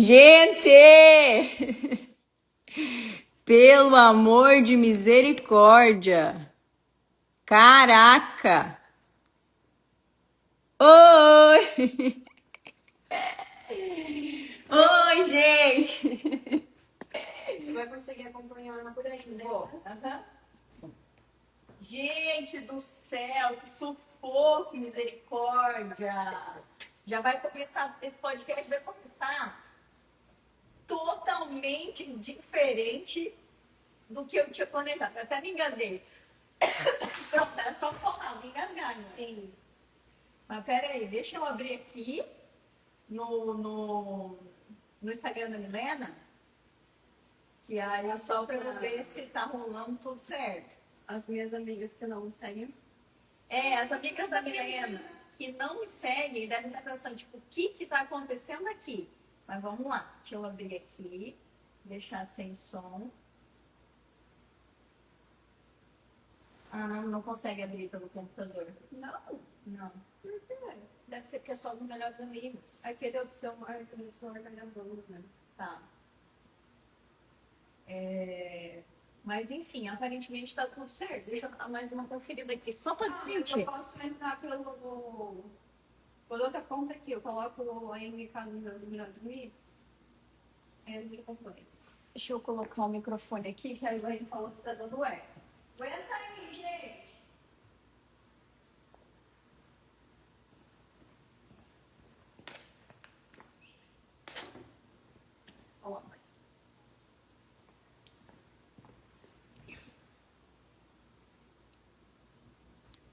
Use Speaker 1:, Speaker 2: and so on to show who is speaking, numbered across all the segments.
Speaker 1: Gente! Pelo amor de misericórdia! Caraca! Oi! Oi, gente!
Speaker 2: Você vai conseguir acompanhar por aí, né?
Speaker 1: Gente do céu, que sufoco, misericórdia! Já vai começar, esse podcast vai começar totalmente diferente do que eu tinha planejado. Até me engasguei. Pronto, era só falar, me engasgar. Né?
Speaker 2: Sim.
Speaker 1: Mas peraí, deixa eu abrir aqui no Instagram da Milena, que aí é só para eu ver se tá rolando tudo certo.
Speaker 2: As minhas amigas que não me seguem.
Speaker 1: As amigas da Milena que não me seguem devem estar pensando, tipo, o que tá acontecendo aqui? Mas vamos lá, deixa eu abrir aqui, deixar sem som. Ah, não consegue abrir pelo computador. Não.
Speaker 2: Por quê?
Speaker 1: Deve ser porque é só dos melhores amigos.
Speaker 2: Aquele é do celular, aquele do celular tá gravando, né?
Speaker 1: Tá. Mas enfim, aparentemente tá tudo certo. Deixa eu dar mais uma conferida aqui, só pra garantir.
Speaker 2: Eu posso entrar por outra conta aqui. Eu coloco a MK nos meus melhores amigos. Ele me acompanha.
Speaker 1: Deixa eu colocar o microfone aqui, que aí vai falar que tá dando eco. Aguenta aí, gente.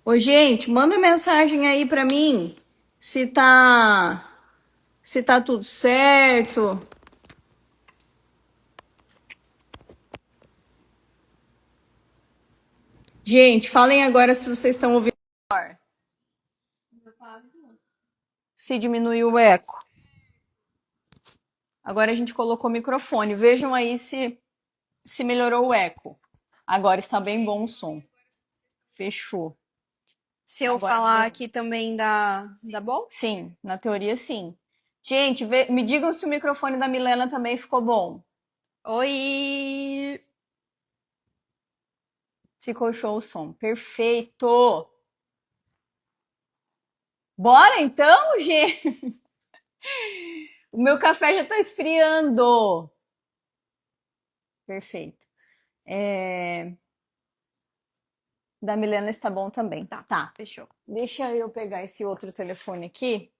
Speaker 1: Ô, gente, manda mensagem aí pra mim se tá tudo certo. Gente, falem agora se vocês estão ouvindo melhor. Se diminuiu o eco. Agora a gente colocou o microfone. Vejam aí se melhorou o eco. Agora está bem bom o som. Fechou.
Speaker 2: Se eu
Speaker 1: Agora,
Speaker 2: falar aqui também dá bom?
Speaker 1: Sim, na teoria sim. Gente, me digam se o microfone da Milena também ficou bom.
Speaker 2: Oi!
Speaker 1: Ficou show o som. Perfeito! Bora então, gente? O meu café já tá esfriando. Perfeito. Da Milena está bom também.
Speaker 2: Tá, fechou.
Speaker 1: Deixa eu pegar esse outro telefone aqui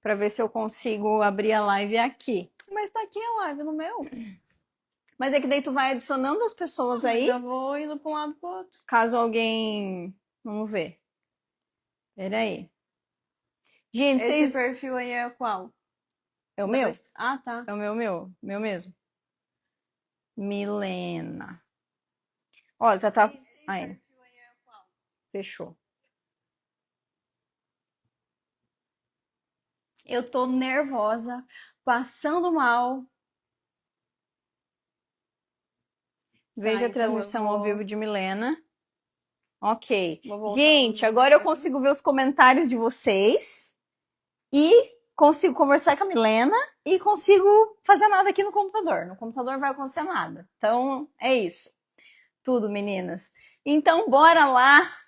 Speaker 1: para ver se eu consigo abrir a live aqui.
Speaker 2: Mas tá aqui a live no meu.
Speaker 1: Mas é que daí tu vai adicionando as pessoas aí.
Speaker 2: Eu vou indo pra um lado pro outro.
Speaker 1: Caso alguém... Vamos ver. Peraí. Gente,
Speaker 2: Esse perfil aí é qual?
Speaker 1: É o meu?
Speaker 2: Ah, tá.
Speaker 1: É o meu mesmo. Milena. Olha, tá... Aí. Fechou.
Speaker 2: Eu tô nervosa, passando mal.
Speaker 1: Veja a
Speaker 2: então
Speaker 1: transmissão ao vivo de Milena. Ok.
Speaker 2: Vou
Speaker 1: Gente, agora eu consigo ver os comentários de vocês e consigo conversar com a Milena e consigo fazer nada aqui no computador. No computador vai acontecer nada. Então, é isso. Tudo, meninas. Então, bora lá.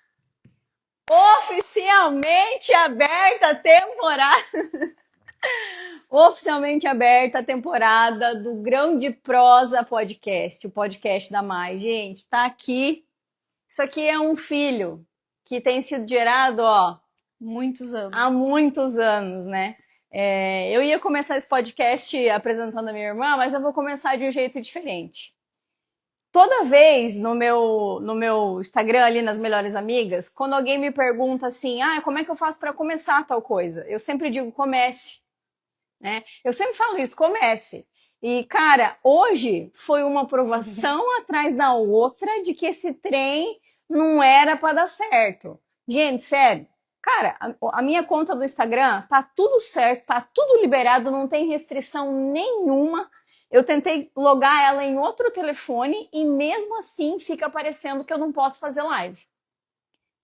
Speaker 1: Oficialmente aberta a temporada. Oficialmente aberta a temporada do Grão de Prosa Podcast, o podcast da Mai. Gente, tá aqui. Isso aqui é um filho que tem sido gerado,
Speaker 2: muitos anos.
Speaker 1: Há muitos anos, né? Eu ia começar esse podcast apresentando a minha irmã, mas eu vou começar de um jeito diferente. Toda vez no meu Instagram, ali nas Melhores Amigas, quando alguém me pergunta assim, como é que eu faço para começar tal coisa? Eu sempre digo, comece. Né? Eu sempre falo isso, comece. E, cara, hoje foi uma provação atrás da outra de que esse trem não era para dar certo. Gente, sério. Cara, a minha conta do Instagram tá tudo certo, tá tudo liberado, não tem restrição nenhuma. Eu tentei logar ela em outro telefone e mesmo assim fica aparecendo que eu não posso fazer live.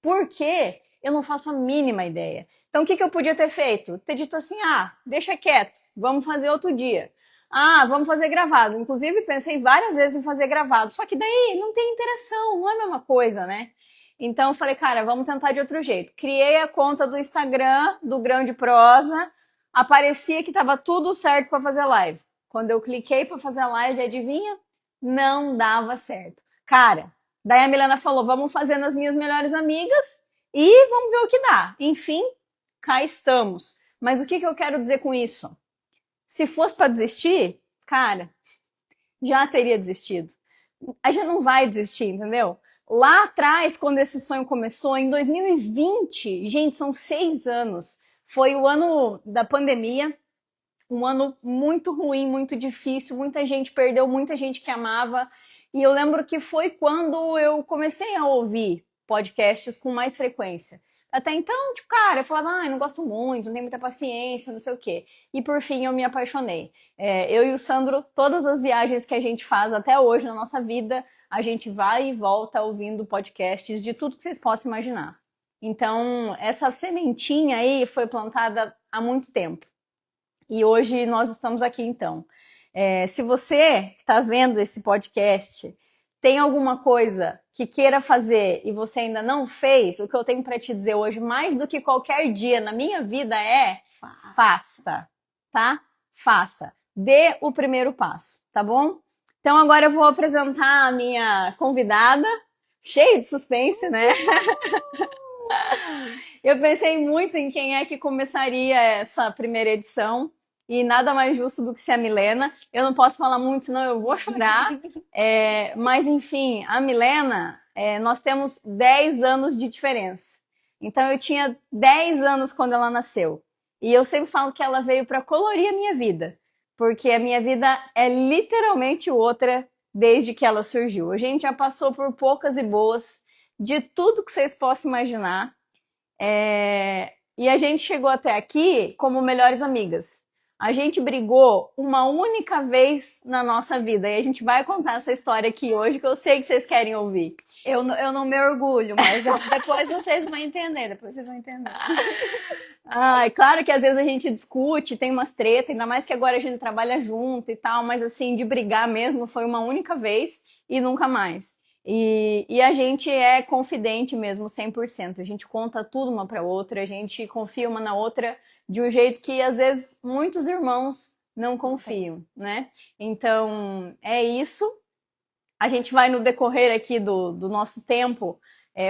Speaker 1: Por quê? Eu não faço a mínima ideia. Então, o que eu podia ter feito? Ter dito assim, deixa quieto, vamos fazer outro dia. Ah, vamos fazer gravado. Inclusive, pensei várias vezes em fazer gravado. Só que daí não tem interação, não é a mesma coisa, né? Então eu falei, cara, vamos tentar de outro jeito. Criei a conta do Instagram do Grão de Prosa. Aparecia que tava tudo certo para fazer live. Quando eu cliquei para fazer a live, adivinha? Não dava certo. Cara, daí a Milena falou, vamos fazer nas minhas melhores amigas e vamos ver o que dá. Enfim, cá estamos. Mas o que eu quero dizer com isso? Se fosse para desistir, cara, já teria desistido. A gente não vai desistir, entendeu? Lá atrás, quando esse sonho começou, em 2020, gente, são 6 anos. Foi o ano da pandemia, um ano muito ruim, muito difícil, muita gente perdeu, muita gente que amava. E eu lembro que foi quando eu comecei a ouvir podcasts com mais frequência. Até então, tipo, cara, eu falava, não gosto muito, não tenho muita paciência, não sei o quê. E por fim eu me apaixonei. Eu e o Sandro, todas as viagens que a gente faz até hoje na nossa vida, a gente vai e volta ouvindo podcasts de tudo que vocês possam imaginar. Então, essa sementinha aí foi plantada há muito tempo. E hoje nós estamos aqui, então. Se você que está vendo esse podcast tem alguma coisa que queira fazer e você ainda não fez, o que eu tenho para te dizer hoje, mais do que qualquer dia na minha vida é faça, tá? Faça. Dê o primeiro passo, tá bom? Então agora eu vou apresentar a minha convidada, cheia de suspense, né? Eu pensei muito em quem é que começaria essa primeira edição. E nada mais justo do que ser a Milena. Eu não posso falar muito, senão eu vou chorar. Mas, enfim, a Milena, nós temos 10 anos de diferença. Então, eu tinha 10 anos quando ela nasceu. E eu sempre falo que ela veio para colorir a minha vida. Porque a minha vida é literalmente outra desde que ela surgiu. A gente já passou por poucas e boas, de tudo que vocês possam imaginar. E a gente chegou até aqui como melhores amigas. A gente brigou uma única vez na nossa vida e a gente vai contar essa história aqui hoje, que eu sei que vocês querem ouvir.
Speaker 2: Eu não me orgulho, mas depois vocês vão entender,
Speaker 1: Claro que às vezes a gente discute, tem umas tretas, ainda mais que agora a gente trabalha junto e tal, mas assim, de brigar mesmo foi uma única vez e nunca mais. E a gente é confidente mesmo, 100%. A gente conta tudo uma pra outra, a gente confia uma na outra de um jeito que, às vezes, muitos irmãos não confiam, né? Então, é isso. A gente vai, no decorrer aqui do nosso tempo,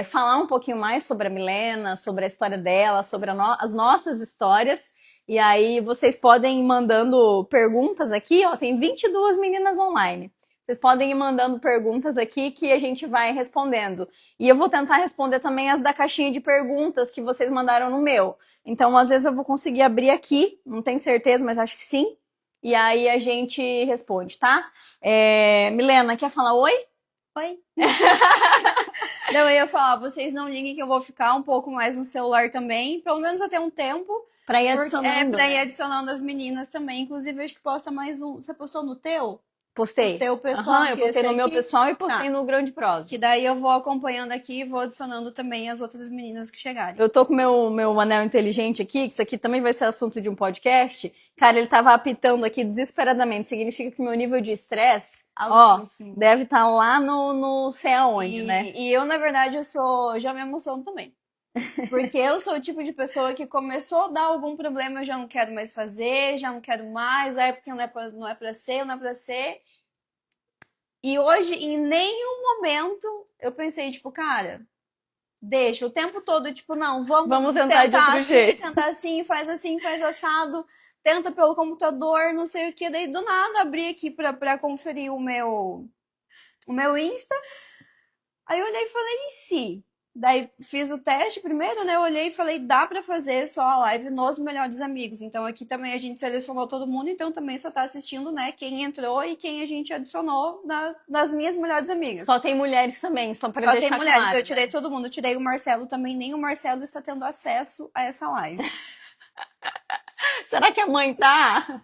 Speaker 1: falar um pouquinho mais sobre a Milena, sobre a história dela, sobre as nossas histórias. E aí, vocês podem ir mandando perguntas aqui, ó, tem 22 meninas online. Vocês podem ir mandando perguntas aqui que a gente vai respondendo. E eu vou tentar responder também as da caixinha de perguntas que vocês mandaram no meu. Então, às vezes eu vou conseguir abrir aqui, não tenho certeza, mas acho que sim. E aí a gente responde, tá? Milena, quer falar oi?
Speaker 2: Oi. Não, eu ia falar, vocês não liguem que eu vou ficar um pouco mais no celular também, pelo menos até um tempo.
Speaker 1: Pra ir adicionando.
Speaker 2: Pra ir adicionando as meninas também. Inclusive, acho que posta mais um. Você postou no teu?
Speaker 1: Postei.
Speaker 2: No teu pessoal.
Speaker 1: Eu postei no meu pessoal e postei no Grão de Prosa.
Speaker 2: Que daí eu vou acompanhando aqui e vou adicionando também as outras meninas que chegarem.
Speaker 1: Eu tô com meu anel inteligente aqui, que isso aqui também vai ser assunto de um podcast. Cara, ele tava apitando aqui desesperadamente. Significa que meu nível de estresse, deve estar lá no sei aonde, né?
Speaker 2: E eu, na verdade, já me emociono também. Porque eu sou o tipo de pessoa que começou a dar algum problema, eu já não quero mais fazer, já não quero mais, porque não é pra ser. E hoje, em nenhum momento, eu pensei, tipo, cara, deixa o tempo todo, tipo, não, vamos
Speaker 1: tentar de outro jeito.
Speaker 2: Tentar assim, faz assado, tenta pelo computador, não sei o que. Daí, do nada, abri aqui pra conferir o meu Insta. Aí eu olhei e falei, e se? Daí fiz o teste primeiro, né? Eu olhei e falei, dá pra fazer só a live nos melhores amigos. Então aqui também a gente selecionou todo mundo, então também só tá assistindo, né? Quem entrou e quem a gente adicionou das minhas melhores amigas.
Speaker 1: Só tem mulheres também, só pra deixar claro.
Speaker 2: Só tem mulheres, eu tirei todo mundo, eu tirei o Marcelo também, nem o Marcelo está tendo acesso a essa live.
Speaker 1: Será que a mãe tá?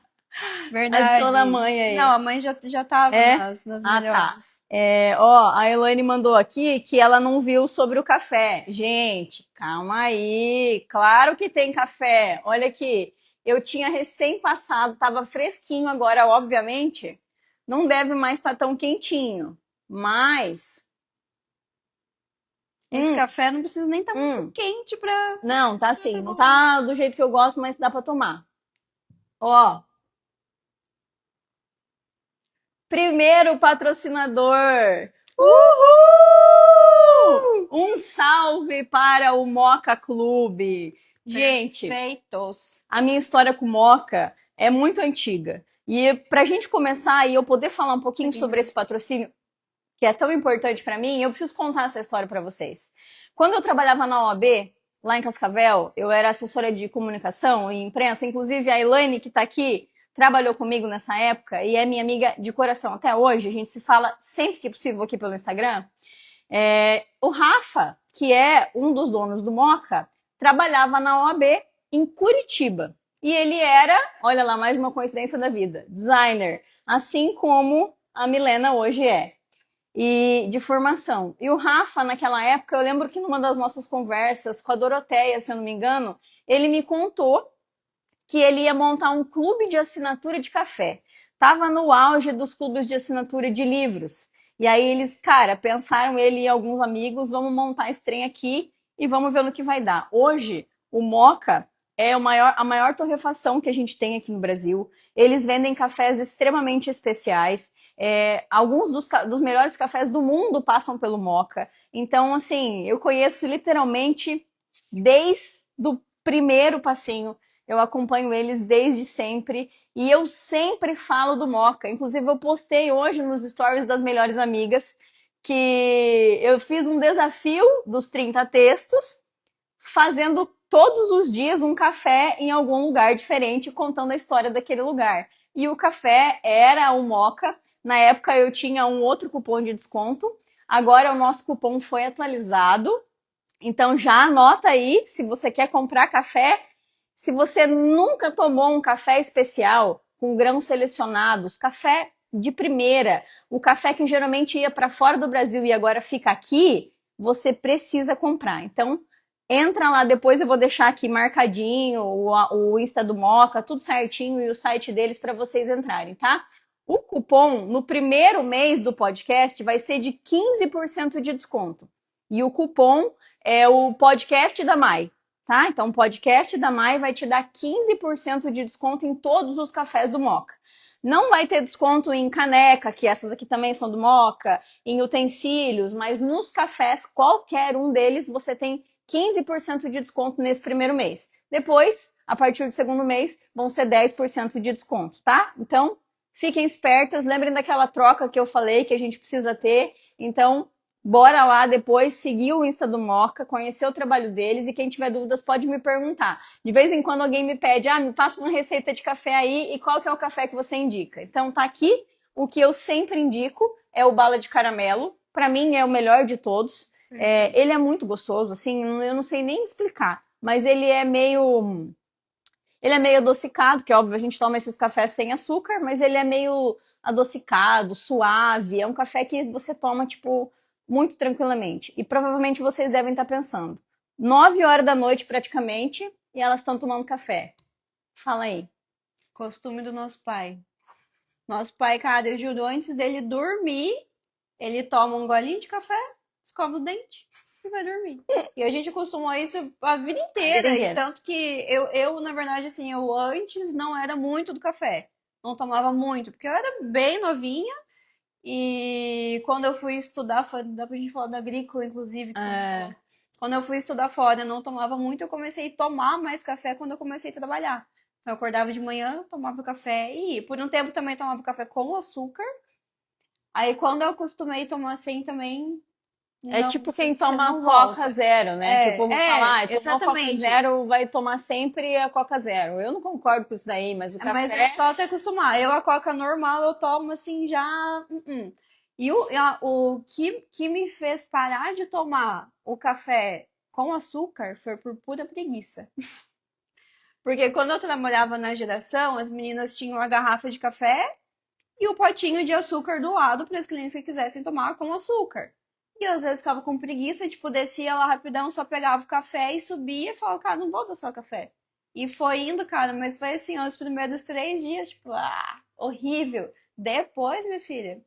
Speaker 2: Verdade.
Speaker 1: Adiciona a mãe aí.
Speaker 2: Não, a mãe já tava nas melhores.
Speaker 1: Tá. A Elaine mandou aqui que ela não viu sobre o café. Gente, calma aí. Claro que tem café. Olha aqui. Eu tinha recém passado, tava fresquinho agora, obviamente. Não deve mais estar tão quentinho. Mas.
Speaker 2: Esse café não precisa nem estar muito quente pra...
Speaker 1: Não, tá assim. Não tá do jeito que eu gosto, mas dá pra tomar. Ó. Primeiro patrocinador. Uhul! Um salve para o Moca Clube. Gente,
Speaker 2: Perfeitos.
Speaker 1: a minha história com o Moca é muito antiga. E pra gente começar e eu poder falar um pouquinho sobre esse patrocínio, que é tão importante pra mim, eu preciso contar essa história pra vocês. Quando eu trabalhava na OAB, lá em Cascavel, eu era assessora de comunicação e imprensa, inclusive a Elaine, que tá aqui, trabalhou comigo nessa época e é minha amiga de coração até hoje. A gente se fala sempre que possível aqui pelo Instagram. O Rafa, que é um dos donos do Moca, trabalhava na OAB em Curitiba. E ele era, olha lá, mais uma coincidência da vida, designer, assim como a Milena hoje é, e de formação. E o Rafa, naquela época, eu lembro que numa das nossas conversas com a Doroteia, se eu não me engano, ele me contou que ele ia montar um clube de assinatura de café. Tava no auge dos clubes de assinatura de livros. E aí eles, cara, pensaram, ele e alguns amigos, vamos montar esse trem aqui e vamos ver no que vai dar. Hoje, o Moca é a maior torrefação que a gente tem aqui no Brasil. Eles vendem cafés extremamente especiais. Alguns dos melhores cafés do mundo passam pelo Moca. Então, assim, eu conheço literalmente desde o primeiro passinho. Eu acompanho eles desde sempre e eu sempre falo do Moca. Inclusive, eu postei hoje nos stories das melhores amigas que eu fiz um desafio dos 30 textos, fazendo todos os dias um café em algum lugar diferente, contando a história daquele lugar. E o café era o Moca. Na época eu tinha um outro cupom de desconto. Agora o nosso cupom foi atualizado. Então já anota aí, se você quer comprar café. Se você nunca tomou um café especial, com grãos selecionados, café de primeira, o café que geralmente ia para fora do Brasil e agora fica aqui, você precisa comprar. Então, entra lá, depois eu vou deixar aqui marcadinho o Insta do Moca, tudo certinho, e o site deles para vocês entrarem, tá? O cupom no primeiro mês do podcast vai ser de 15% de desconto. E o cupom é o podcast da Mai. Tá? Então, o podcast da Mai vai te dar 15% de desconto em todos os cafés do Moca. Não vai ter desconto em caneca, que essas aqui também são do Moca, em utensílios, mas nos cafés, qualquer um deles, você tem 15% de desconto nesse primeiro mês. Depois, a partir do segundo mês, vão ser 10% de desconto, tá? Então, fiquem espertas, lembrem daquela troca que eu falei que a gente precisa ter. Então, bora lá depois seguir o Insta do Moca, conhecer o trabalho deles e quem tiver dúvidas pode me perguntar. De vez em quando alguém me pede, me passa uma receita de café aí e qual que é o café que você indica? Então tá aqui, o que eu sempre indico é o bala de caramelo, pra mim é o melhor de todos. Ele é muito gostoso, assim, eu não sei nem explicar, mas ele é meio adocicado, que óbvio a gente toma esses cafés sem açúcar, mas ele é meio adocicado, suave, é um café que você toma, tipo, muito tranquilamente. E provavelmente vocês devem estar pensando, 9 horas da noite praticamente, e elas estão tomando café. Fala aí.
Speaker 2: Costume do nosso pai. Nosso pai, cara, eu juro, antes dele dormir, ele toma um golinho de café, escova o dente e vai dormir. E a gente costumou isso a vida inteira. E tanto que eu, na verdade, assim, eu antes não era muito do café. Não tomava muito, porque eu era bem novinha. E quando eu fui estudar, dá pra gente falar da agrícola, inclusive. Quando eu fui estudar fora, eu não tomava muito, eu comecei a tomar mais café quando eu comecei a trabalhar. Então, eu acordava de manhã, tomava café e ia. Por um tempo também tomava café com açúcar. Aí quando eu acostumei a tomar sem também...
Speaker 1: É tipo quem toma Coca Zero, né? Que o povo fala, tomou Coca Zero, vai tomar sempre a Coca Zero. Eu não concordo com isso daí, mas o café...
Speaker 2: Mas é só te acostumar. Eu, a Coca normal, eu tomo assim já... E o que me fez parar de tomar o café com açúcar foi por pura preguiça. Porque quando eu trabalhava na Geração, as meninas tinham a garrafa de café e o potinho de açúcar do lado para as clientes que quisessem tomar com açúcar. E eu, às vezes, ficava com preguiça, tipo, descia lá rapidão, só pegava o café e subia e falava, cara, não vou adoçar o café. E foi indo, cara, mas foi assim, os primeiros 3 dias, tipo, horrível. Depois, minha filha,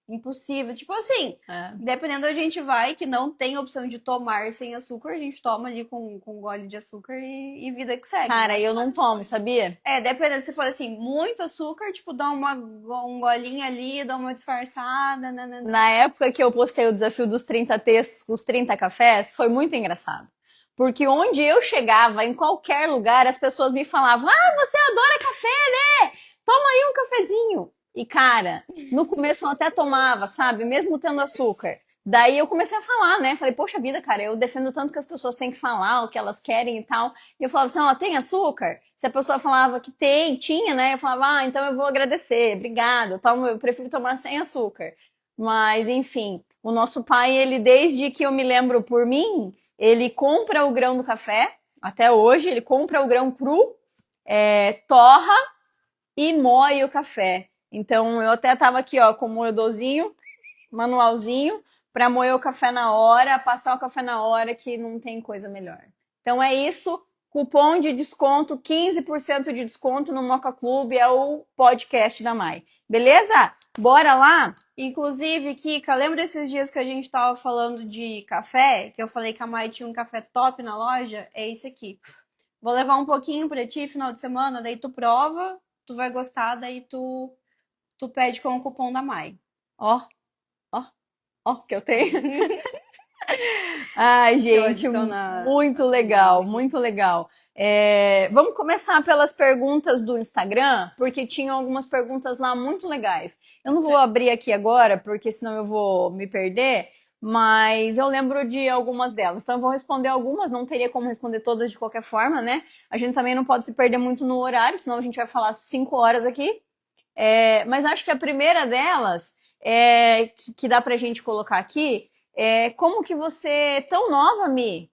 Speaker 2: impossível. Tipo assim, dependendo a gente vai, que não tem opção de tomar sem açúcar, a gente toma ali com um gole de açúcar e vida que segue.
Speaker 1: Cara, eu não tomo, sabia?
Speaker 2: Dependendo, se for assim, muito açúcar, tipo, dá um golinho ali, dá uma disfarçada, nanana.
Speaker 1: Na época que eu postei o desafio dos 30 textos, os 30 cafés, foi muito engraçado. Porque onde eu chegava, em qualquer lugar, as pessoas me falavam: Ah, você adora café, né? Toma aí um cafezinho. E, cara, no começo eu até tomava, sabe? Mesmo tendo açúcar. Daí eu comecei a falar, né? Falei, poxa vida, cara, eu defendo tanto que as pessoas têm que falar o que elas querem e tal. E eu falava assim, ó, tem açúcar? Se a pessoa falava que tinha, né? Eu falava, então eu vou agradecer, obrigado. Eu prefiro tomar sem açúcar. Mas, enfim, o nosso pai, ele, desde que eu me lembro por mim, ele compra o grão do café, até hoje, ele compra o grão cru, torra e moe o café. Então, eu até tava aqui, ó, com o moedorzinho, manualzinho, para moer o café na hora, passar o café na hora, que não tem coisa melhor. Então é isso, cupom de desconto, 15% de desconto no Moca Clube, é o podcast da Mai. Beleza? Bora lá?
Speaker 2: Inclusive, Kika, lembra desses dias que a gente tava falando de café? Que eu falei que a Mai tinha um café top na loja? É esse aqui. Vou levar um pouquinho pra ti final de semana, daí tu prova, tu vai gostar, daí tu pede com o cupom da Mai.
Speaker 1: Ó, que eu tenho. Ai, gente, muito legal, muito legal. Vamos começar pelas perguntas do Instagram, porque tinham algumas perguntas lá muito legais. Eu não vou abrir aqui agora, porque senão eu vou me perder, mas eu lembro de algumas delas. Então eu vou responder algumas, não teria como responder todas de qualquer forma, né? A gente também não pode se perder muito no horário, senão a gente vai falar 5 horas aqui. Mas acho que a primeira delas, que dá pra gente colocar aqui, como que você, tão nova, Mi,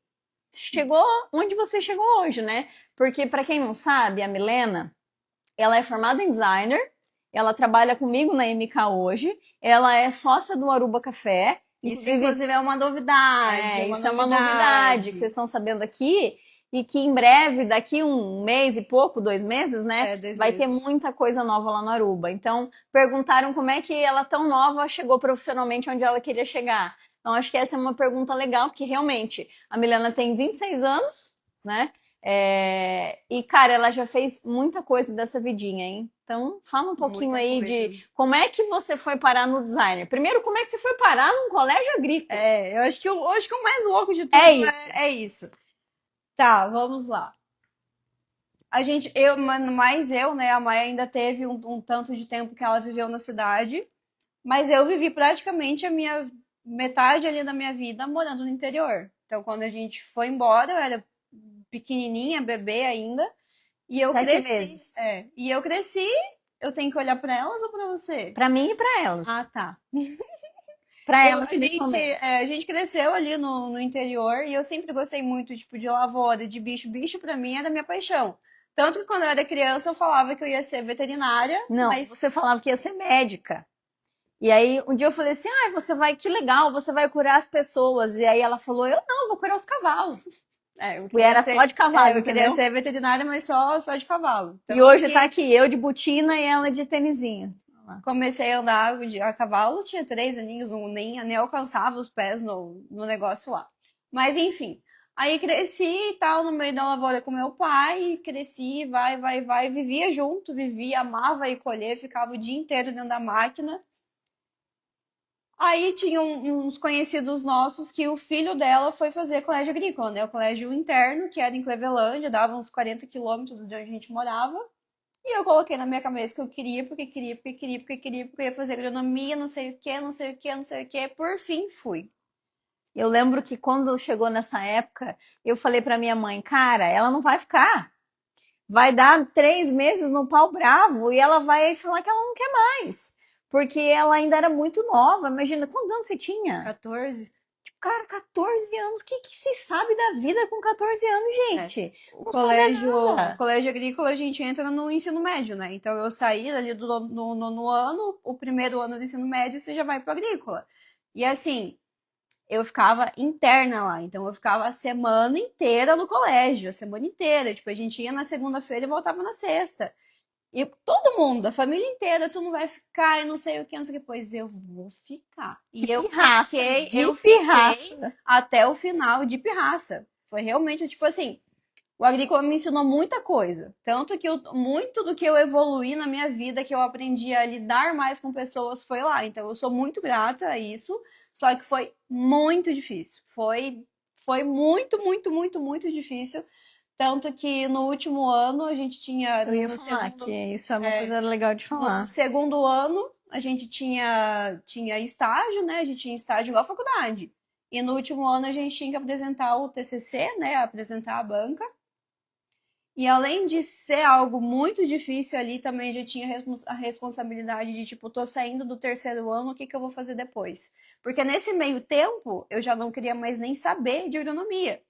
Speaker 1: chegou onde você chegou hoje, né? Porque, para quem não sabe, a Milena, ela é formada em designer, ela trabalha comigo na MK hoje, ela é sócia do Aruba Café.
Speaker 2: Isso, inclusive, é uma novidade.
Speaker 1: Isso é uma novidade que vocês estão sabendo aqui. E que em breve, daqui um mês e pouco, 2 meses, né?
Speaker 2: 2
Speaker 1: vai
Speaker 2: meses.
Speaker 1: ter muita coisa nova lá no Aruba. Então, perguntaram como é que ela, tão nova, chegou profissionalmente onde ela queria chegar. Então, acho que essa é uma pergunta legal, porque realmente a Milena tem 26 anos, né? E, cara, ela já fez muita coisa dessa vidinha, hein? Então, fala um pouquinho
Speaker 2: Muita
Speaker 1: aí
Speaker 2: coisa.
Speaker 1: de como é que você foi parar no designer. Primeiro, como é que você foi parar num colégio agrícola?
Speaker 2: Eu acho que o mais louco de tudo é isso. Tá, vamos lá. Mas eu, né, a Maia ainda teve um tanto de tempo que ela viveu na cidade, mas eu vivi praticamente a minha metade ali da minha vida morando no interior. Então, quando a gente foi embora, eu era pequenininha, bebê ainda, e eu
Speaker 1: 7
Speaker 2: cresci.
Speaker 1: meses.
Speaker 2: E eu cresci, eu tenho que olhar pra elas ou pra você?
Speaker 1: Pra mim e pra elas.
Speaker 2: Ah, tá.
Speaker 1: Pra elas, principalmente.
Speaker 2: A gente cresceu ali no interior e eu sempre gostei muito, tipo, de lavoura, de bicho. Bicho, pra mim, era minha paixão. Tanto que quando eu era criança, eu falava que eu ia ser veterinária.
Speaker 1: Não,
Speaker 2: mas
Speaker 1: você falava que ia ser médica. E aí, um dia eu falei assim, você vai, que legal, você vai curar as pessoas. E aí ela falou, eu não, vou curar os cavalos. E era só de cavalo,
Speaker 2: eu queria ser veterinária, mas só de cavalo.
Speaker 1: Então, e hoje tá aqui, eu de botina e ela de tênisinho.
Speaker 2: Comecei a andar a cavalo, tinha 3 aninhos, nem alcançava os pés no negócio lá. Mas enfim, aí cresci e tal, no meio da lavoura com meu pai, cresci, vai, vivia junto, amava ir colher, ficava o dia inteiro dentro da máquina. Aí tinha uns conhecidos nossos que o filho dela foi fazer colégio agrícola, né? O colégio interno, que era em Clevelândia, dava uns 40 quilômetros de onde a gente morava. E eu coloquei na minha cabeça que eu queria, porque eu ia fazer agronomia, não sei o que. Por fim, fui.
Speaker 1: Eu lembro que quando chegou nessa época, eu falei pra minha mãe, cara, ela não vai ficar. Vai dar 3 meses no pau bravo e ela vai falar que ela não quer mais. Porque ela ainda era muito nova. Imagina, quantos anos você tinha?
Speaker 2: 14.
Speaker 1: Cara, 14 anos. O que se sabe da vida com 14 anos, gente?
Speaker 2: O colégio agrícola, a gente entra no ensino médio, né? Então, eu saí ali no ano, o primeiro ano do ensino médio, você já vai para agrícola. E assim, eu ficava interna lá. Então eu ficava a semana inteira no colégio, a semana inteira. Tipo, a gente ia na segunda-feira e voltava na sexta. E todo mundo, a família inteira, tu não vai ficar e não sei o que, não sei o que. Pois eu vou ficar. E eu fiquei até o final de pirraça. Foi realmente, tipo assim, o agrícola me ensinou muita coisa. Tanto que muito do que eu evoluí na minha vida, que eu aprendi a lidar mais com pessoas, foi lá. Então eu sou muito grata a isso. Só que foi muito difícil. Foi muito, muito, muito, muito difícil. Tanto que no último ano a gente tinha.
Speaker 1: Eu ia falar que isso é uma coisa legal de falar.
Speaker 2: No segundo ano a gente tinha estágio, né? A gente tinha estágio igual a faculdade. E no último ano a gente tinha que apresentar o TCC, né? Apresentar a banca. E além de ser algo muito difícil ali, também já tinha a responsabilidade de, tipo, tô saindo do terceiro ano, o que que eu vou fazer depois? Porque nesse meio tempo, eu já não queria mais nem saber de agronomia.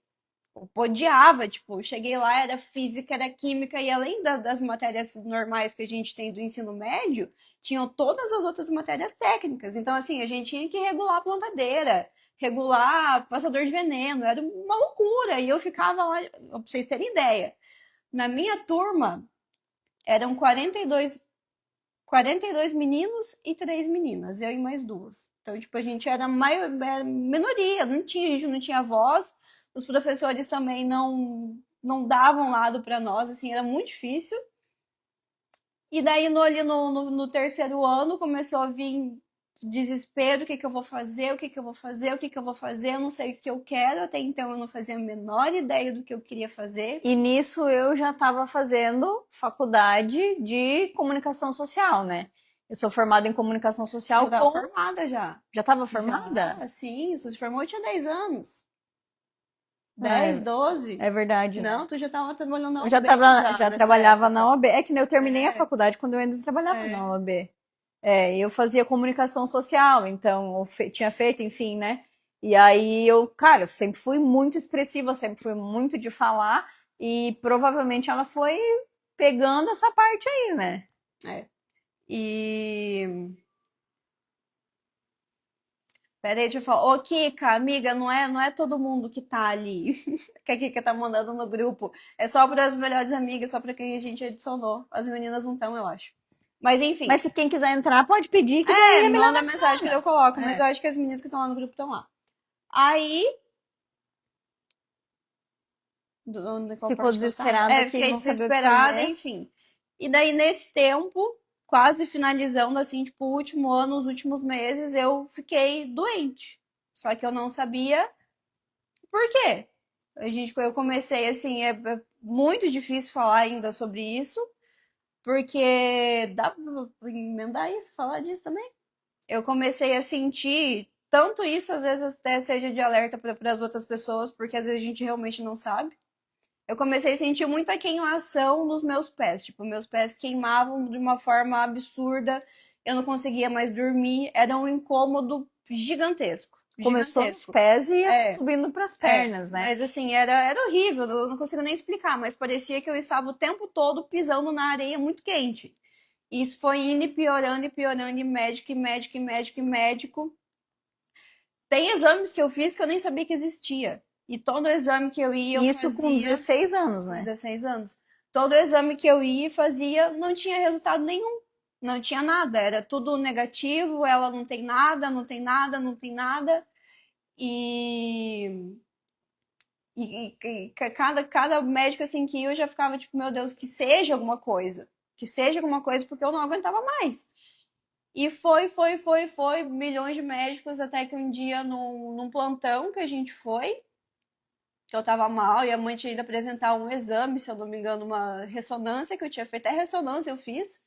Speaker 2: Eu odiava, tipo, cheguei lá, era física, era química, e além das matérias normais que a gente tem do ensino médio, tinham todas as outras matérias técnicas. Então, assim, a gente tinha que regular a plantadeira, regular passador de veneno, era uma loucura. E eu ficava lá, pra vocês terem ideia, na minha turma, eram 42 meninos e 3 meninas, eu e mais 2. Então, tipo, a gente era minoria, a gente não tinha voz, os professores também não davam lado para nós, assim, era muito difícil. E daí, ali no terceiro ano, começou a vir desespero, o que que eu vou fazer, o que que eu vou fazer, o que que eu vou fazer, eu não sei o que eu quero, até então eu não fazia a menor ideia do que eu queria fazer.
Speaker 1: E nisso eu já estava fazendo faculdade de comunicação social, né? Eu sou formada em comunicação social.
Speaker 2: Eu estava formada já.
Speaker 1: Já estava formada?
Speaker 2: Já, sim, isso se formou, eu tinha 10 anos. 10, 12?
Speaker 1: É verdade.
Speaker 2: Não, tu já estava trabalhando na OAB.
Speaker 1: Eu já trabalhava na OAB. É que eu terminei a faculdade quando eu ainda trabalhava na OAB. Eu fazia comunicação social, então eu tinha feito, enfim, né? E aí cara, sempre fui muito expressiva, sempre fui muito de falar, e provavelmente ela foi pegando essa parte aí, né?
Speaker 2: Peraí, deixa eu falar. Ô, Kika, amiga, não é todo mundo que tá ali. Que a Kika tá mandando no grupo. É só para as melhores amigas, só para quem a gente adicionou. As meninas não estão, eu acho. Mas enfim.
Speaker 1: Mas se quem quiser entrar, pode pedir que daí
Speaker 2: manda mensagem que eu coloco. Mas eu acho que as meninas que estão lá no grupo estão lá. Aí.
Speaker 1: Ficou desesperada.
Speaker 2: Fiquei desesperada, enfim. E daí, nesse tempo, quase finalizando, assim, tipo, o último ano, os últimos meses, eu fiquei doente. Só que eu não sabia por quê. Eu comecei, assim, é muito difícil falar ainda sobre isso, porque dá pra emendar isso, falar disso também? Eu comecei a sentir tanto isso, às vezes até seja de alerta para as outras pessoas, porque às vezes a gente realmente não sabe. Eu comecei a sentir muita queimação nos meus pés. Tipo, meus pés queimavam de uma forma absurda. Eu não conseguia mais dormir. Era um incômodo gigantesco.
Speaker 1: Começou nos pés e ia subindo para as pernas, né?
Speaker 2: Mas assim, era horrível. Eu não consigo nem explicar. Mas parecia que eu estava o tempo todo pisando na areia muito quente. E isso foi indo e piorando, e médico, e médico, e médico, e médico. Tem exames que eu fiz que eu nem sabia que existia. E todo exame que eu ia,
Speaker 1: Isso fazia... com 16 anos, né?
Speaker 2: 16 anos. Todo exame que eu ia e fazia não tinha resultado nenhum. Não tinha nada. Era tudo negativo, ela não tem nada, não tem nada, não tem nada. E cada médico assim que eu já ficava tipo, meu Deus, que seja alguma coisa. Que seja alguma coisa, porque eu não aguentava mais. E foi, milhões de médicos, até que um dia, num plantão que a gente foi, que eu tava mal, e a mãe tinha ido apresentar um exame, se eu não me engano, uma ressonância, que eu tinha feito, até ressonância eu fiz,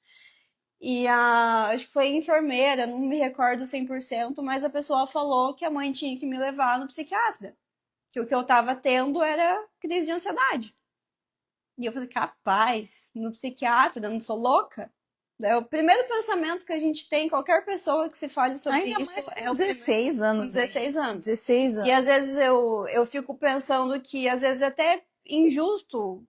Speaker 2: e acho que foi enfermeira, não me recordo 100%, mas a pessoa falou que a mãe tinha que me levar no psiquiatra, que o que eu tava tendo era crise de ansiedade. E eu falei, capaz, no psiquiatra, eu não sou louca? É o primeiro pensamento que a gente tem, qualquer pessoa que se fale sobre
Speaker 1: ainda
Speaker 2: isso.
Speaker 1: Mais com 16 anos.
Speaker 2: Com 16 anos.
Speaker 1: 16 anos.
Speaker 2: E às vezes eu fico pensando que às vezes é até injusto.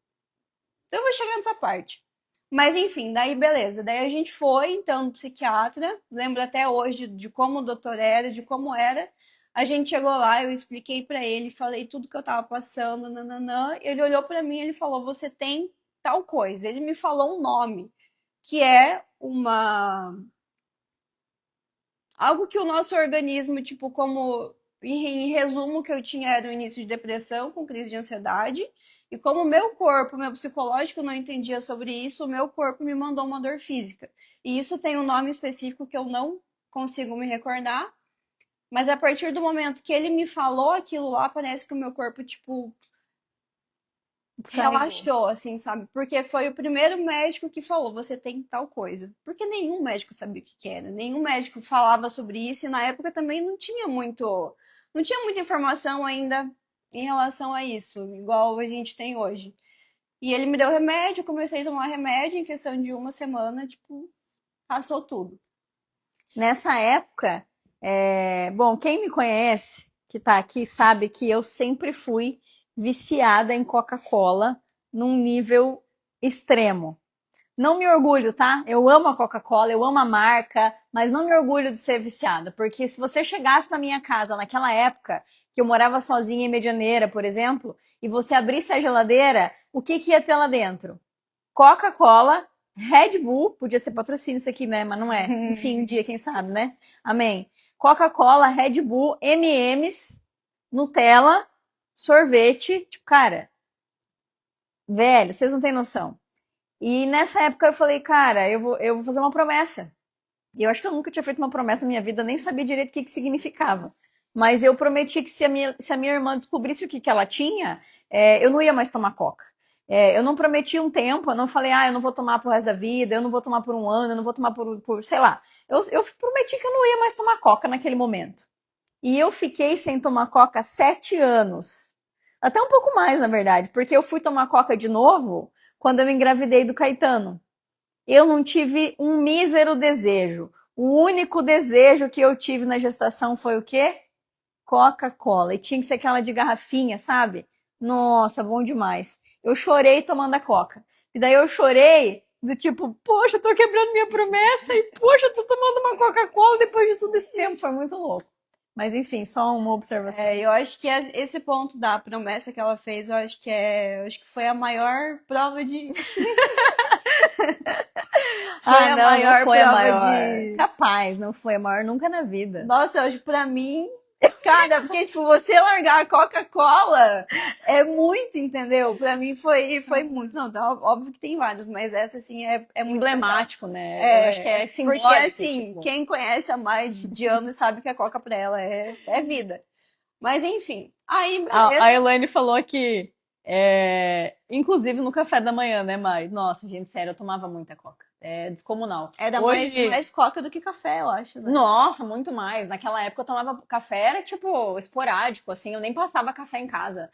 Speaker 2: Eu vou chegar nessa parte. Mas enfim, daí beleza. Daí a gente foi, então, no psiquiatra. Lembro até hoje de como o doutor era, de como era. A gente chegou lá, eu expliquei pra ele, falei tudo que eu tava passando, nananã. Ele olhou pra mim e ele falou: "Você tem tal coisa". Ele me falou um nome, que é uma algo que o nosso organismo, tipo, como em resumo, que eu tinha era o início de depressão com crise de ansiedade, e como o meu corpo, meu psicológico não entendia sobre isso, o meu corpo me mandou uma dor física. E isso tem um nome específico que eu não consigo me recordar, mas a partir do momento que ele me falou aquilo lá, parece que o meu corpo, tipo,
Speaker 1: Descarregou.
Speaker 2: relaxou, assim, sabe? Porque foi o primeiro médico que falou, você tem tal coisa. Porque nenhum médico sabia o que que era, nenhum médico falava sobre isso, e na época também não tinha muita informação ainda em relação a isso, igual a gente tem hoje. E ele me deu remédio, eu comecei a tomar remédio, em questão de uma semana, tipo, passou tudo.
Speaker 1: Nessa época, bom, quem me conhece, que tá aqui, sabe que eu sempre fui viciada em Coca-Cola num nível extremo. Não me orgulho, tá? Eu amo a Coca-Cola, eu amo a marca, mas não me orgulho de ser viciada, porque se você chegasse na minha casa naquela época, que eu morava sozinha em Medianeira, por exemplo, e você abrisse a geladeira, o que que ia ter lá dentro? Coca-Cola, Red Bull, podia ser patrocínio isso aqui, né? Mas não é. Enfim, um dia, quem sabe, né? Amém. Coca-Cola, Red Bull, M&M's, Nutella, sorvete. Tipo, cara, velho, vocês não têm noção. E nessa época eu falei, cara, eu vou fazer uma promessa. E eu acho que eu nunca tinha feito uma promessa na minha vida, nem sabia direito o que que significava. Mas eu prometi que se a minha irmã descobrisse o que que ela tinha, eu não ia mais tomar coca. Eu não prometi um tempo, eu não falei, eu não vou tomar pro resto da vida, eu não vou tomar por um ano, eu não vou tomar por sei lá. Eu prometi que eu não ia mais tomar coca naquele momento. E eu fiquei sem tomar coca 7 anos. Até um pouco mais, na verdade, porque eu fui tomar coca de novo quando eu engravidei do Caetano. Eu não tive um mísero desejo. O único desejo que eu tive na gestação foi o quê? Coca-Cola. E tinha que ser aquela de garrafinha, sabe? Nossa, bom demais. Eu chorei tomando a Coca. E daí eu chorei do tipo, poxa, eu tô quebrando minha promessa e poxa, eu tô tomando uma Coca-Cola depois de todo esse tempo. Foi muito louco. Mas enfim, só uma observação.
Speaker 2: Eu acho que esse ponto da promessa que ela fez, eu acho que foi a maior prova de. Foi a
Speaker 1: Não,
Speaker 2: maior
Speaker 1: não foi a
Speaker 2: prova
Speaker 1: maior.
Speaker 2: de.
Speaker 1: Capaz, não foi a maior nunca na vida.
Speaker 2: Nossa, hoje pra mim, cara, porque tipo, você largar a Coca-Cola é muito, entendeu? Pra mim foi muito. Não, tá, óbvio que tem várias, mas essa assim é muito
Speaker 1: Emblemático, né? Eu acho que é simbólico.
Speaker 2: porque assim,
Speaker 1: tipo.
Speaker 2: quem conhece há mais de anos sabe que a Coca pra ela é vida. Mas enfim, aí beleza.
Speaker 1: A Elaine falou que, inclusive no café da manhã, né, Mai? Nossa, gente, sério, eu tomava muita coca. É descomunal.
Speaker 2: Era
Speaker 1: Hoje,
Speaker 2: mais Coca do que café, eu acho, né?
Speaker 1: nossa, muito mais. Naquela época eu tomava café, era tipo esporádico, assim, eu nem passava café em casa.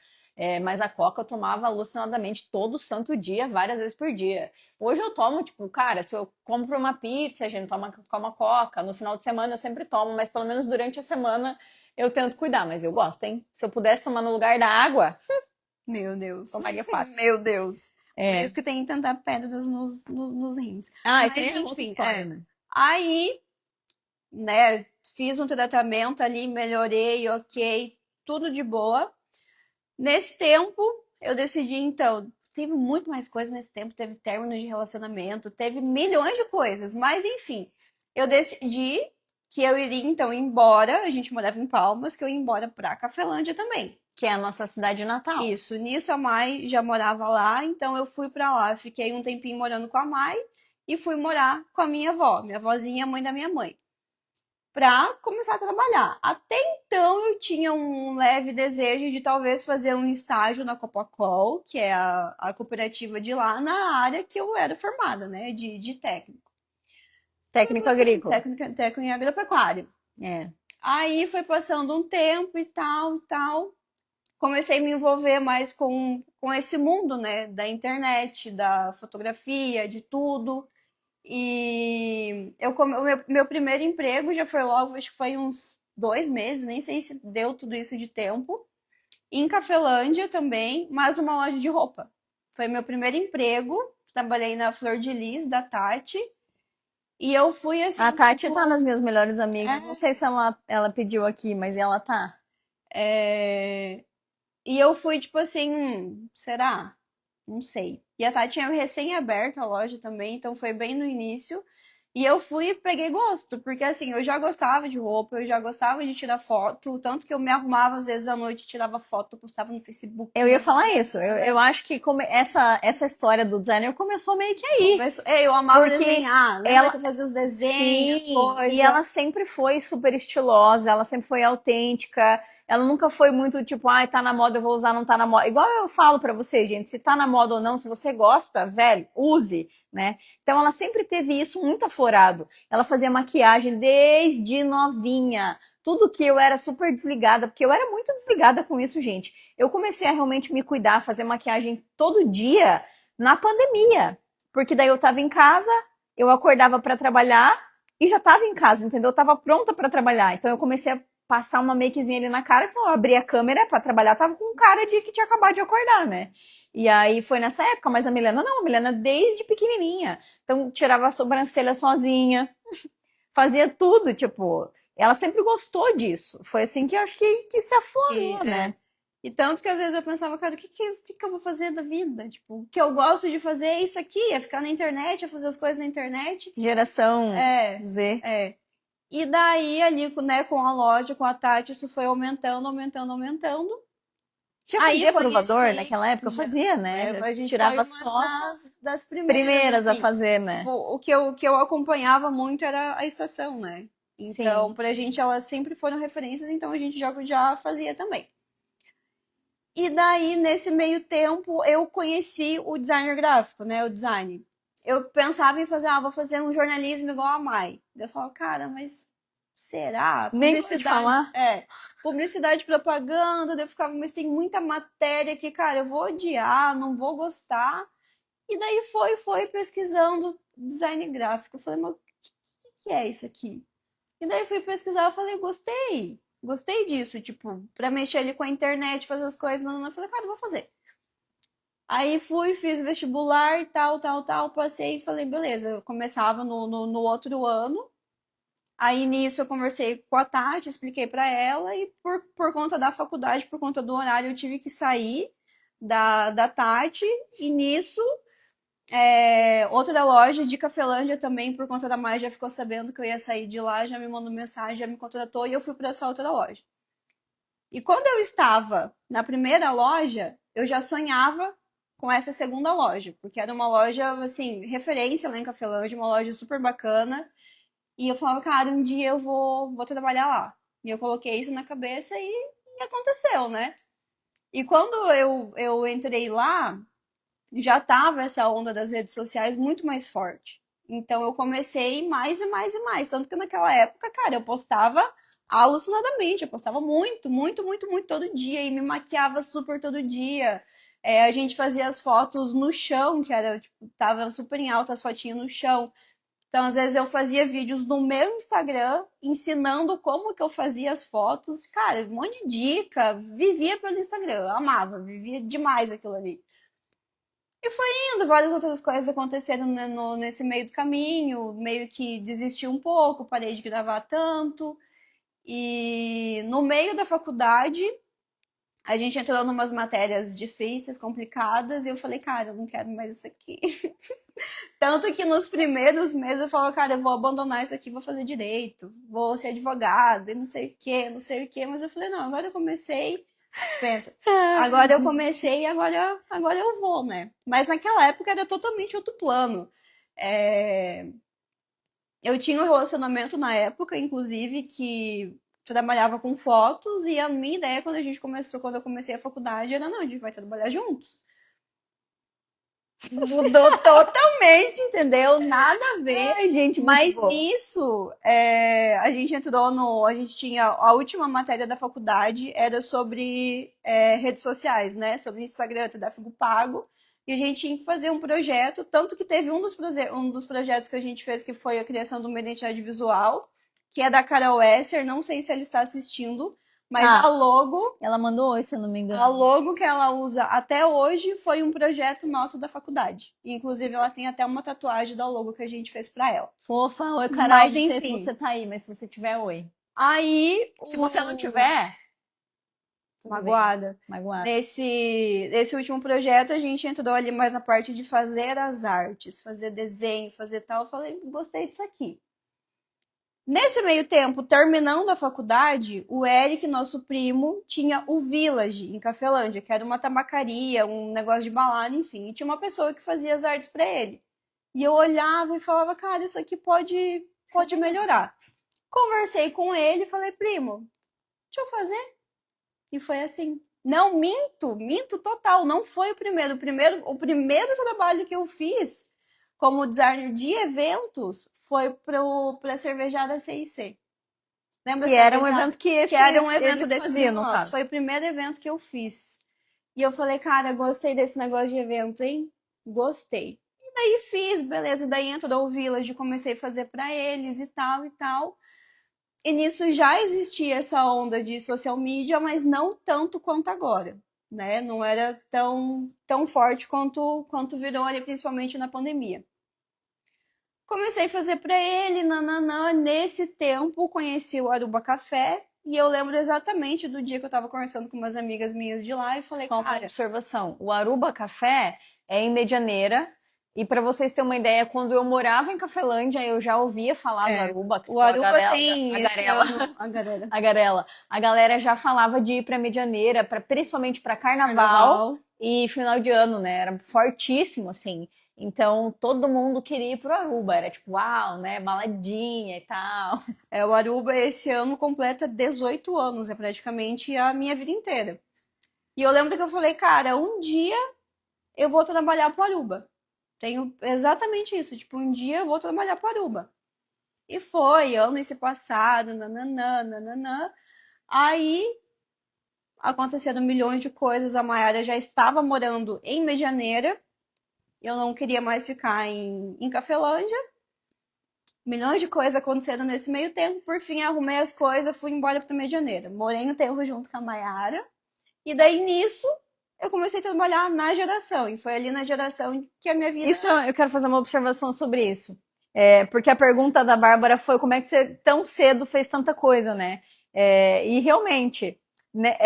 Speaker 1: Mas a coca eu tomava alucinadamente todo santo dia, várias vezes por dia. Hoje eu tomo, tipo, cara, se eu compro uma pizza, a gente toma coca. No final de semana eu sempre tomo, mas pelo menos durante a semana eu tento cuidar. Mas eu gosto, hein? Se eu pudesse tomar no lugar da água,
Speaker 2: Meu Deus.
Speaker 1: tomaria fácil.
Speaker 2: Meu Deus. Por
Speaker 1: É.
Speaker 2: isso que tem tanta pedras nos rins.
Speaker 1: Isso aí é outra história, né?
Speaker 2: Aí, né, fiz um tratamento ali, melhorei, ok, tudo de boa. Nesse tempo, eu decidi, então, teve muito mais coisa nesse tempo, teve término de relacionamento, teve milhões de coisas, mas enfim, eu decidi que eu iria, então, embora, a gente morava em Palmas, que eu ia embora pra Cafelândia também.
Speaker 1: Que é a nossa cidade natal.
Speaker 2: Isso, nisso a Mai já morava lá, então eu fui pra lá, fiquei um tempinho morando com a Mai e fui morar com a minha avó, minha avózinha, mãe da minha mãe, pra começar a trabalhar. Até então eu tinha um leve desejo de talvez fazer um estágio na Copacol, que é a cooperativa de lá, na área que eu era formada, né, de técnico.
Speaker 1: Técnico agrícola.
Speaker 2: Técnico em agropecuária.
Speaker 1: É.
Speaker 2: Aí foi passando um tempo e tal. Comecei a me envolver mais com esse mundo, né, da internet, da fotografia, de tudo. E o meu primeiro emprego já foi logo, acho que foi uns 2 meses, nem sei se deu tudo isso de tempo. Em Cafelândia também, mas numa loja de roupa. Foi meu primeiro emprego. Trabalhei na Flor de Lis, da Tati. E eu fui assim.
Speaker 1: A Tati
Speaker 2: tipo,
Speaker 1: tá nas minhas melhores amigas.
Speaker 2: É.
Speaker 1: Não sei se ela pediu aqui, mas ela tá.
Speaker 2: E eu fui, tipo assim, será? Não sei. E a Tati tinha recém aberto a loja também, então foi bem no início. E eu fui e peguei gosto, porque assim, eu já gostava de roupa, eu já gostava de tirar foto, tanto que eu me arrumava às vezes à noite, tirava foto, postava no Facebook.
Speaker 1: Eu ia falar isso. Eu acho que essa história do designer começou meio que aí.
Speaker 2: Eu amava
Speaker 1: Porque
Speaker 2: desenhar, lembra
Speaker 1: ela
Speaker 2: que eu fazia os desenhos,
Speaker 1: Sim,
Speaker 2: coisas.
Speaker 1: e ela sempre foi super estilosa, ela sempre foi autêntica, ela nunca foi muito tipo, ai, tá na moda, eu vou usar, não tá na moda. Igual eu falo pra você, gente, se tá na moda ou não, se você gosta, velho, use, né? Então ela sempre teve isso muito aflorado. Ela fazia maquiagem desde novinha. Tudo que eu era super desligada, porque eu era muito desligada com isso, gente. Eu comecei a realmente me cuidar, fazer maquiagem todo dia na pandemia. Porque daí eu tava em casa, eu acordava para trabalhar e já tava em casa, entendeu? Eu tava pronta para trabalhar. Então eu comecei a passar uma makezinha ali na cara, senão eu abria a câmera para trabalhar, tava com cara de que tinha acabado de acordar, né? E aí foi nessa época, mas a Milena não, a Milena desde pequenininha. Então tirava a sobrancelha sozinha, fazia tudo, tipo, ela sempre gostou disso. Foi assim que eu acho que se aflorou, né?
Speaker 2: E tanto que às vezes eu pensava, cara, o que eu vou fazer da vida? Tipo, o que eu gosto de fazer é isso aqui, é ficar na internet, é fazer as coisas na internet.
Speaker 1: Geração Z.
Speaker 2: E daí, ali, né, com a loja, com a Tati, isso foi aumentando, aumentando, aumentando.
Speaker 1: Já
Speaker 2: Aí
Speaker 1: fazia
Speaker 2: conheci,
Speaker 1: provador naquela época? Eu fazia, né? Já
Speaker 2: a gente
Speaker 1: tirava
Speaker 2: foi
Speaker 1: as
Speaker 2: uma
Speaker 1: fotos.
Speaker 2: das
Speaker 1: Primeiras a
Speaker 2: assim.
Speaker 1: fazer, né?
Speaker 2: Tipo, o que eu acompanhava muito era a estação, né? Então,
Speaker 1: Sim.
Speaker 2: pra gente, elas sempre foram referências, então a gente já fazia também. E daí, nesse meio tempo, eu conheci o designer gráfico, né? O design. Eu pensava em fazer, vou fazer um jornalismo igual a Mai. Eu falava, cara, mas será?
Speaker 1: Nem pode falar.
Speaker 2: Publicidade e propaganda. Daí eu ficava, mas tem muita matéria que, cara, eu vou odiar, não vou gostar. E daí foi pesquisando design gráfico. Eu falei, mas o que é isso aqui? E daí fui pesquisar, eu falei, gostei disso, tipo, pra mexer ali com a internet, fazer as coisas, não, eu falei, cara, eu vou fazer. Aí fiz vestibular, tal, passei e falei, beleza, eu começava no outro ano. Aí nisso eu conversei com a Tati, expliquei pra ela, e por conta da faculdade, por conta do horário, eu tive que sair da Tati, e nisso outra loja de Cafelândia também, por conta da Mai, já ficou sabendo que eu ia sair de lá, já me mandou mensagem, já me contratou e eu fui para essa outra loja. E quando eu estava na primeira loja, eu já sonhava com essa segunda loja, porque era uma loja, assim, referência lá em Cafelândia, uma loja super bacana. E eu falava, cara, um dia eu vou trabalhar lá. E eu coloquei isso na cabeça e aconteceu, né? E quando eu entrei lá, já tava essa onda das redes sociais muito mais forte. Então eu comecei mais e mais e mais. Tanto que naquela época, cara, eu postava alucinadamente. Eu postava muito, muito, muito, muito todo dia e me maquiava super todo dia. A gente fazia as fotos no chão, que era, tipo, tava super em alta as fotinhas no chão. Então, às vezes, eu fazia vídeos no meu Instagram ensinando como que eu fazia as fotos. Cara, um monte de dica. Vivia pelo Instagram, eu amava, vivia demais aquilo ali. E foi indo, várias outras coisas aconteceram, né, nesse meio do caminho, meio que desisti um pouco, parei de gravar tanto. E no meio da faculdade, a gente entrou numas matérias difíceis, complicadas, e eu falei, cara, eu não quero mais isso aqui. Tanto que nos primeiros meses eu falava, cara, eu vou abandonar isso aqui, vou fazer direito, vou ser advogada, e não sei o que, não sei o que. Mas eu falei, não, agora eu comecei. Pensa, agora eu comecei e agora eu vou, né? Mas naquela época era totalmente outro plano. Eu tinha um relacionamento na época, inclusive, que trabalhava com fotos, e a minha ideia quando eu comecei a faculdade, era, não, a gente vai trabalhar juntos. Mudou totalmente, entendeu? Nada a ver.
Speaker 1: Ai, gente, muito
Speaker 2: Mas
Speaker 1: bom.
Speaker 2: nisso, a gente entrou no. A gente tinha. A última matéria da faculdade era sobre redes sociais, né? Sobre Instagram, tráfego pago. E a gente tinha que fazer um projeto. Tanto que teve um dos projetos que a gente fez, que foi a criação de uma identidade visual, que é da Carol Esser. Não sei se ela está assistindo, Mas a logo,
Speaker 1: ela mandou oi, se eu não me engano.
Speaker 2: a logo que ela usa até hoje foi um projeto nosso da faculdade. Inclusive, ela tem até uma tatuagem da logo que a gente fez pra ela.
Speaker 1: Fofa, oi, Carol,
Speaker 2: Mas,
Speaker 1: não sei
Speaker 2: enfim.
Speaker 1: se você tá aí, mas se você tiver, oi.
Speaker 2: Aí,
Speaker 1: Se você não tiver...
Speaker 2: magoada.
Speaker 1: Magoada.
Speaker 2: Nesse último projeto, a gente entrou ali mais na parte de fazer as artes, fazer desenho, fazer tal. Eu falei, gostei disso aqui. Nesse meio tempo, terminando a faculdade, o Eric, nosso primo, tinha o Village em Cafelândia, que era uma tabacaria, um negócio de balada, enfim. E tinha uma pessoa que fazia as artes para ele. E eu olhava e falava, cara, isso aqui pode melhorar. Conversei com ele e falei, primo, deixa eu fazer. E foi assim. Não, minto total. Não foi o primeiro. O primeiro trabalho que eu fiz como designer de eventos foi para a cervejada C&C. Lembra?
Speaker 1: Que era um evento que esse...
Speaker 2: Que era um evento desse
Speaker 1: fazia,
Speaker 2: primo
Speaker 1: no
Speaker 2: nosso.
Speaker 1: caso.
Speaker 2: Foi o primeiro evento que eu fiz. E eu falei, cara, gostei desse negócio de evento, hein? Gostei. E daí fiz, beleza. Daí entrou o Village, comecei a fazer para eles e tal e tal. E nisso já existia essa onda de social media, mas não tanto quanto agora, né? Não era tão forte quanto virou ali, principalmente na pandemia. Comecei a fazer para ele, nananã. Nesse tempo, conheci o Aruba Café. E eu lembro exatamente do dia que eu tava conversando com umas amigas minhas de lá e falei,
Speaker 1: Só uma
Speaker 2: cara...
Speaker 1: observação. O Aruba Café é em Medianeira. E para vocês terem uma ideia, quando eu morava em Cafelândia, eu já ouvia falar do Aruba.
Speaker 2: O Aruba tem
Speaker 1: a garela. A galera já falava de ir para Medianeira, principalmente para carnaval e final de ano, né? Era fortíssimo, assim. Então, todo mundo queria ir pro Aruba. Era tipo, uau, né? Baladinha e tal.
Speaker 2: O Aruba esse ano completa 18 anos. É praticamente a minha vida inteira. E eu lembro que eu falei, cara, um dia eu vou trabalhar pro Aruba. Tenho exatamente isso. Tipo, um dia eu vou trabalhar pro Aruba. E foi, ano esse passado, nananã. Aí, aconteceram milhões de coisas. A Mayara já estava morando em Medianeira. Eu não queria mais ficar em Cafelândia. Milhões de coisas aconteceram nesse meio tempo. Por fim, arrumei as coisas, fui embora para Medianeira. Morei um tempo junto com a Mayara. E daí, nisso, eu comecei a trabalhar na geração. E foi ali na geração que a minha vida...
Speaker 1: Isso, eu quero fazer uma observação sobre isso. Porque a pergunta da Bárbara foi como é que você tão cedo fez tanta coisa, né? E realmente... Né,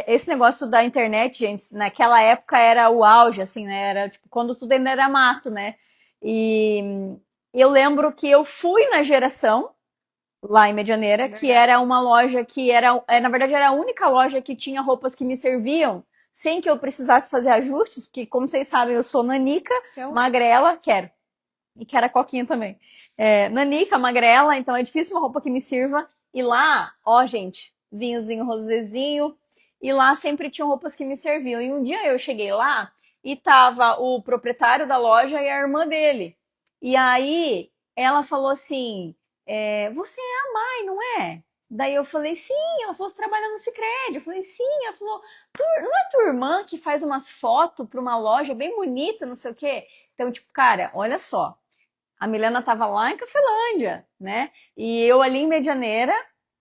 Speaker 1: esse negócio da internet, gente, naquela época era o auge, assim, né? Era tipo, quando tudo ainda era mato, né? E eu lembro que eu fui na Geração, lá em Medianeira, que era uma loja que na verdade, era a única loja que tinha roupas que me serviam, sem que eu precisasse fazer ajustes, porque, como vocês sabem, eu sou nanica, magrela, e quero a coquinha também. Nanica, magrela, então é difícil uma roupa que me sirva. E lá, ó, gente, vinhozinho, rosézinho, e lá sempre tinham roupas que me serviam. E um dia eu cheguei lá e tava o proprietário da loja e a irmã dele. E aí ela falou assim, você é a Mai, não é? Daí eu falei, sim. Ela falou, você trabalha no Sicredi. Eu falei, sim. Ela falou, não é tua irmã que faz umas fotos pra uma loja bem bonita, não sei o quê? Então, tipo, cara, olha só. A Milena tava lá em Cafelândia, né? E eu ali em Medianeira,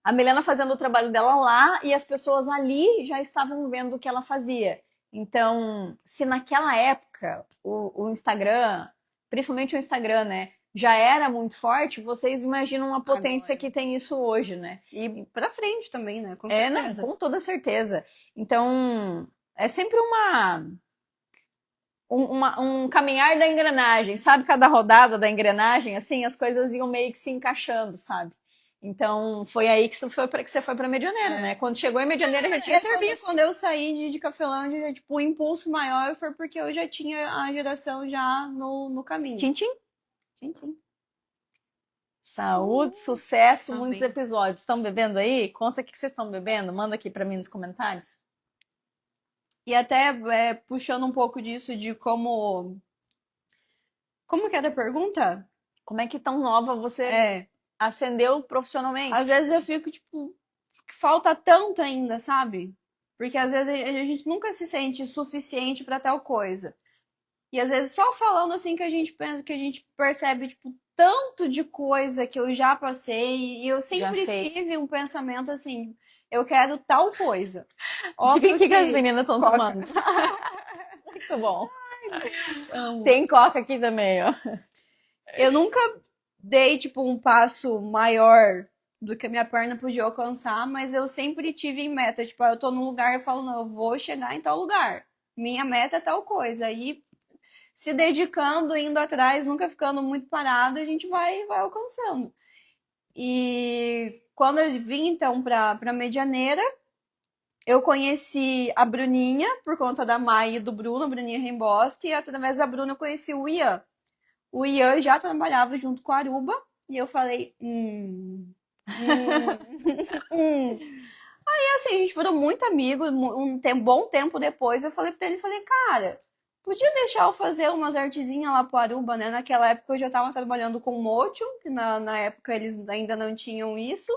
Speaker 1: a Milena fazendo o trabalho dela lá e as pessoas ali já estavam vendo o que ela fazia. Então, se naquela época o Instagram, principalmente o Instagram, né, já era muito forte, vocês imaginam a potência que tem isso hoje, né?
Speaker 2: E pra frente também, né? Com certeza.
Speaker 1: Não, com toda certeza. Então, é sempre um caminhar da engrenagem, sabe? Cada rodada da engrenagem, assim, as coisas iam meio que se encaixando, sabe? Então, foi aí que você foi pra Medianeira, né? Quando chegou em Medianeira, já tinha serviço.
Speaker 2: Quando eu saí de Cafelândia, já, tipo, o impulso maior foi porque eu já tinha a Geração já no caminho.
Speaker 1: Tchim-tchim.
Speaker 2: Tchim-tchim.
Speaker 1: Saúde, sucesso, muitos episódios. Estão bebendo aí? Conta o que vocês estão bebendo. Manda aqui pra mim nos comentários.
Speaker 2: E até puxando um pouco disso de como... Como que é da pergunta?
Speaker 1: Como é que tão nova você ascendeu profissionalmente?
Speaker 2: Às vezes eu fico, tipo, que falta tanto ainda, sabe? Porque às vezes a gente nunca se sente suficiente pra tal coisa. E às vezes só falando assim que a gente pensa, que a gente percebe, tipo, tanto de coisa que eu já passei. E eu sempre tive um pensamento assim, eu quero tal coisa.
Speaker 1: O
Speaker 2: Óbvio
Speaker 1: que as meninas estão
Speaker 2: Coca.
Speaker 1: tomando? Muito bom.
Speaker 2: Amo.
Speaker 1: Tem coca aqui também, ó.
Speaker 2: Eu nunca dei, tipo, um passo maior do que a minha perna podia alcançar, mas eu sempre tive em meta. Tipo, eu tô num lugar e falo, não, eu vou chegar em tal lugar. Minha meta é tal coisa. Aí, se dedicando, indo atrás, nunca ficando muito parado, a gente vai alcançando. E quando eu vim, então, pra Medianeira, eu conheci a Bruninha, por conta da Mai e do Bruno, a Bruninha Rembosque, e através da Bruna eu conheci o Ian. O Ian já trabalhava junto com a Aruba, e eu falei, E assim, a gente virou muito amigo, bom tempo depois, eu falei pra ele, cara, podia deixar eu fazer umas artezinhas lá pro Aruba, né? Naquela época eu já tava trabalhando com o Motion, que na época eles ainda não tinham isso.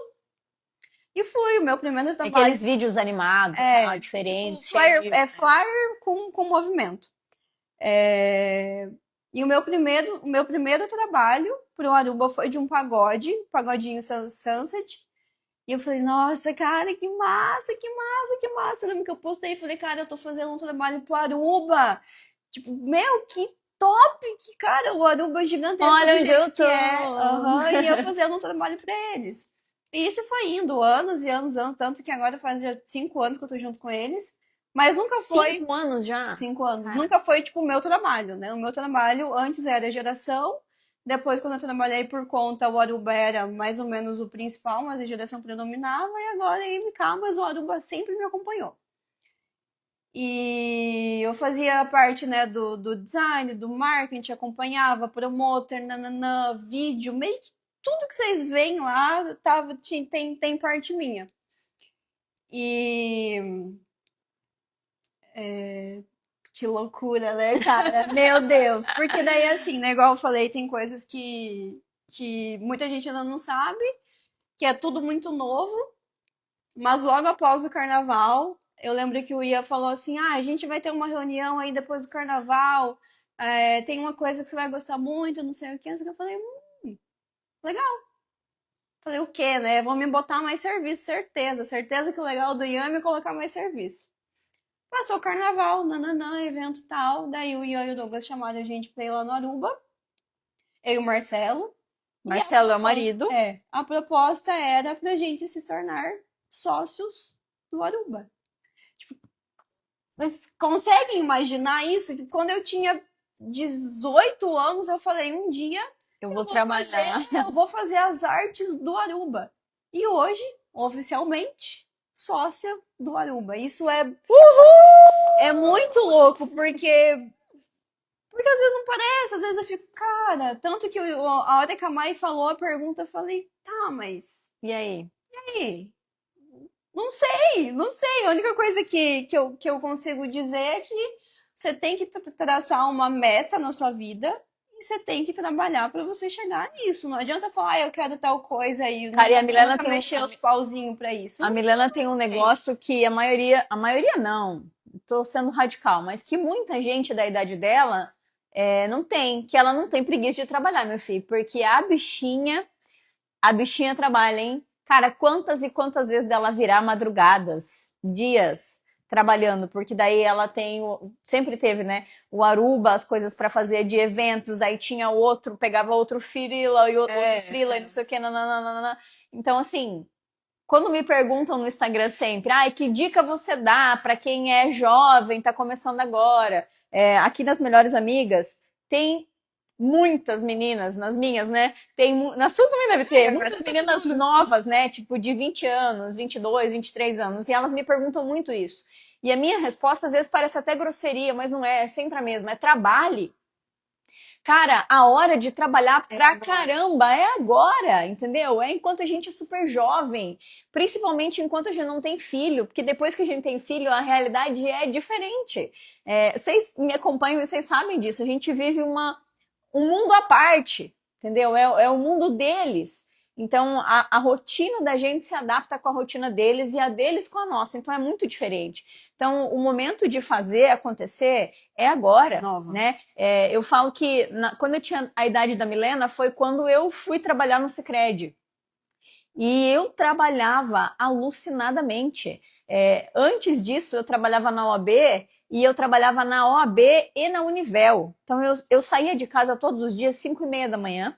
Speaker 2: E fui, o meu primeiro trabalho.
Speaker 1: Aqueles vídeos animados, tal, diferentes.
Speaker 2: Tipo, flyer com movimento. E o meu primeiro trabalho pro Aruba foi de um pagodinho Sunset. E eu falei, nossa, cara, que massa, que massa, que massa. Eu lembro que eu postei e falei, cara, eu tô fazendo um trabalho pro Aruba. Tipo, meu, que top, que cara, o Aruba é gigantesco.
Speaker 1: Olha onde eu tô.
Speaker 2: E eu fazendo um trabalho pra eles. E isso foi indo anos e anos, tanto que agora faz já 5 anos que eu tô junto com eles. Mas nunca foi.
Speaker 1: 5 anos já?
Speaker 2: 5 anos. Nunca foi, tipo, o meu trabalho, né? O meu trabalho antes era geração. Depois, quando eu trabalhei por conta, o Aruba era mais ou menos o principal, mas a geração predominava. E agora, em Cabas, o Aruba sempre me acompanhou. E eu fazia parte, né, do design, do marketing, acompanhava, promoter, nananã, vídeo, meio que tudo que vocês veem lá tem parte minha. E que loucura, né, cara? Meu Deus. Porque daí, assim, né, igual eu falei, tem coisas que muita gente ainda não sabe, que é tudo muito novo. Mas logo após o carnaval, eu lembro que o Ia falou assim, a gente vai ter uma reunião aí depois do carnaval, tem uma coisa que você vai gostar muito, não sei o que. Eu falei, legal. Falei, o quê, né? Vão me botar mais serviço, certeza. Certeza que o legal do Ian é me colocar mais serviço. Passou o carnaval, nananã, evento e tal. Daí o Ian e o Douglas chamaram a gente pra ir lá no Aruba. Eu e o Marcelo.
Speaker 1: Marcelo é o marido.
Speaker 2: A proposta era pra gente se tornar sócios do Aruba. Tipo, vocês conseguem imaginar isso? Quando eu tinha 18 anos, eu falei, um dia
Speaker 1: eu vou trabalhar.
Speaker 2: Eu vou fazer as artes do Aruba. E hoje, oficialmente, sócia do Aruba. Isso é muito louco, porque às vezes não parece, às vezes eu fico, cara, tanto que a hora que a Mai falou a pergunta, eu falei, tá, mas
Speaker 1: e aí?
Speaker 2: Não sei. A única coisa que eu consigo dizer é que você tem que traçar uma meta na sua vida e você tem que trabalhar para você chegar nisso. Não adianta falar, eu quero tal coisa aí.
Speaker 1: Cara, e a Milena tem
Speaker 2: mexer os pauzinhos para isso.
Speaker 1: A Milena tem um negócio que a maioria não, tô sendo radical, mas que muita gente da idade dela não tem, que ela não tem preguiça de trabalhar, meu filho, porque a bichinha trabalha, hein? Cara, quantas e quantas vezes dela virar madrugadas, dias trabalhando, porque daí ela sempre teve, né, o Aruba, as coisas para fazer de eventos, aí tinha outro, pegava outro freela e outro freela e não sei o que, nananana. Então, assim, quando me perguntam no Instagram sempre, que dica você dá para quem é jovem, tá começando agora? Aqui nas Melhores Amigas, tem muitas meninas, nas minhas, né? Nas suas também deve ter, muitas meninas novas, né? Tipo, de 20 anos, 22, 23 anos. E elas me perguntam muito isso. E a minha resposta, às vezes, parece até grosseria, mas não é sempre a mesma. É trabalhe. Cara, a hora de trabalhar pra caramba é agora, entendeu? É enquanto a gente é super jovem. Principalmente enquanto a gente não tem filho. Porque depois que a gente tem filho, a realidade é diferente. Vocês me acompanham e vocês sabem disso. A gente vive um mundo à parte, entendeu? É o mundo deles. Então, a rotina da gente se adapta com a rotina deles e a deles com a nossa. Então, é muito diferente. Então, o momento de fazer acontecer é agora, né? Eu falo que quando eu tinha a idade da Milena foi quando eu fui trabalhar no Sicredi. E eu trabalhava alucinadamente. Antes disso, eu trabalhava na OAB e eu trabalhava na OAB e na Univel. Então, eu saía de casa todos os dias, 5:30 da manhã,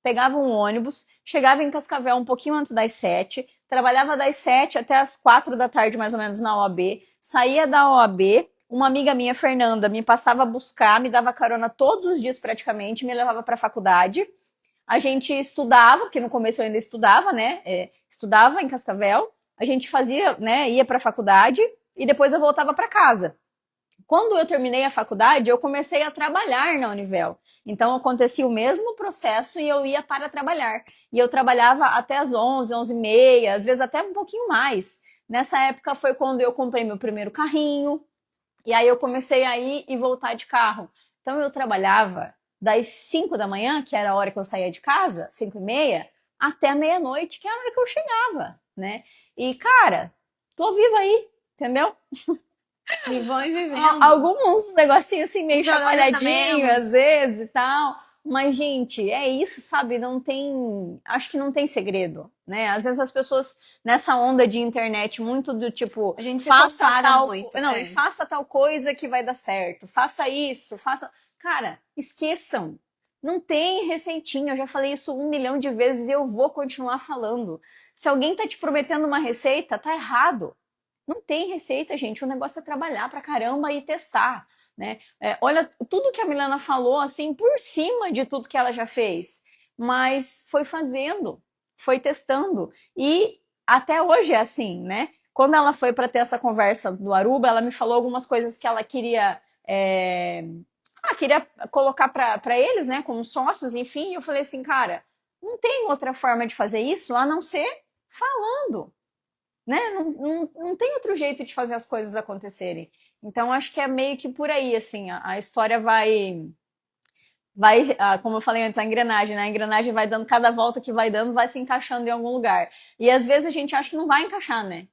Speaker 1: pegava um ônibus, chegava em Cascavel um pouquinho antes das 7, trabalhava das 7 até as 4 da tarde, mais ou menos, na OAB, saía da OAB, uma amiga minha, Fernanda, me passava a buscar, me dava carona todos os dias praticamente, me levava para a faculdade. A gente estudava, porque no começo eu ainda estudava, né? Estudava em Cascavel, a gente fazia, né? Ia para a faculdade e depois eu voltava para casa. Quando eu terminei a faculdade, eu comecei a trabalhar na Univel. Então, acontecia o mesmo processo e eu ia para trabalhar. E eu trabalhava até as 11, 11:30, às vezes até um pouquinho mais. Nessa época foi quando eu comprei meu primeiro carrinho. E aí eu comecei a ir e voltar de carro. Então, eu trabalhava das 5 da manhã, que era a hora que eu saía de casa, 5:30, até meia-noite, que era a hora que eu chegava, né? E, cara, tô viva aí, entendeu?
Speaker 2: Vivão e vivendo.
Speaker 1: Alguns negocinhos assim, meio
Speaker 2: Os valores
Speaker 1: chacoalhadinho,
Speaker 2: a
Speaker 1: às vezes e tal. Mas, gente, é isso, sabe? Não tem. Acho que não tem segredo, né? Às vezes as pessoas, nessa onda de internet, muito do tipo,
Speaker 2: A gente se
Speaker 1: faça
Speaker 2: compara
Speaker 1: tal.
Speaker 2: muito.
Speaker 1: Não, e faça tal coisa que vai dar certo. Faça isso, faça. Cara, esqueçam. Não tem receitinha. Eu já falei isso 1 milhão de vezes e eu vou continuar falando. Se alguém tá te prometendo uma receita, tá errado. Não tem receita, gente. O negócio é trabalhar pra caramba e testar, né? Olha, tudo que a Milena falou, assim, por cima de tudo que ela já fez. Mas foi fazendo, foi testando. E até hoje é assim, né? Quando ela foi para ter essa conversa do Aruba, ela me falou algumas coisas que ela queria... queria colocar para eles, né? Como sócios, enfim. E eu falei assim, cara, não tem outra forma de fazer isso a não ser falando. Né? Não tem outro jeito de fazer as coisas acontecerem. Então, acho que é meio que por aí, assim, a história como eu falei antes, a engrenagem, né? A engrenagem vai dando, cada volta que vai dando, vai se encaixando em algum lugar. E às vezes a gente acha que não vai encaixar, né?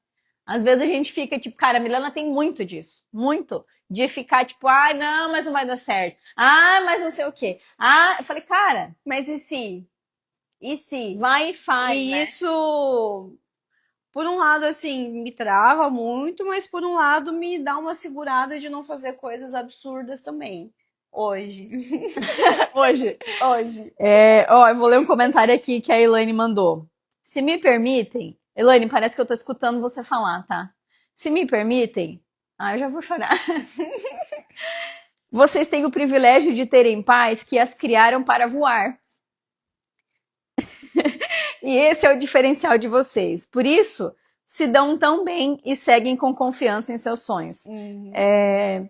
Speaker 1: Às vezes a gente fica tipo, cara, a Milena tem muito disso, muito. De ficar tipo, não, mas não vai dar certo. Mas não sei o quê. Eu falei, cara,
Speaker 2: Mas e se? E se?
Speaker 1: vai e faz,
Speaker 2: E
Speaker 1: né?
Speaker 2: isso, por um lado, assim, me trava muito, mas por um lado me dá uma segurada de não fazer coisas absurdas também. Hoje.
Speaker 1: Hoje.
Speaker 2: Hoje.
Speaker 1: Eu vou ler um comentário aqui que a Elaine mandou. Se me permitem, Elaine, parece que eu tô escutando você falar, tá? Se me permitem, eu já vou chorar. Vocês têm o privilégio de terem pais que as criaram para voar. E esse é o diferencial de vocês. Por isso, se dão tão bem e seguem com confiança em seus sonhos.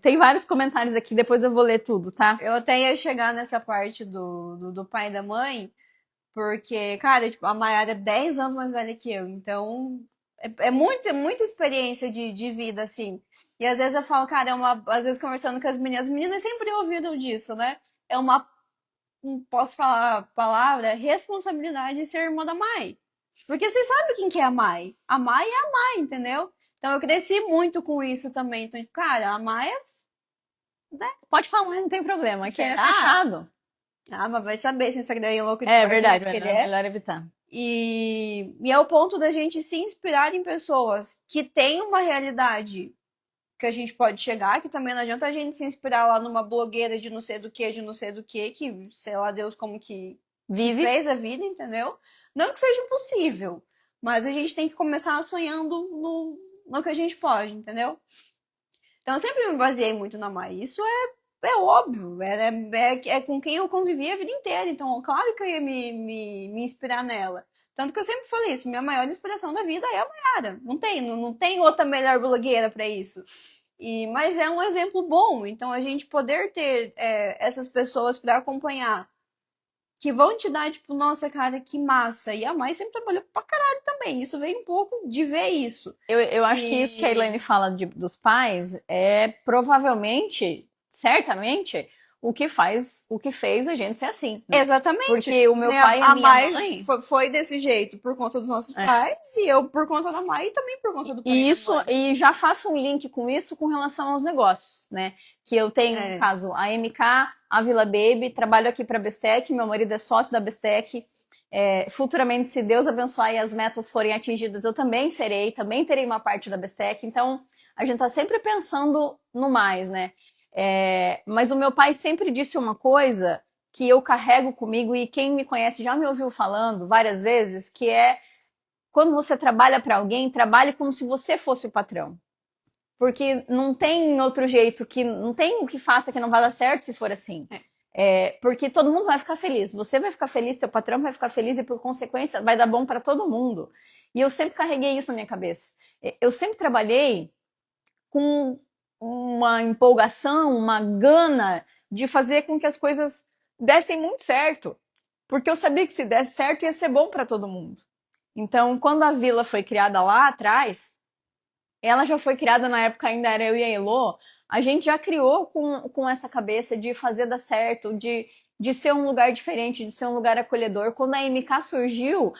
Speaker 1: Tem vários comentários aqui, depois eu vou ler tudo, tá?
Speaker 2: Eu até ia chegar nessa parte do pai e da mãe, porque, cara, tipo, a Mayara é 10 anos mais velha que eu, então é muita experiência de vida, assim. E às vezes eu falo, cara, às vezes conversando com as meninas sempre ouviram disso, né? É uma, não posso falar a palavra, responsabilidade de ser irmã da Mai. Porque vocês sabem quem que é a Mai. A Mai é a Mai, entendeu? Então eu cresci muito com isso também. Então, cara, a Mai é...
Speaker 1: Né? Pode falar, não tem problema, aqui é
Speaker 2: Será?
Speaker 1: fechado.
Speaker 2: Mas vai saber se Instagram é louco de
Speaker 1: verdade,
Speaker 2: que ele
Speaker 1: melhor evitar.
Speaker 2: E é o ponto da gente se inspirar em pessoas que têm uma realidade que a gente pode chegar, que também não adianta a gente se inspirar lá numa blogueira de não sei do que, que sei lá Deus como que fez a vida, entendeu? Não que seja impossível, mas a gente tem que começar sonhando no que a gente pode, entendeu? Então eu sempre me baseei muito na Mai. Isso é óbvio, é com quem eu convivi a vida inteira, então claro que eu ia me inspirar nela. Tanto que eu sempre falei isso, minha maior inspiração da vida é a Mayara. Não tem outra melhor blogueira para isso. Mas é um exemplo bom, então a gente poder ter essas pessoas para acompanhar, que vão te dar, tipo, nossa, cara, que massa. E a Mai sempre trabalhou pra caralho também. Isso veio um pouco de ver isso.
Speaker 1: Eu acho que isso que a Elaine fala dos pais é provavelmente, certamente, o que fez a gente ser assim. Né?
Speaker 2: Exatamente.
Speaker 1: Porque o meu pai e a minha mãe...
Speaker 2: foi desse jeito por conta dos nossos pais, e eu por conta da Mai e também por conta do pai.
Speaker 1: E já faço um link com isso com relação aos negócios, né? Que eu tenho, no caso, a MK, a Vila Baby, trabalho aqui para a Bestec, meu marido é sócio da Bestec, Futuramente, se Deus abençoar e as metas forem atingidas, eu também terei uma parte da Bestec. Então, a gente tá sempre pensando no mais, né? Mas o meu pai sempre disse uma coisa que eu carrego comigo e quem me conhece já me ouviu falando várias vezes, que é quando você trabalha para alguém, trabalhe como se você fosse o patrão. Porque não tem outro jeito, não tem o que faça que não vá dar certo se for assim. Porque todo mundo vai ficar feliz. Você vai ficar feliz, teu patrão vai ficar feliz e, por consequência, vai dar bom para todo mundo. E eu sempre carreguei isso na minha cabeça. Eu sempre trabalhei com uma empolgação, uma gana de fazer com que as coisas dessem muito certo. Porque eu sabia que se desse certo ia ser bom para todo mundo. Então, quando a vila foi criada lá atrás, ela já foi criada na época, ainda era eu e a Elô, a gente já criou com essa cabeça de fazer dar certo, de ser um lugar diferente, de ser um lugar acolhedor. Quando a MK surgiu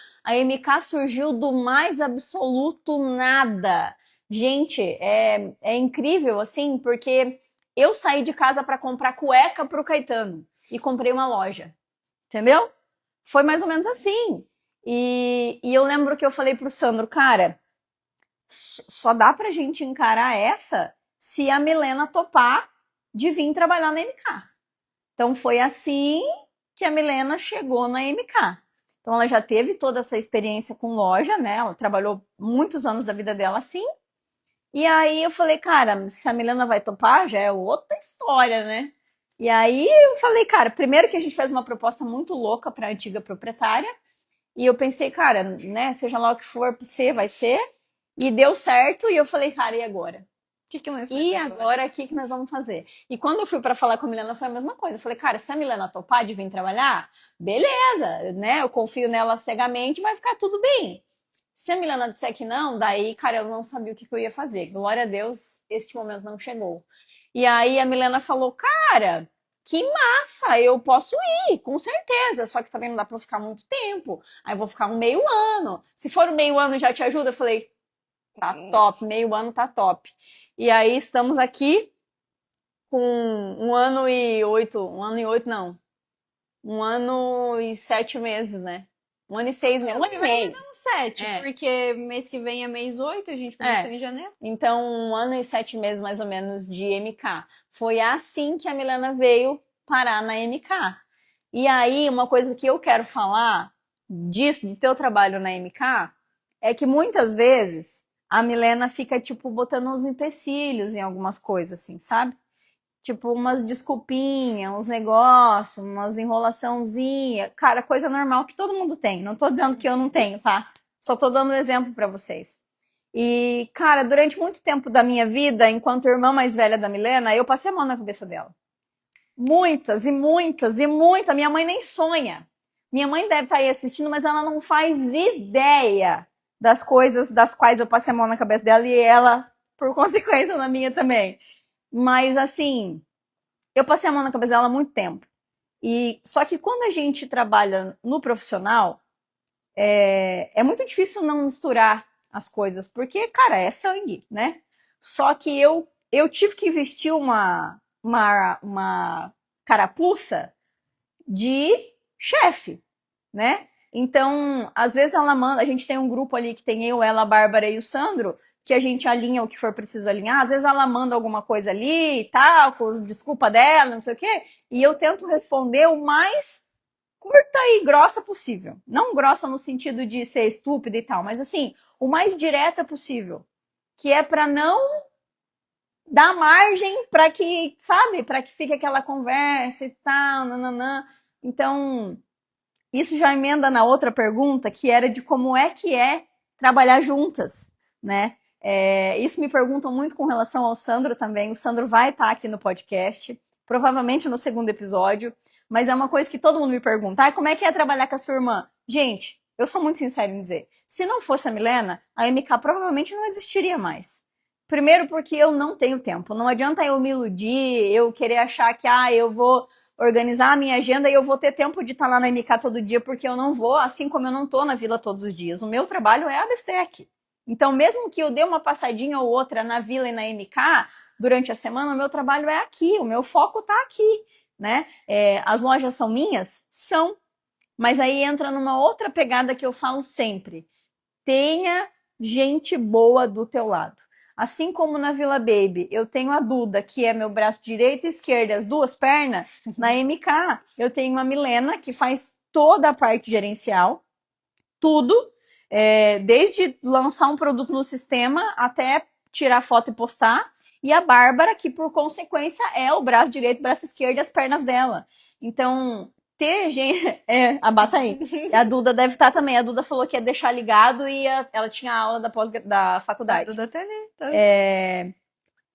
Speaker 1: do mais absoluto nada. Gente, é incrível, assim, porque eu saí de casa para comprar cueca pro Caetano e comprei uma loja, entendeu? Foi mais ou menos assim. E eu lembro que eu falei pro Sandro, cara, só dá pra gente encarar essa se a Milena topar de vir trabalhar na MK. Então foi assim que a Milena chegou na MK. Então ela já teve toda essa experiência com loja, né? Ela trabalhou muitos anos da vida dela assim. E aí eu falei, cara, se a Milena vai topar, já é outra história, né? E aí eu falei, cara, primeiro que a gente fez uma proposta muito louca para a antiga proprietária. E eu pensei, cara, né, seja lá o que for ser, vai ser. E deu certo, e eu falei, cara, e agora? E agora, o que nós vamos fazer? E quando eu fui para falar com a Milena, foi a mesma coisa. Eu falei, cara, se a Milena topar de vir trabalhar, beleza, né? Eu confio nela cegamente, vai ficar tudo bem. Se a Milena disser que não, daí, cara, eu não sabia o que eu ia fazer. Glória a Deus, este momento não chegou. E aí a Milena falou, cara, que massa, eu posso ir, com certeza. Só que também não dá pra eu ficar muito tempo. Aí eu vou ficar um meio ano. Se for um meio ano já te ajuda? Eu falei, tá top, meio ano tá top. E aí estamos aqui com 1 ano e 8, não. 1 ano e 7 meses, né? 1 ano e 6 meses, 1 ano e meio.
Speaker 2: Não 7, porque mês que vem é mês 8, a gente começou em janeiro.
Speaker 1: Então, 1 ano e 7 meses, mais ou menos, de MK. Foi assim que a Milena veio parar na MK. E aí, uma coisa que eu quero falar disso, do teu trabalho na MK, é que muitas vezes a Milena fica, tipo, botando uns empecilhos em algumas coisas, assim, sabe? Tipo, umas desculpinhas, uns negócios, umas enrolaçãozinha. Cara, coisa normal que todo mundo tem. Não tô dizendo que eu não tenho, tá? Só tô dando um exemplo pra vocês. E, cara, durante muito tempo da minha vida, enquanto irmã mais velha da Milena, eu passei a mão na cabeça dela. Muitas e muitas e muitas. Minha mãe nem sonha. Minha mãe deve estar aí assistindo, mas ela não faz ideia das coisas das quais eu passei a mão na cabeça dela e ela, por consequência, na minha também. Mas, assim, eu passei a mão na cabeça dela há muito tempo. Só que quando a gente trabalha no profissional, é muito difícil não misturar as coisas, porque, cara, é sangue, né? Só que eu tive que vestir uma carapuça de chefe, né? Então, às vezes ela manda, a gente tem um grupo ali que tem eu, ela, a Bárbara e o Sandro, que a gente alinha o que for preciso alinhar. Às vezes ela manda alguma coisa ali e tal, com desculpa dela, não sei o quê, e eu tento responder o mais curta e grossa possível. Não grossa no sentido de ser estúpida e tal, mas assim, o mais direta possível. Que é para não dar margem para que, sabe, para que fique aquela conversa e tal, nananã. Então, isso já emenda na outra pergunta, que era de como é que é trabalhar juntas, né? Isso me perguntam muito com relação ao Sandro também. O Sandro vai estar aqui no podcast, provavelmente no segundo episódio, mas é uma coisa que todo mundo me pergunta. Como é que é trabalhar com a sua irmã? Gente, eu sou muito sincera em dizer, se não fosse a Milena, a MK provavelmente não existiria mais. Primeiro porque eu não tenho tempo. Não adianta eu me iludir, eu querer achar que eu vou organizar a minha agenda e eu vou ter tempo de estar lá na MK todo dia, porque eu não vou, assim como eu não tô na vila todos os dias. O meu trabalho é a Bestec. Então, mesmo que eu dê uma passadinha ou outra na vila e na MK durante a semana, o meu trabalho é aqui, o meu foco tá aqui, né? As lojas são minhas? São. Mas aí entra numa outra pegada que eu falo sempre. Tenha gente boa do teu lado. Assim como na Vila Baby, eu tenho a Duda, que é meu braço direito e esquerdo, as duas pernas. Na MK, eu tenho a Milena, que faz toda a parte gerencial, tudo, desde lançar um produto no sistema até tirar foto e postar. E a Bárbara, que por consequência é o braço direito, braço esquerdo e as pernas dela. Então, ter gente. A Bata aí. A Duda deve estar também. A Duda falou que ia deixar ligado e ela tinha aula da faculdade.
Speaker 2: A Duda tá ali. Tá.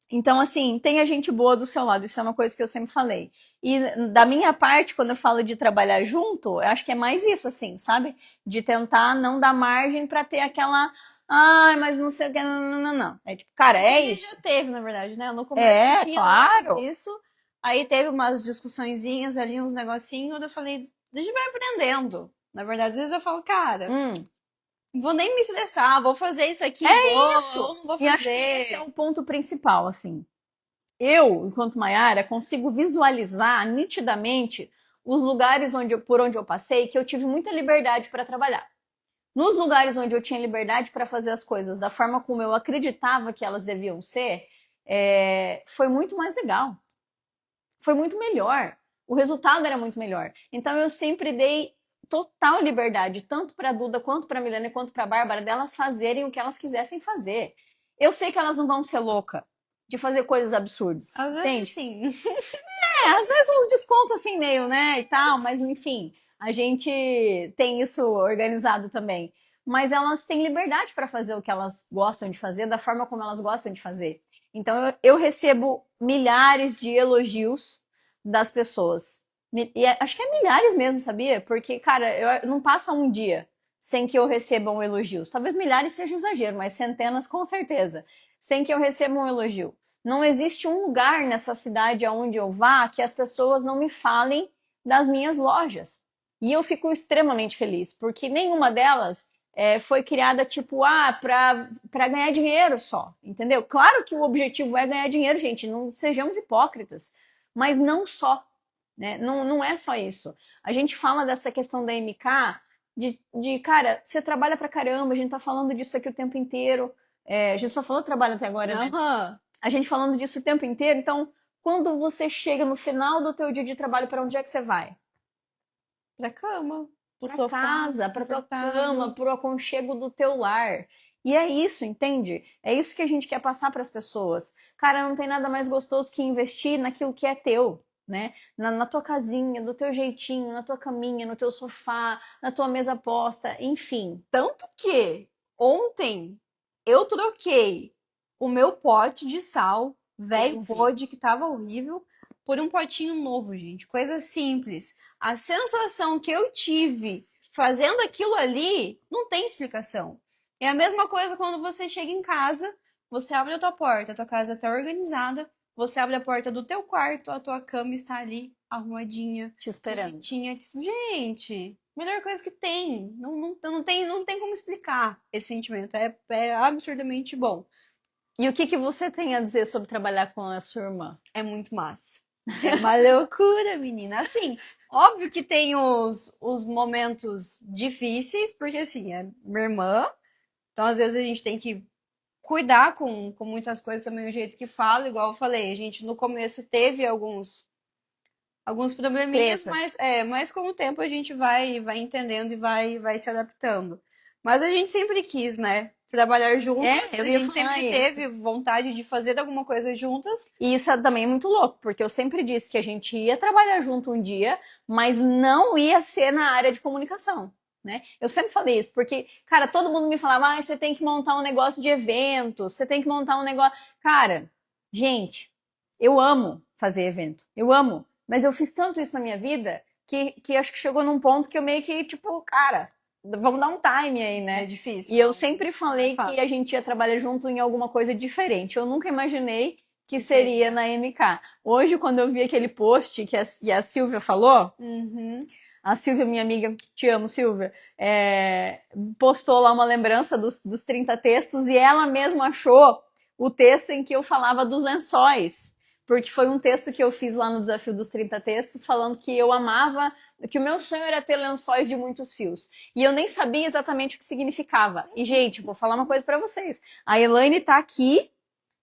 Speaker 1: Então, assim, tenha gente boa do seu lado. Isso é uma coisa que eu sempre falei. E da minha parte, quando eu falo de trabalhar junto, eu acho que é mais isso, assim, sabe? De tentar não dar margem pra ter aquela. Ai, mas não sei o que. Não. É tipo, cara, é isso.
Speaker 2: Já teve, na verdade, né? No começo tinha
Speaker 1: claro.
Speaker 2: Isso. Aí teve umas discussõezinhas ali, uns negocinhos. Eu falei, a gente vai aprendendo. Na verdade, às vezes eu falo, cara. Vou nem me estressar, vou fazer isso aqui.
Speaker 1: Isso!
Speaker 2: Não vou fazer.
Speaker 1: E acho que esse é o ponto principal, assim. Eu, enquanto Maiara, consigo visualizar nitidamente os lugares por onde eu passei, que eu tive muita liberdade para trabalhar. Nos lugares onde eu tinha liberdade para fazer as coisas da forma como eu acreditava que elas deviam ser, foi muito mais legal. Foi muito melhor. O resultado era muito melhor. Então eu sempre dei total liberdade, tanto para a Duda, quanto para a Milena, quanto para a Bárbara, delas fazerem o que elas quisessem fazer. Eu sei que elas não vão ser loucas de fazer coisas absurdas.
Speaker 2: Às vezes sim.
Speaker 1: Às vezes uns descontos assim meio, né, e tal, mas enfim, a gente tem isso organizado também. Mas elas têm liberdade para fazer o que elas gostam de fazer, da forma como elas gostam de fazer. Então eu recebo milhares de elogios das pessoas. E acho que é milhares mesmo, sabia? Porque, cara, não passa um dia sem que eu receba um elogio. Talvez milhares seja exagero, mas centenas com certeza. Sem que eu receba um elogio. Não existe um lugar nessa cidade aonde eu vá que as pessoas não me falem das minhas lojas. E eu fico extremamente feliz, porque nenhuma delas foi criada tipo, para ganhar dinheiro só, entendeu? Claro que o objetivo é ganhar dinheiro, gente, não sejamos hipócritas, mas não só. Né? Não é só isso. A gente fala dessa questão da MK, cara, você trabalha pra caramba, a gente tá falando disso aqui o tempo inteiro. A gente só falou trabalho até agora, né? A gente falando disso o tempo inteiro. Então, quando você chega no final do teu dia de trabalho, pra onde é que você vai?
Speaker 2: Pra cama.
Speaker 1: Pra casa, pra tua cama, pro aconchego do teu lar. E é isso, entende? É isso que a gente quer passar pras pessoas. Cara, não tem nada mais gostoso que investir naquilo que é teu. Né? Na tua casinha, do teu jeitinho, na tua caminha, no teu sofá, na tua mesa posta, enfim.
Speaker 2: Tanto que ontem eu troquei o meu pote de sal, velho pode que tava horrível, por um potinho novo, gente. Coisa simples. A sensação que eu tive fazendo aquilo ali não tem explicação. É a mesma coisa quando você chega em casa, você abre a tua porta, a tua casa tá organizada, você abre a porta do teu quarto, a tua cama está ali, arrumadinha.
Speaker 1: Te esperando.
Speaker 2: Gente, melhor coisa que tem. Não tem como explicar esse sentimento. É absurdamente bom.
Speaker 1: E o que você tem a dizer sobre trabalhar com a sua irmã?
Speaker 2: É muito massa. É uma loucura, menina. Assim, óbvio que tem os momentos difíceis, porque assim, é minha irmã. Então, às vezes, a gente tem que cuidar com muitas coisas também, o jeito que fala, igual eu falei, a gente no começo teve alguns probleminhas, mas com o tempo a gente vai entendendo e vai se adaptando. Mas a gente sempre quis, né, trabalhar juntas, a gente sempre teve vontade de fazer alguma coisa juntas.
Speaker 1: E isso é também muito louco, porque eu sempre disse que a gente ia trabalhar junto um dia, mas não ia ser na área de comunicação. Né? Eu sempre falei isso, porque, cara, todo mundo me falava, você tem que montar um negócio de evento, você tem que montar um negócio... Cara, gente, eu amo fazer evento, eu amo, mas eu fiz tanto isso na minha vida que acho que chegou num ponto que eu meio que, tipo, cara, vamos dar um time aí, né?
Speaker 2: É difícil.
Speaker 1: E eu sempre falei que a gente ia trabalhar junto em alguma coisa diferente, eu nunca imaginei que seria na MK. Hoje, quando eu vi aquele post que a Silvia falou... A Silvia, minha amiga, te amo, Silvia, postou lá uma lembrança dos 30 textos e ela mesma achou o texto em que eu falava dos lençóis. porque foi um texto que eu fiz lá no Desafio dos 30 Textos, falando que eu amava, que o meu sonho era ter lençóis de muitos fios. E eu nem sabia exatamente o que significava. E, gente, vou falar uma coisa pra vocês. A Elaine tá aqui,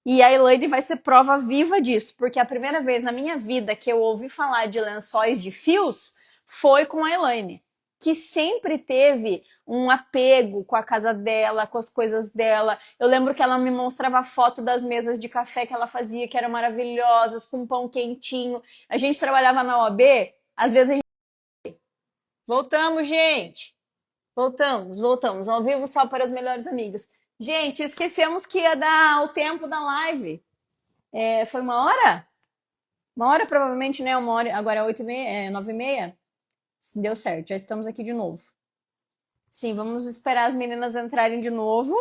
Speaker 1: e a Elaine vai ser prova viva disso, porque a primeira vez na minha vida que eu ouvi falar de lençóis de fios foi com a Elaine, que sempre teve um apego com a casa dela, com as coisas dela. Eu lembro que ela me mostrava foto das mesas de café que ela fazia, que eram maravilhosas, com pão quentinho. A gente trabalhava na OAB, às vezes a gente... Voltamos, gente! Voltamos, ao vivo só para as melhores amigas. Gente, esquecemos que ia dar o tempo da live. Foi uma hora? Uma hora, provavelmente, né? Uma hora, agora é 8h30, 9h30. Deu certo, já estamos aqui de novo. Sim, vamos esperar as meninas entrarem de novo.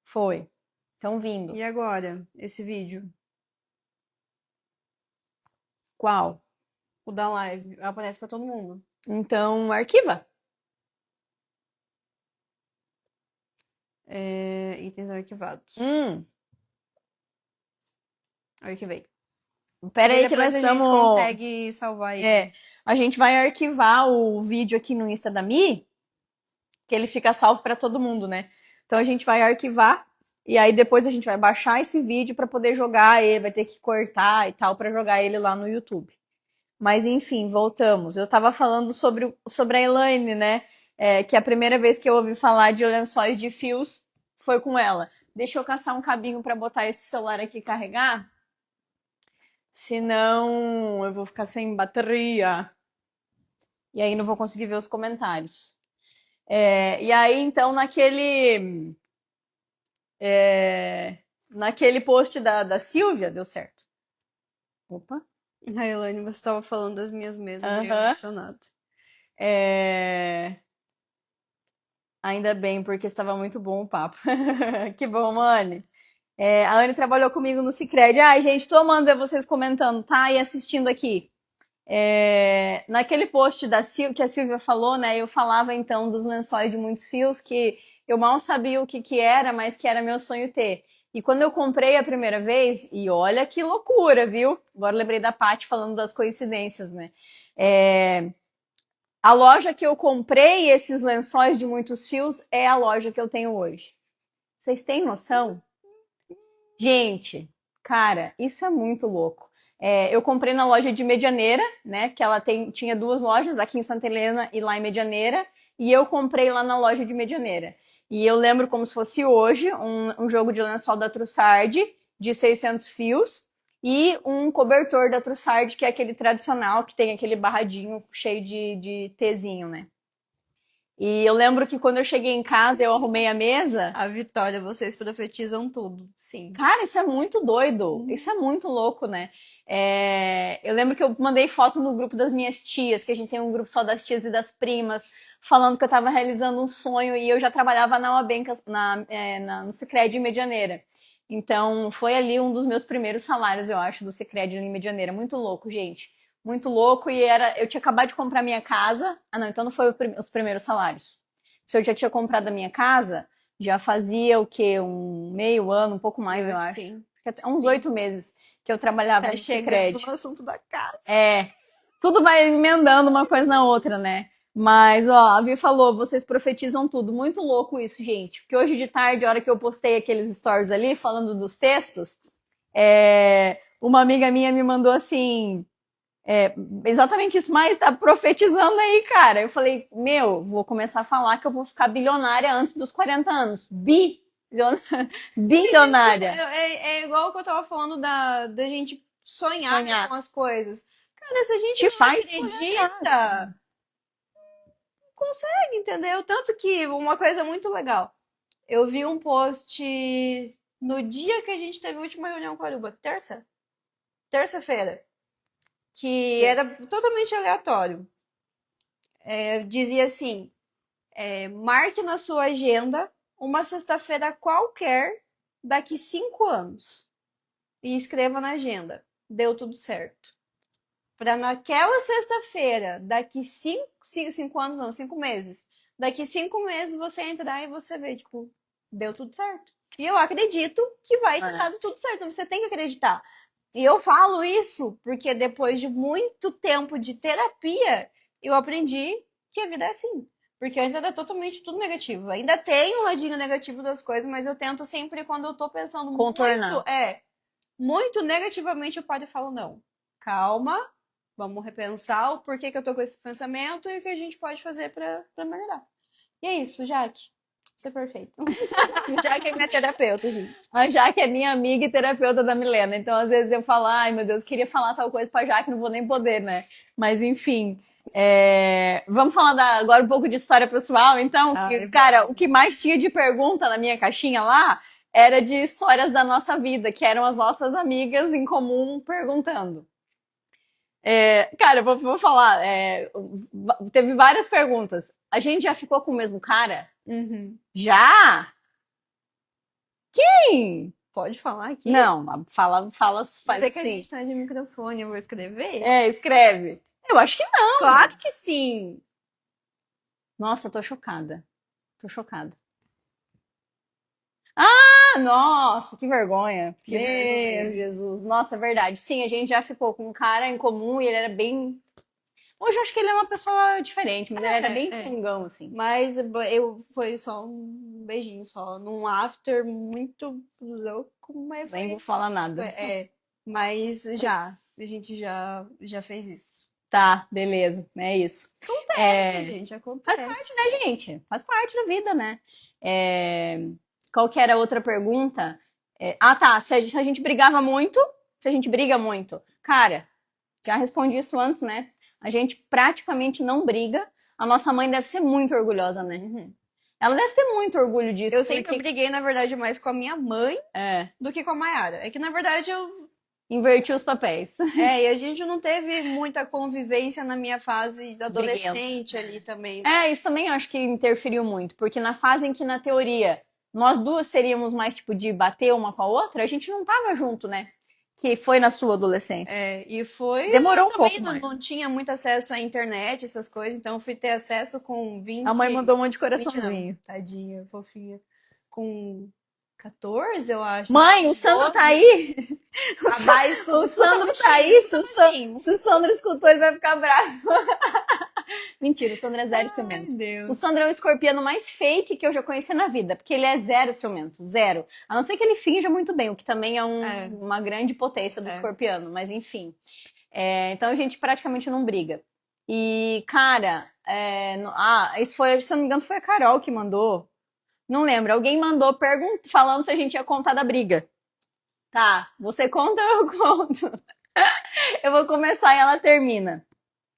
Speaker 1: Foi. Estão vindo.
Speaker 2: E agora, esse vídeo?
Speaker 1: Qual?
Speaker 2: O da live. Aparece pra todo mundo.
Speaker 1: Então, arquiva.
Speaker 2: Itens arquivados. Arquivei.
Speaker 1: Pera aí que
Speaker 2: depois
Speaker 1: nós
Speaker 2: a gente
Speaker 1: estamos...
Speaker 2: consegue salvar ele.
Speaker 1: A gente vai arquivar o vídeo aqui no Insta da Mi, que ele fica salvo para todo mundo, né? Então a gente vai arquivar e aí depois a gente vai baixar esse vídeo para poder jogar ele, vai ter que cortar e tal para jogar ele lá no YouTube. Mas enfim, voltamos. Eu tava falando sobre a Elaine, né? Que a primeira vez que eu ouvi falar de lençóis de fios foi com ela. Deixa eu caçar um cabinho para botar esse celular aqui e carregar. Senão eu vou ficar sem bateria. E aí não vou conseguir ver os comentários. E aí, então, naquele post da Silvia, deu certo. Opa.
Speaker 2: A Elaine, você estava falando das minhas mesas e eu emocionada.
Speaker 1: Ainda bem, porque estava muito bom o papo. Que bom, Anne. A Anne trabalhou comigo no Sicredi. Ai, gente, tô amando ver vocês comentando, tá? E assistindo aqui. Naquele post que a Silvia falou, né? Eu falava, então, dos lençóis de muitos fios, que eu mal sabia o que era, mas que era meu sonho ter. E quando eu comprei a primeira vez, e olha que loucura, viu? Agora eu lembrei da Paty falando das coincidências, né? A loja que eu comprei esses lençóis de muitos fios é a loja que eu tenho hoje. Vocês têm noção? Gente, cara, isso é muito louco. Eu comprei na loja de Medianeira, né? Que ela tinha 2 lojas, aqui em Santa Helena e lá em Medianeira. E eu comprei lá na loja de Medianeira. E eu lembro como se fosse hoje um jogo de lençol da Trussardi de 600 fios e um cobertor da Trussardi, que é aquele tradicional, que tem aquele barradinho cheio de tezinho, né? E eu lembro que quando eu cheguei em casa, eu arrumei a mesa.
Speaker 2: A Vitória, vocês profetizam tudo. Sim.
Speaker 1: Cara, isso é muito doido. Isso é muito louco, né? Eu lembro que eu mandei foto no grupo das minhas tias, que a gente tem um grupo só das tias e das primas, falando que eu tava realizando um sonho e eu já trabalhava na OAB, no Sicredi em Medianeira. Então, foi ali um dos meus primeiros salários, eu acho, do Sicredi em Medianeira. Muito louco, gente. Muito louco. E eu tinha acabado de comprar minha casa. Ah, não, então não foi os primeiros salários. Se eu já tinha comprado a minha casa, já fazia o quê? Um meio ano, um pouco mais, eu acho.
Speaker 2: Sim.
Speaker 1: Uns 8 meses que eu trabalhava no Sicredi.
Speaker 2: Chegando no assunto da casa.
Speaker 1: Tudo vai emendando uma coisa na outra, né? Mas, ó, a Vi falou, vocês profetizam tudo. Muito louco isso, gente. Porque hoje de tarde, a hora que eu postei aqueles stories ali, falando dos textos, uma amiga minha me mandou assim... exatamente isso, mas tá profetizando aí, cara. Eu falei, vou começar a falar que eu vou ficar bilionária antes dos 40 anos. Bilionária.
Speaker 2: É igual o que eu tava falando da gente sonhar com as coisas. Cara, se a gente não acredita, não consegue, entendeu? Tanto que uma coisa muito legal. Eu vi um post no dia que a gente teve a última reunião com a Aruba, terça-feira, que era totalmente aleatório. Dizia assim, marque na sua agenda uma sexta-feira qualquer daqui 5 anos e escreva na agenda. Deu tudo certo. Para naquela sexta-feira, daqui 5 anos não, 5 meses. Daqui 5 meses você entrar e você vê, tipo, deu tudo certo. E eu acredito que vai ter dado tudo certo. Então, você tem que acreditar. E eu falo isso porque depois de muito tempo de terapia, eu aprendi que a vida é assim. Porque antes era totalmente tudo negativo. Ainda tem um ladinho negativo das coisas, mas eu tento sempre, quando eu tô pensando
Speaker 1: Contornar.
Speaker 2: muito negativamente, eu paro e falo, não, calma, vamos repensar o porquê que eu tô com esse pensamento e o que a gente pode fazer pra melhorar. E é isso, Jaque. Você é perfeito. Jaque é minha terapeuta, gente.
Speaker 1: A Jaque é minha amiga e terapeuta da Milena. Então, às vezes eu falo, ai meu Deus, queria falar tal coisa pra Jaque, não vou nem poder, né? Mas enfim. Vamos falar agora um pouco de história pessoal, então. Cara, o que mais tinha de pergunta na minha caixinha lá era de histórias da nossa vida, que eram as nossas amigas em comum perguntando. Cara, vou falar. Teve várias perguntas. A gente já ficou com o mesmo cara?
Speaker 2: Uhum.
Speaker 1: Já? Quem?
Speaker 2: Pode falar aqui?
Speaker 1: Não, fala, faz
Speaker 2: Mas é que
Speaker 1: assim.
Speaker 2: a gente tá de microfone, eu vou escrever?
Speaker 1: Escreve. Eu acho que não.
Speaker 2: Claro que sim!
Speaker 1: Nossa, tô chocada. Tô chocada. Ah, nossa, que vergonha.
Speaker 2: Que vergonha.
Speaker 1: Jesus. Nossa, é verdade. Sim, a gente já ficou com um cara em comum e ele era bem. Hoje eu acho que ele é uma pessoa diferente, mas ele era bem fungão, assim.
Speaker 2: Mas foi só um beijinho só, num after muito louco, mas
Speaker 1: Nem vou falar nada.
Speaker 2: Mas a gente já fez isso.
Speaker 1: Tá, beleza, é isso.
Speaker 2: Acontece, gente, acontece.
Speaker 1: Faz parte, né, gente? Faz parte da vida, né? Qual que era a outra pergunta? Tá, se a gente brigava muito, se a gente briga muito. Cara, já respondi isso antes, né? A gente praticamente não briga. A nossa mãe deve ser muito orgulhosa, né?
Speaker 2: Uhum.
Speaker 1: Ela deve ter muito orgulho disso.
Speaker 2: Eu sempre briguei, na verdade, mais com a minha mãe do que com a Mayara. É que, na verdade, eu
Speaker 1: inverti os papéis.
Speaker 2: E a gente não teve muita convivência na minha fase de adolescente ali também. Né?
Speaker 1: Isso também acho que interferiu muito. Porque na fase em que, na teoria, nós duas seríamos mais, tipo, de bater uma com a outra, a gente não tava junto, né? Que foi na sua adolescência.
Speaker 2: E foi...
Speaker 1: Demorou um pouco mais.
Speaker 2: Não tinha muito acesso à internet, essas coisas, então eu fui ter acesso com 20...
Speaker 1: A mãe mandou um monte de coraçãozinho.
Speaker 2: Tadinha, fofinha. Com 14, eu acho.
Speaker 1: Mãe, o Sandro tá aí? O Sandro tá aí? Se o Sandro escutou, ele vai ficar bravo. Mentira, o Sandro é zero ciumento.
Speaker 2: Deus.
Speaker 1: O Sandro é o escorpiano mais fake que eu já conheci na vida, porque ele é zero ciumento, zero. A não ser que ele finja muito bem, o que também é uma grande potência do escorpiano, mas enfim. Então a gente praticamente não briga. E, cara, isso foi, se eu não me engano, foi a Carol que mandou. Não lembro, alguém mandou falando se a gente ia contar da briga. Tá, você conta ou eu conto? Eu vou começar e ela termina.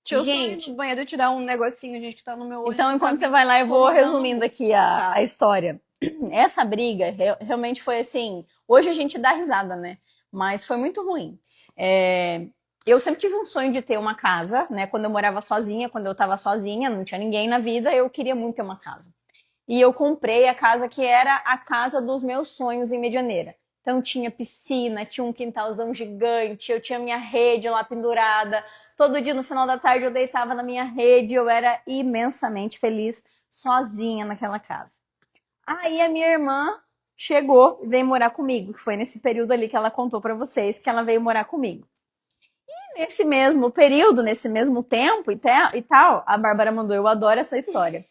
Speaker 2: Gente, no banheiro eu te dar um negocinho, gente, que tá no meu olho.
Speaker 1: Então, enquanto você vai lá, eu vou resumindo aqui a história. Essa briga realmente foi assim. Hoje a gente dá risada, né? Mas foi muito ruim. Eu sempre tive um sonho de ter uma casa, né? Quando eu morava sozinha, quando eu tava sozinha, não tinha ninguém na vida, eu queria muito ter uma casa. E eu comprei a casa que era a casa dos meus sonhos em Medianeira. Então tinha piscina, tinha um quintalzão gigante, eu tinha minha rede lá pendurada. Todo dia no final da tarde eu deitava na minha rede, eu era imensamente feliz sozinha naquela casa. Aí a minha irmã chegou e veio morar comigo, que foi nesse período ali que ela contou pra vocês que ela veio morar comigo. E nesse mesmo período, nesse mesmo tempo e tal, a Bárbara mandou, eu adoro essa história.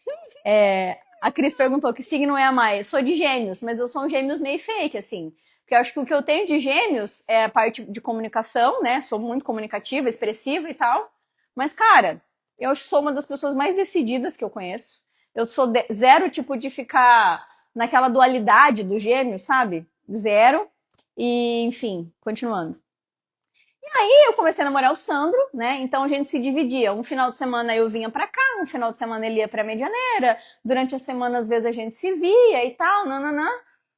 Speaker 1: A Cris perguntou que signo é a Maia. Sou de Gêmeos, mas eu sou um Gêmeos meio fake, assim. Porque eu acho que o que eu tenho de Gêmeos é a parte de comunicação, né? Sou muito comunicativa, expressiva e tal. Mas, cara, eu sou uma das pessoas mais decididas que eu conheço. Eu sou zero, tipo, de ficar naquela dualidade do Gêmeos, sabe? Zero. E, enfim, continuando. E aí eu comecei a namorar o Sandro, né? Então a gente se dividia. Um final de semana eu vinha pra cá, um final de semana ele ia pra Medianeira. Durante a semana, às vezes, a gente se via e tal, nananã.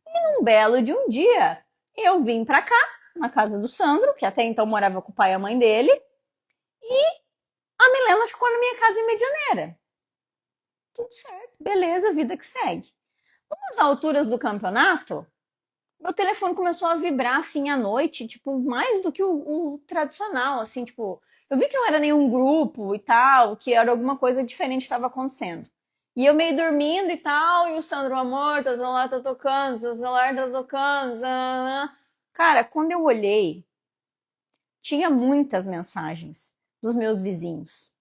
Speaker 1: E num belo de um dia, eu vim pra cá, na casa do Sandro, que até então morava com o pai e a mãe dele. E a Milena ficou na minha casa em Medianeira. Tudo certo, beleza, vida que segue. Nas alturas do campeonato, meu telefone começou a vibrar, assim, à noite, tipo, mais do que o tradicional, assim, tipo... Eu vi que não era nenhum grupo e tal, que era alguma coisa diferente que estava acontecendo. E eu meio dormindo e tal, e o Sandro, amor, teu celular tá tocando, seu celular tá tocando. Zananã. Cara, quando eu olhei, tinha muitas mensagens dos meus vizinhos.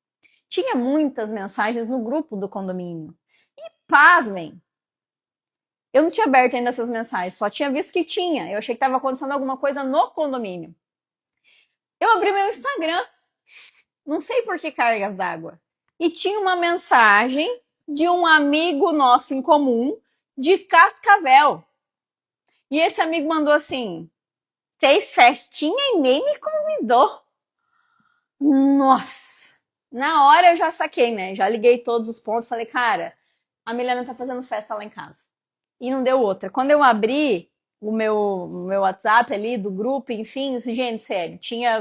Speaker 1: Tinha muitas mensagens no grupo do condomínio. E pasmem, eu não tinha aberto ainda essas mensagens, só tinha visto que tinha. Eu achei que estava acontecendo alguma coisa no condomínio. Eu abri meu Instagram, não sei por que cargas d'água, e tinha uma mensagem de um amigo nosso em comum de Cascavel. E esse amigo mandou assim: fez festinha e nem me convidou. Nossa! Na hora eu já saquei, né? Já liguei todos os pontos, falei, cara, a Milena tá fazendo festa lá em casa. E não deu outra. Quando eu abri o meu WhatsApp ali, do grupo, enfim, assim, gente, sério, tinha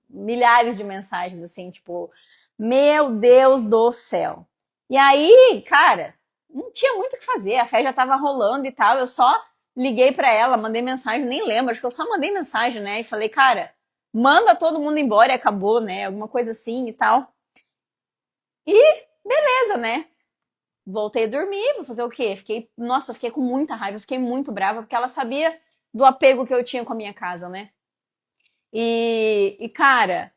Speaker 1: milhares de mensagens, assim, tipo, meu Deus do céu. E aí, cara, não tinha muito o que fazer, a festa já tava rolando e tal, eu só liguei pra ela, mandei mensagem, nem lembro, acho que eu só mandei mensagem, né, e falei, cara, manda todo mundo embora e acabou, né, alguma coisa assim e tal. E beleza, né, voltei a dormir, vou fazer o quê? Nossa, fiquei com muita raiva, fiquei muito brava, porque ela sabia do apego que eu tinha com a minha casa, né? Cara,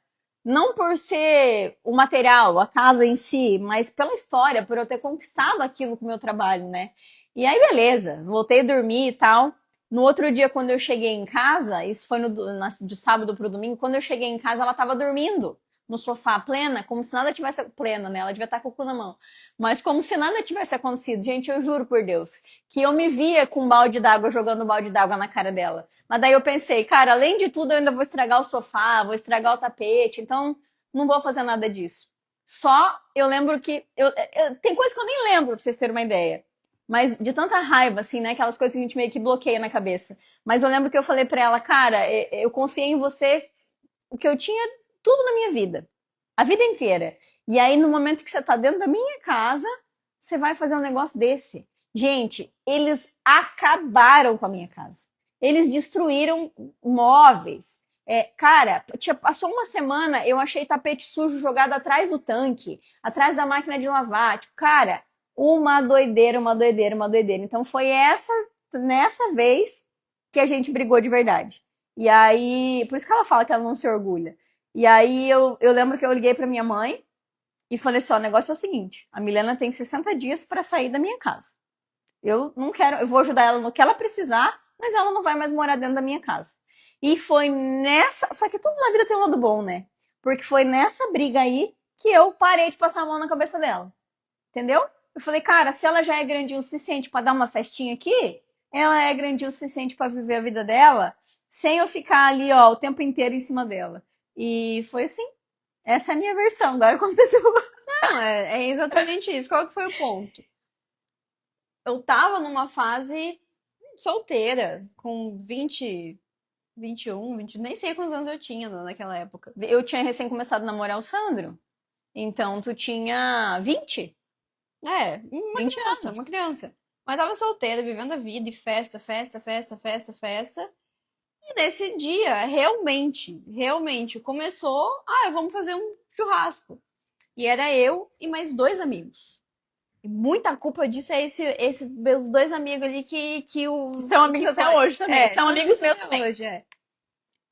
Speaker 1: não por ser o material, a casa em si, mas pela história, por eu ter conquistado aquilo com o meu trabalho, né? E aí, beleza, voltei a dormir e tal. No outro dia, quando eu cheguei em casa, isso foi de sábado pro domingo, quando eu cheguei em casa, ela tava dormindo no sofá, plena, como se nada tivesse plena, né? Ela devia estar com o cu na mão. Mas como se nada tivesse acontecido. Gente, eu juro por Deus, que eu me via com um balde d'água, jogando um balde d'água na cara dela. Mas daí eu pensei, cara, além de tudo, eu ainda vou estragar o sofá, vou estragar o tapete, então não vou fazer nada disso. Só eu lembro que. Tem coisa que eu nem lembro, pra vocês terem uma ideia. Mas de tanta raiva, assim, né? Aquelas coisas que a gente meio que bloqueia na cabeça. Mas eu lembro que eu falei pra ela, cara, eu confiei em você o que eu tinha tudo na minha vida. A vida inteira. E aí, no momento que você tá dentro da minha casa, você vai fazer um negócio desse. Gente, eles acabaram com a minha casa. Eles destruíram móveis. Cara, passou uma semana, eu achei tapete sujo jogado atrás do tanque, atrás da máquina de lavar. Tipo, cara, uma doideira, uma doideira, uma doideira. Então foi nessa vez que a gente brigou de verdade. E aí, por isso que ela fala que ela não se orgulha. E aí eu lembro que eu liguei pra minha mãe e falei assim: ó, o negócio é o seguinte, a Milena tem 60 dias para sair da minha casa. Eu não quero, eu vou ajudar ela no que ela precisar, mas ela não vai mais morar dentro da minha casa. E foi nessa. Só que tudo na vida tem um lado bom, né? Porque foi nessa briga aí que eu parei de passar a mão na cabeça dela. Entendeu? Eu falei, cara, se ela já é grandinha o suficiente para dar uma festinha aqui, ela é grandinha o suficiente para viver a vida dela, sem eu ficar ali, ó, o tempo inteiro em cima dela. E foi assim. Essa é a minha versão, agora aconteceu.
Speaker 2: Não, é exatamente isso. Qual que foi o ponto? Eu tava numa fase solteira, com 20, 21, 20, nem sei quantos anos eu tinha naquela época.
Speaker 1: Eu tinha recém começado a namorar o Sandro. Então tu tinha 20?
Speaker 2: Uma
Speaker 1: 20
Speaker 2: criança,
Speaker 1: anos.
Speaker 2: uma criança. Mas tava solteira, vivendo a vida, e festa, festa, festa, festa, festa. E nesse dia, realmente, começou, vamos fazer um churrasco. E era eu e mais dois amigos. E muita culpa disso é esses meus dois amigos ali que o.
Speaker 1: São amigos até hoje também. São amigos meus
Speaker 2: até
Speaker 1: também.
Speaker 2: hoje,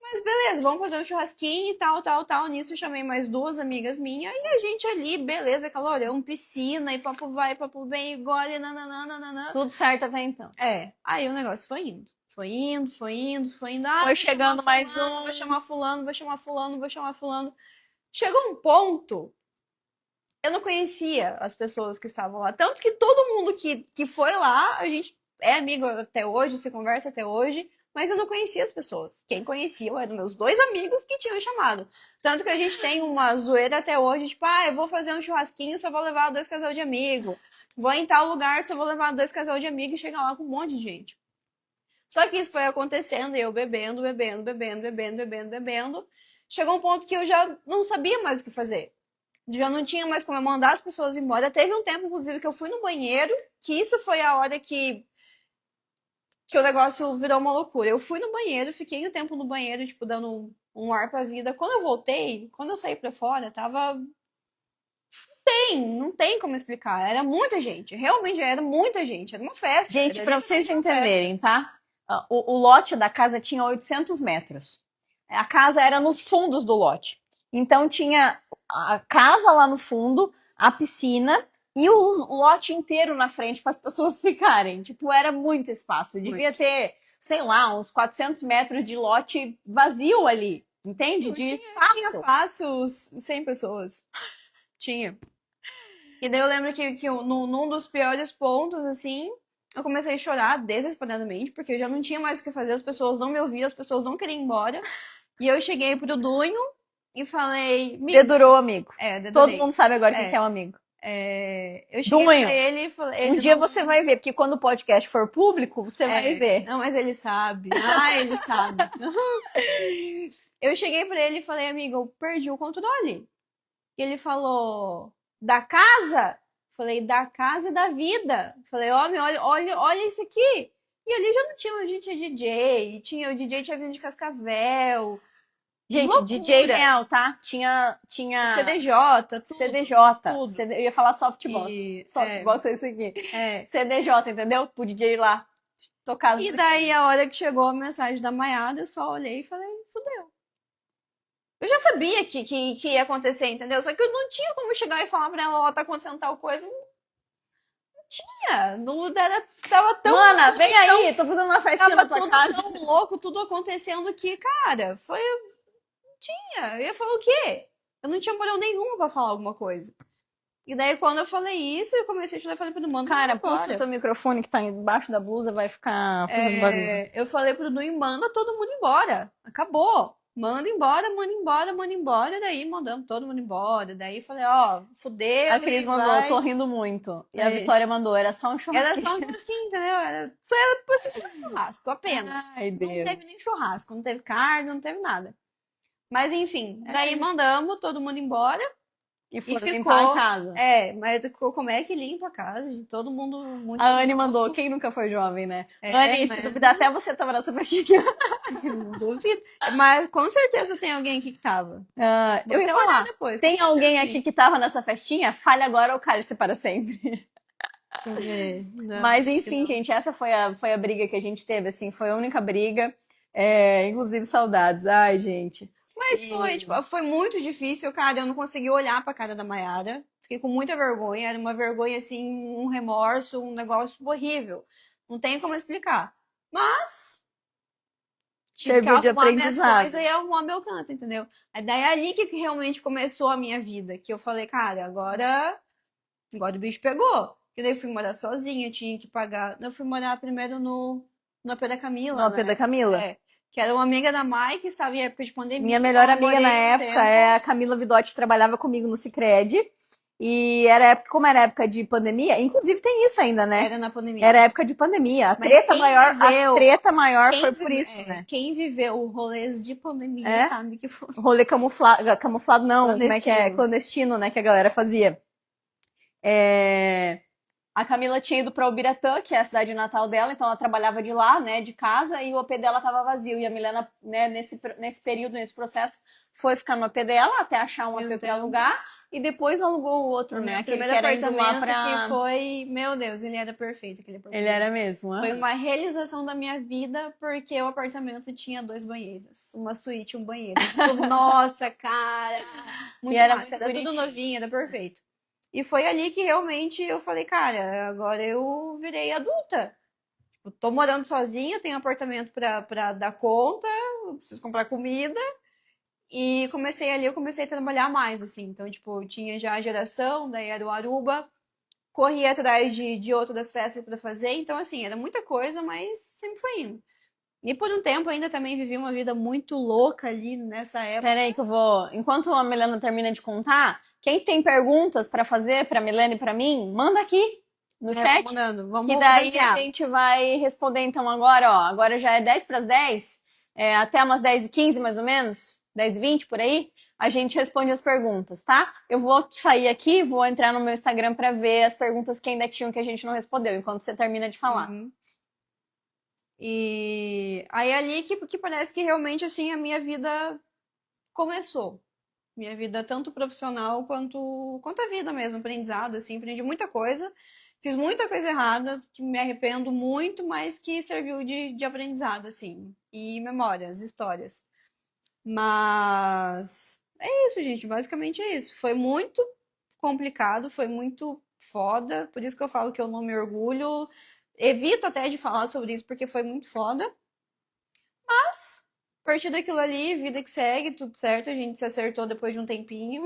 Speaker 2: Mas beleza, vamos fazer um churrasquinho e tal, tal, tal. Nisso eu chamei mais duas amigas minhas e a gente ali, beleza, calorão, piscina e papo vai, papo vem, engole, nananana.
Speaker 1: Tudo certo até então.
Speaker 2: Aí o negócio foi indo. Foi indo, foi indo, foi indo.
Speaker 1: Foi chegando mais um.
Speaker 2: Vou chamar fulano, vou chamar fulano, vou chamar fulano. Chegou um ponto, eu não conhecia as pessoas que estavam lá. Tanto que todo mundo que foi lá, a gente é amigo até hoje, se conversa até hoje, mas eu não conhecia as pessoas. Quem conhecia eram meus dois amigos que tinham chamado. Tanto que a gente tem uma zoeira até hoje, tipo, eu vou fazer um churrasquinho, só vou levar dois casal de amigo. Vou em tal lugar, só vou levar dois casal de amigo e chega lá com um monte de gente. Só que isso foi acontecendo, e eu bebendo, bebendo, bebendo, bebendo, bebendo, bebendo. Chegou um ponto que eu já não sabia mais o que fazer. Já não tinha mais como eu mandar as pessoas embora. Teve um tempo, inclusive, que eu fui no banheiro, que isso foi a hora que o negócio virou uma loucura. Eu fui no banheiro, fiquei um tempo no banheiro, tipo, dando um ar pra vida. Quando eu voltei, quando eu saí pra fora, tava um não tem como explicar. Era muita gente, realmente era muita gente, era uma festa.
Speaker 1: Gente,
Speaker 2: era
Speaker 1: pra vocês
Speaker 2: literalmente uma
Speaker 1: entenderem, tá? O lote da casa tinha 800 metros. A casa era nos fundos do lote. Então tinha a casa lá no fundo, a piscina e o lote inteiro na frente para as pessoas ficarem. Tipo, era muito espaço. Devia ter, sei lá, uns 400 metros de lote vazio ali. Entende? De espaço.
Speaker 2: Tinha fácil 100 pessoas. Tinha. E daí eu lembro que num dos piores pontos, assim, eu comecei a chorar desesperadamente, porque eu já não tinha mais o que fazer, as pessoas não me ouviam, as pessoas não queriam ir embora. E eu cheguei pro Dunho e falei...
Speaker 1: Dedurou o amigo.
Speaker 2: dedurei.
Speaker 1: Todo mundo sabe agora quem que é um amigo.
Speaker 2: Eu cheguei
Speaker 1: Dunho.
Speaker 2: pra ele e falei...
Speaker 1: Um dia você vai ver, porque quando o podcast for público, você vai ver.
Speaker 2: Não, mas ele sabe. Ele sabe. Eu cheguei pra ele e falei, amigo, eu perdi o controle. E ele falou, da casa? Falei, da casa e da vida. Falei, homem, olha isso aqui. E ali já não tinha, a gente tinha DJ, o DJ tinha vindo de Cascavel.
Speaker 1: Gente,
Speaker 2: loucura.
Speaker 1: DJ real, tá? Tinha
Speaker 2: CDJ, tudo.
Speaker 1: CDJ.
Speaker 2: Tudo.
Speaker 1: Eu ia falar softball. Softball é isso aqui. CDJ, entendeu? Pro DJ ir lá tocar.
Speaker 2: E daí, a hora que chegou a mensagem da Maiada, eu só olhei e falei, fudeu. Eu já sabia que ia acontecer, entendeu? Só que eu não tinha como chegar e falar pra ela, ó, tá acontecendo tal coisa. Não tinha. Tava tão...
Speaker 1: Mana, vem aí, tô fazendo uma festinha na tua casa.
Speaker 2: Tava tão louco, tudo acontecendo que, cara, foi... Não tinha. Eu ia falar o quê? Eu não tinha moral nenhuma pra falar alguma coisa. E daí, quando eu falei isso, eu comecei a chorar e falei pro mano,
Speaker 1: cara, puxa o teu microfone que tá embaixo da blusa, vai ficar fazendo barulho.
Speaker 2: Eu falei pro Dudu, manda todo mundo embora. Acabou. Manda embora, daí mandamos todo mundo embora, daí falei, ó, fudeu.
Speaker 1: A Cris mandou, tô rindo muito. E a Vitória mandou, era só um churrasquinho.
Speaker 2: Era só um churrasquinho, entendeu? Só era pra assistir um churrasco, apenas.
Speaker 1: Ai, Deus.
Speaker 2: Não teve nem churrasco, não teve carne, não teve nada. Mas enfim, daí mandamos todo mundo embora.
Speaker 1: E foram limpar a casa.
Speaker 2: Mas como é que limpa a casa? De todo mundo muito...
Speaker 1: A Anne mandou, quem nunca foi jovem, né? Anne, se duvidar, até você tava nessa festinha.
Speaker 2: Não duvido. Mas com certeza tem alguém aqui que tava.
Speaker 1: Eu ia falar,
Speaker 2: depois.
Speaker 1: Tem alguém aqui que tava nessa festinha? Fale agora ou cale-se para sempre.
Speaker 2: Deixa eu ver. Não,
Speaker 1: mas enfim, gente, essa foi a briga que a gente teve, assim, foi a única briga. Inclusive saudades. Ai, gente.
Speaker 2: Mas foi muito difícil, cara. Eu não consegui olhar pra cara da Maiara. Fiquei com muita vergonha. Era uma vergonha, assim, um remorso, um negócio horrível. Não tem como explicar. Mas...
Speaker 1: serviu de aprendizado.
Speaker 2: E arrumar meu canto, entendeu? Daí é ali que realmente começou a minha vida. Que eu falei, cara, agora o bicho pegou. Que daí eu fui morar sozinha, tinha que pagar... Eu fui morar primeiro no AP da Camila,
Speaker 1: No AP da Camila?
Speaker 2: Que era uma amiga da Mai, que estava em época de pandemia.
Speaker 1: Minha melhor amiga na época é a Camila Vidotti, trabalhava comigo no Sicredi. E como era época de pandemia, inclusive tem isso ainda, né?
Speaker 2: Era na pandemia.
Speaker 1: Era época de pandemia. A treta maior foi por isso, né?
Speaker 2: Quem viveu rolês de pandemia sabe que foi.
Speaker 1: Rolê camuflado não, como é que é? Clandestino, né? Que a galera fazia. A Camila tinha ido para Ubiratã, que é a cidade natal dela, então ela trabalhava de lá, né, de casa, e o AP dela estava vazio. E a Milena, né, nesse período, nesse processo, foi ficar no AP dela até achar um AP para alugar, e depois alugou o outro, né, aquele
Speaker 2: primeiro apartamento
Speaker 1: que
Speaker 2: foi, meu Deus, ele era perfeito, aquele apartamento.
Speaker 1: Ele era mesmo,
Speaker 2: Foi uma realização da minha vida, porque o apartamento tinha 2 banheiros, uma suíte e um banheiro. Tipo, nossa, cara, muito massa, era tudo novinho, era perfeito. E foi ali que realmente eu falei, cara, agora eu virei adulta. Tipo, tô morando sozinha, tenho apartamento pra dar conta, preciso comprar comida. E eu comecei a trabalhar mais, assim. Então, tipo, eu tinha já a geração, daí era o Aruba, corria atrás de outras festas pra fazer. Então, assim, era muita coisa, mas sempre foi indo. E por um tempo ainda também vivi uma vida muito louca ali nessa época.
Speaker 1: Peraí que eu vou... Enquanto a Milena termina de contar, quem tem perguntas pra fazer pra Milena e pra mim, manda aqui no chat.
Speaker 2: Vamos
Speaker 1: que daí a gente vai responder então agora, ó. Agora já é 10 para as 10, até umas 10h15 mais ou menos, 10h20 por aí, a gente responde as perguntas, tá? Eu vou sair aqui, vou entrar no meu Instagram pra ver as perguntas que ainda tinham que a gente não respondeu, enquanto você termina de falar. E aí ali que parece que realmente, assim, a minha vida começou.
Speaker 2: Minha vida, tanto profissional quanto a vida mesmo, aprendizado, assim, aprendi muita coisa. Fiz muita coisa errada, que me arrependo muito, mas que serviu de aprendizado, assim. E memórias, histórias. Mas é isso, gente. Basicamente é isso. Foi muito complicado, foi muito foda. Por isso que eu falo que eu não me orgulho. Evito até de falar sobre isso, porque foi muito foda. Mas, a partir daquilo ali, vida que segue, tudo certo. A gente se acertou depois de um tempinho.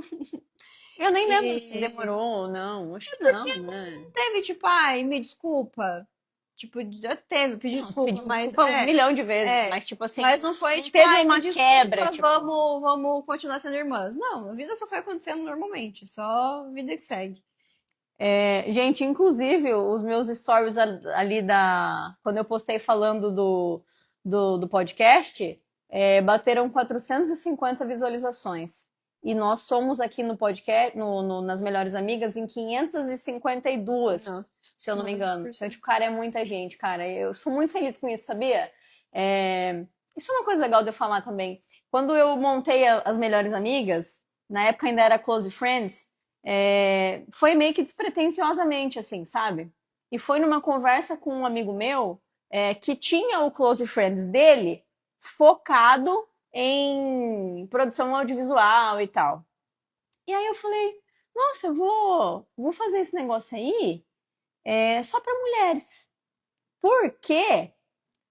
Speaker 1: Eu nem lembro se
Speaker 2: E
Speaker 1: demorou ou não. Acho que não, né?
Speaker 2: teve, tipo, ai, me desculpa. Tipo, já teve, pedi
Speaker 1: Não,
Speaker 2: desculpa,
Speaker 1: pedi
Speaker 2: mas
Speaker 1: desculpa um milhão de vezes,
Speaker 2: é.
Speaker 1: mas tipo assim,
Speaker 2: Mas não foi
Speaker 1: não
Speaker 2: tipo,
Speaker 1: teve
Speaker 2: ai, me
Speaker 1: uma quebra,
Speaker 2: desculpa,
Speaker 1: tipo.
Speaker 2: vamos continuar sendo irmãs. Não, a vida só foi acontecendo normalmente, só vida que segue.
Speaker 1: Gente, inclusive, os meus stories ali quando eu postei falando do podcast, bateram 450 visualizações. E nós somos aqui no podcast, nas Melhores Amigas, em 552,
Speaker 2: Nossa,
Speaker 1: se eu não me engano. Então,
Speaker 2: 9%.
Speaker 1: tipo, cara, é muita gente, cara. Eu sou muito feliz com isso, sabia? É, Isso é uma coisa legal de eu falar também. Quando eu montei as Melhores Amigas, na época ainda era Close Friends, foi meio que despretensiosamente, assim, sabe? E foi numa conversa com um amigo meu que tinha o Close Friends dele focado em produção audiovisual e tal. E aí eu falei, nossa, eu vou fazer esse negócio aí só para mulheres. Porque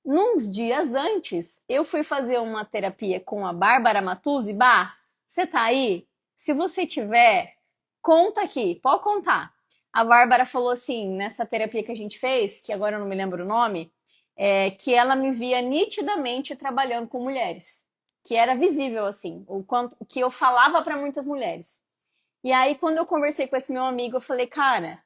Speaker 1: nos dias antes eu fui fazer uma terapia com a Bárbara Matuzzi. Bah, você tá aí? Se você tiver, conta aqui, pode contar. A Bárbara falou assim, nessa terapia que a gente fez, que agora eu não me lembro o nome, que ela me via nitidamente trabalhando com mulheres. Que era visível, assim, o que eu falava para muitas mulheres. E aí, quando eu conversei com esse meu amigo, eu falei, cara,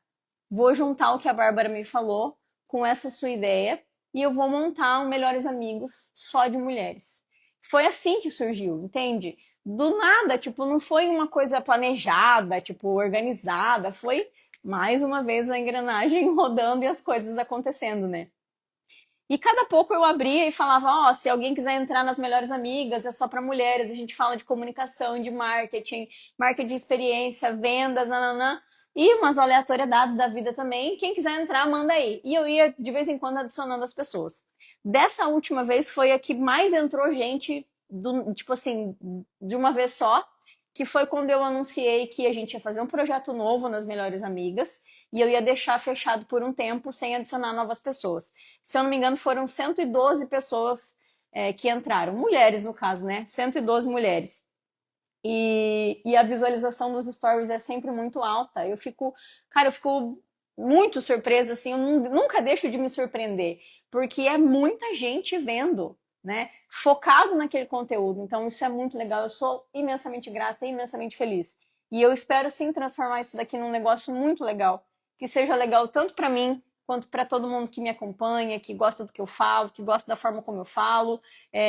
Speaker 1: vou juntar o que a Bárbara me falou com essa sua ideia e eu vou montar um Melhores Amigos só de mulheres. Foi assim que surgiu, entende? Do nada, tipo, não foi uma coisa planejada, tipo, organizada, foi mais uma vez a engrenagem rodando e as coisas acontecendo, né? E cada pouco eu abria e falava, ó, se alguém quiser entrar nas Melhores Amigas, é só para mulheres, a gente fala de comunicação, de marketing experiência, vendas, nananã, e umas aleatoriedades da vida também. Quem quiser entrar, manda aí. E eu ia de vez em quando adicionando as pessoas. Dessa última vez foi a que mais entrou gente, tipo assim, de uma vez só, que foi quando eu anunciei que a gente ia fazer um projeto novo nas Melhores Amigas e eu ia deixar fechado por um tempo sem adicionar novas pessoas. Se eu não me engano, foram 112 pessoas que entraram, mulheres no caso, né? 112 mulheres. E a visualização dos stories é sempre muito alta. Cara, eu fico muito surpresa, assim, eu nunca deixo de me surpreender, porque é muita gente vendo, né? Focado naquele conteúdo. Então, isso é muito legal. Eu sou imensamente grata e imensamente feliz. E eu espero sim transformar isso daqui num negócio muito legal, que seja legal tanto para mim quanto para todo mundo que me acompanha, que gosta do que eu falo, que gosta da forma como eu falo.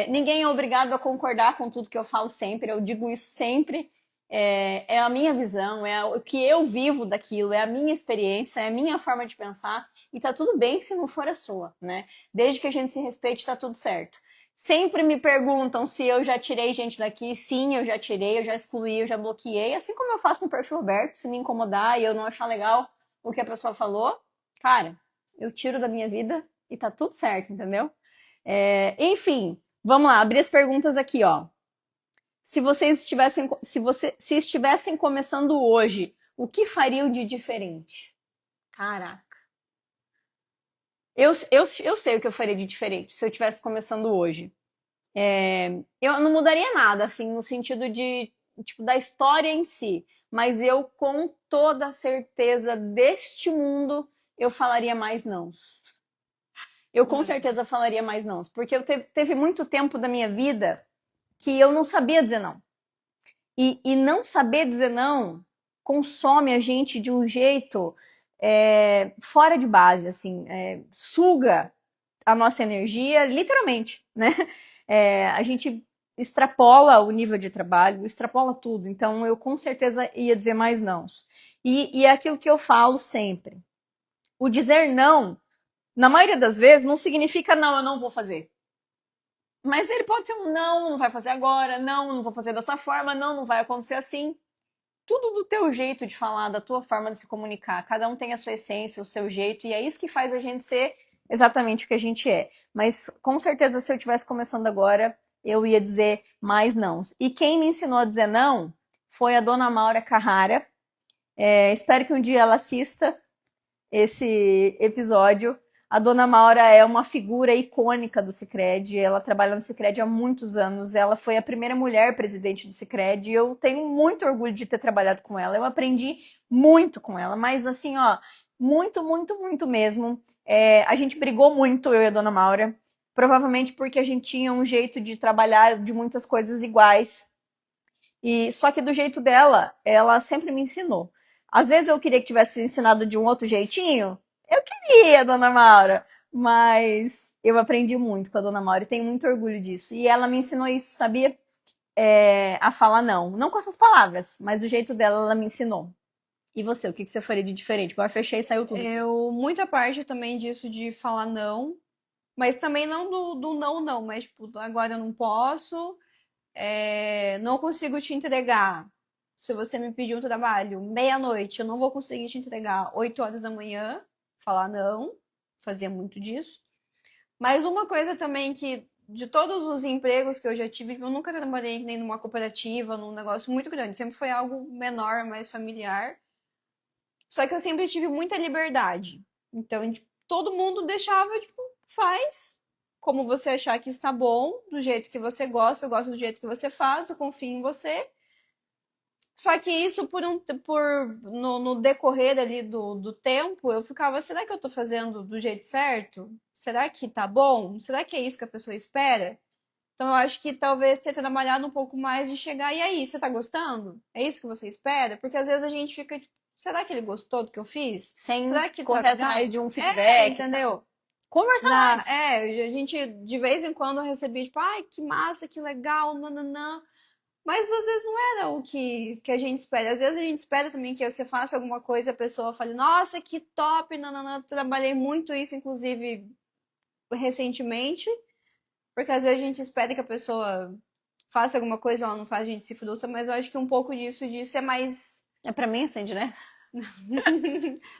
Speaker 1: Ninguém é obrigado a concordar com tudo que eu falo sempre, eu digo isso sempre. É a minha visão, é o que eu vivo daquilo, é a minha experiência, é a minha forma de pensar. E tá tudo bem se não for a sua, né? Desde que a gente se respeite, tá tudo certo. Sempre me perguntam se eu já tirei gente daqui. Sim, eu já tirei, eu já excluí, eu já bloqueei. Assim como eu faço no perfil aberto, se me incomodar e eu não achar legal o que a pessoa falou, cara, eu tiro da minha vida e tá tudo certo, entendeu? Enfim, vamos lá, abrir as perguntas aqui, ó. Se estivessem começando hoje, o que fariam de diferente? Caraca. Eu sei o que eu faria de diferente se eu estivesse começando hoje. Eu não mudaria nada, assim, no sentido de, tipo, da história em si. Mas eu, com toda certeza deste mundo, eu falaria mais não. Eu com certeza falaria mais não. Porque teve muito tempo da minha vida que eu não sabia dizer não. E não saber dizer não consome a gente de um jeito fora de base, assim, suga a nossa energia, literalmente, né? A gente extrapola o nível de trabalho, extrapola tudo. Então, eu com certeza ia dizer mais não. E é aquilo que eu falo sempre. O dizer não, na maioria das vezes, não significa não, eu não vou fazer. Mas ele pode ser um não, não vai fazer agora, não, não vou fazer dessa forma, não, não vai acontecer assim. Tudo do teu jeito de falar, da tua forma de se comunicar. Cada um tem a sua essência, o seu jeito, e é isso que faz a gente ser exatamente o que a gente é. Mas com certeza, se eu estivesse começando agora, eu ia dizer mais não. E quem me ensinou a dizer não foi a dona Maura Carrara. Espero que um dia ela assista esse episódio. A dona Maura é uma figura icônica do Sicredi, ela trabalha no Sicredi há muitos anos, ela foi a primeira mulher presidente do Sicredi, e eu tenho muito orgulho de ter trabalhado com ela, eu aprendi muito com ela, mas assim, ó, muito, muito, muito mesmo. A gente brigou muito, eu e a dona Maura, provavelmente porque a gente tinha um jeito de trabalhar de muitas coisas iguais, e só que do jeito dela, ela sempre me ensinou. Às vezes eu queria que tivesse ensinado de um outro jeitinho. Eu queria, dona Maura. Mas eu aprendi muito com a dona Maura e tenho muito orgulho disso. E ela me ensinou isso, sabia? A falar não. Não com essas palavras, mas do jeito dela, ela me ensinou. E você, o que você faria de diferente? Agora fechei e saiu tudo.
Speaker 2: Muita parte também disso de falar não, mas também não do não, mas tipo, agora eu não posso, não consigo te entregar. Se você me pedir um trabalho meia-noite, eu não vou conseguir te entregar 8 horas da manhã. Falar não, fazia muito disso. Mas uma coisa também que, de todos os empregos que eu já tive, eu nunca trabalhei nem numa cooperativa, num negócio muito grande. Sempre foi algo menor, mais familiar. Só que eu sempre tive muita liberdade. Então, tipo, todo mundo deixava, tipo, faz como você achar que está bom, do jeito que você gosta, eu gosto do jeito que você faz, eu confio em você. Só que isso, no decorrer ali do tempo, eu ficava, será que eu tô fazendo do jeito certo? Será que tá bom? Será que é isso que a pessoa espera? Então, eu acho que talvez ter trabalhado um pouco mais de chegar, e aí, você tá gostando? É isso que você espera? Porque às vezes a gente fica, tipo, será que ele gostou do que eu fiz?
Speaker 1: Sem
Speaker 2: Será que
Speaker 1: correr
Speaker 2: tá legal?
Speaker 1: atrás de um feedback.
Speaker 2: Entendeu?
Speaker 1: Conversar mais.
Speaker 2: A gente, de vez em quando, eu recebi, tipo, ai, que massa, que legal, nananã. Mas às vezes não era o que a gente espera. Às vezes a gente espera também que você faça alguma coisa e a pessoa fale, nossa, que top, nananã. Trabalhei muito isso, inclusive, recentemente. Porque às vezes a gente espera que a pessoa faça alguma coisa, ela não faz, a gente se frustra. Mas eu acho que um pouco disso de ser mais...
Speaker 1: Pra mim, acende, né?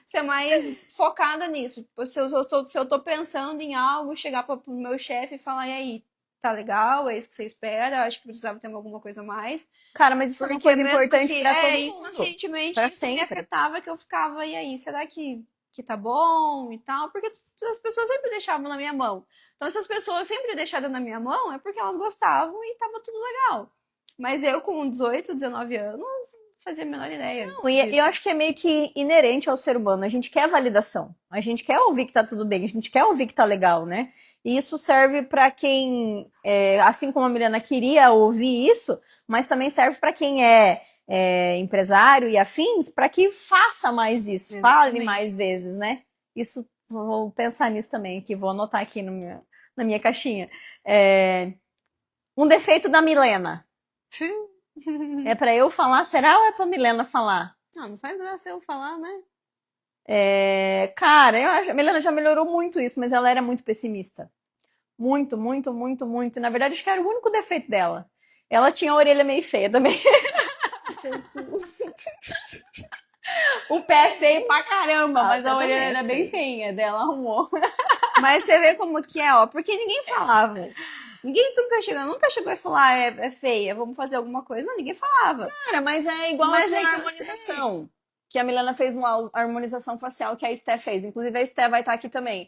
Speaker 2: ser mais focada nisso. Tipo, se eu tô pensando em algo, chegar pro meu chefe e falar, e aí, tá legal? É isso que você espera? Acho que precisava ter alguma coisa a mais.
Speaker 1: Cara, mas isso é uma coisa importante pra todo mundo.
Speaker 2: Inconscientemente,
Speaker 1: pra
Speaker 2: isso
Speaker 1: sempre.
Speaker 2: me afetava, que eu ficava, e aí, será que tá bom e tal? Porque as pessoas sempre deixavam na minha mão. Então, se as pessoas sempre deixaram na minha mão, é porque elas gostavam e tava tudo legal. Mas eu, com 18, 19 anos, fazia a menor ideia.
Speaker 1: Não, e eu acho que é meio que inerente ao ser humano. A gente quer validação. A gente quer ouvir que tá tudo bem. A gente quer ouvir que tá legal, né? E isso serve pra quem, assim como a Milena queria ouvir isso, mas também serve pra quem é empresário e afins, pra que faça mais isso, fale mais vezes, né? Isso, vou pensar nisso também, que vou anotar aqui na minha caixinha. Um defeito da Milena. É pra eu falar, será, ou é pra Milena falar?
Speaker 2: Não faz graça eu falar, né?
Speaker 1: Cara, eu acho, a Milena já melhorou muito isso, mas ela era muito pessimista. Muito, muito, muito, muito. Na verdade, acho que era o único defeito dela. Ela tinha a orelha meio feia também. O pé é feio pra caramba, mas a orelha era bem feia dela, arrumou.
Speaker 2: Mas você vê como que é, ó, porque ninguém falava. Ninguém nunca chegou e falou, é feia, vamos fazer alguma coisa. Não, ninguém falava.
Speaker 1: Cara, mas é igual a harmonização. Que a Milena fez uma harmonização facial que a Esté fez. Inclusive, a Esté vai estar aqui também.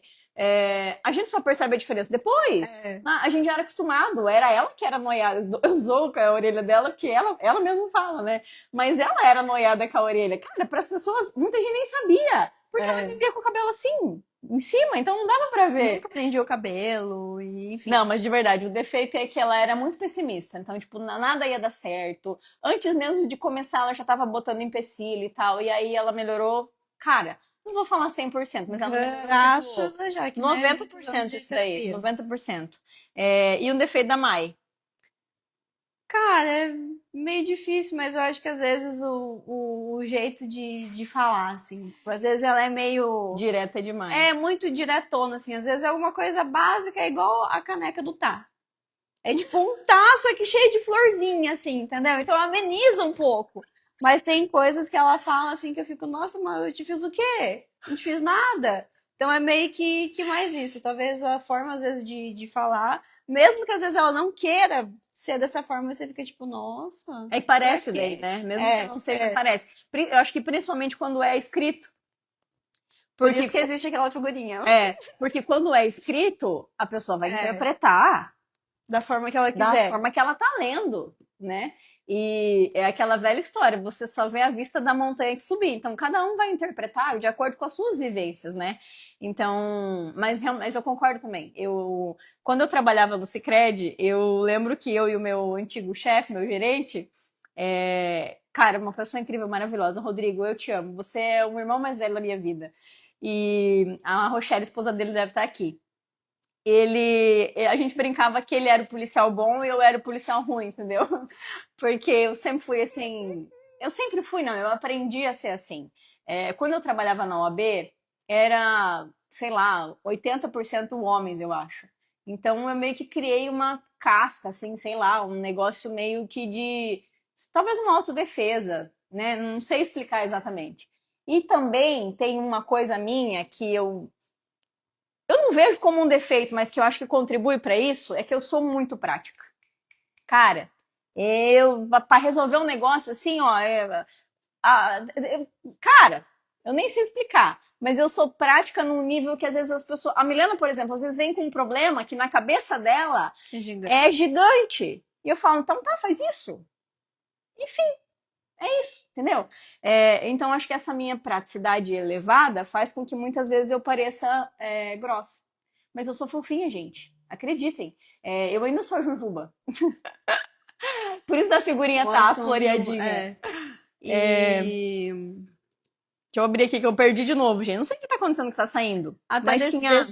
Speaker 1: A gente só percebe a diferença depois. A gente já era acostumado. Era ela que era noiada. Eu zoo com a orelha dela, porque ela mesma fala, né? Mas ela era noiada com a orelha. Cara, para as pessoas, muita gente nem sabia. Porque ela vivia com o cabelo assim, em cima, então não dava pra ver.
Speaker 2: Nunca prendia o cabelo, e enfim.
Speaker 1: Não, mas de verdade, o defeito é que ela era muito pessimista. Então, tipo, nada ia dar certo. Antes mesmo de começar, ela já tava botando empecilho e tal. E aí ela melhorou. Cara, não vou falar 100%, mas ela melhorou.
Speaker 2: Graças a Jaque,
Speaker 1: 90% isso daí. 90%. E um defeito da Mai?
Speaker 2: Cara, é meio difícil, mas eu acho que às vezes o jeito de falar, assim. Às vezes ela é meio...
Speaker 1: direta demais.
Speaker 2: É muito diretona, assim. Às vezes é alguma coisa básica, é igual a caneca do tá. É tipo um taço aqui cheio de florzinha, assim, entendeu? Então ameniza um pouco. Mas tem coisas que ela fala assim que eu fico, nossa, mas eu te fiz o quê? Não te fiz nada. Então é meio que mais isso. Talvez a forma, às vezes, de falar, mesmo que às vezes ela não queira ser dessa forma, você fica tipo, nossa.
Speaker 1: É que parece
Speaker 2: pra quê?
Speaker 1: daí, né? Mesmo que não seja,
Speaker 2: É.
Speaker 1: parece. Eu acho que principalmente quando é escrito.
Speaker 2: Por
Speaker 1: Porque,
Speaker 2: isso que existe aquela figurinha.
Speaker 1: porque quando é escrito, a pessoa vai
Speaker 2: É.
Speaker 1: interpretar
Speaker 2: Da forma que ela
Speaker 1: da
Speaker 2: quiser.
Speaker 1: forma que ela tá lendo, né? E é aquela velha história, você só vê a vista da montanha que subir. Então, cada um vai interpretar de acordo com as suas vivências, né? Então, mas eu concordo também. Quando eu trabalhava no Sicredi, eu lembro que eu e o meu antigo chefe, meu gerente, cara, uma pessoa incrível, maravilhosa. Rodrigo, eu te amo. Você é o irmão mais velho da minha vida. E a Rochelle, esposa dele, deve estar aqui. A gente brincava que ele era o policial bom e eu era o policial ruim, entendeu? Porque eu sempre fui assim, não, eu aprendi a ser assim. Quando eu trabalhava na OAB, era, sei lá, 80% homens, eu acho. Então eu meio que criei uma casca, assim, sei lá, um negócio meio que talvez uma autodefesa, né? Não sei explicar exatamente. E também tem uma coisa minha que eu não vejo como um defeito, mas que eu acho que contribui para isso, é que eu sou muito prática. Cara, para resolver um negócio assim, ó, cara, eu nem sei explicar, mas eu sou prática num nível que às vezes as pessoas, a Milena, por exemplo, às vezes vem com um problema que na cabeça dela é gigante. E eu falo, então tá, faz isso. Enfim, é isso, entendeu? Então acho que essa minha praticidade elevada faz com que muitas vezes eu pareça grossa. Mas eu sou fofinha, gente. Acreditem. Eu ainda sou a Jujuba. Por isso da figurinha tá floreadinha. Deixa eu abrir aqui que eu perdi de novo, gente. Não sei o que tá acontecendo que tá saindo.
Speaker 2: Até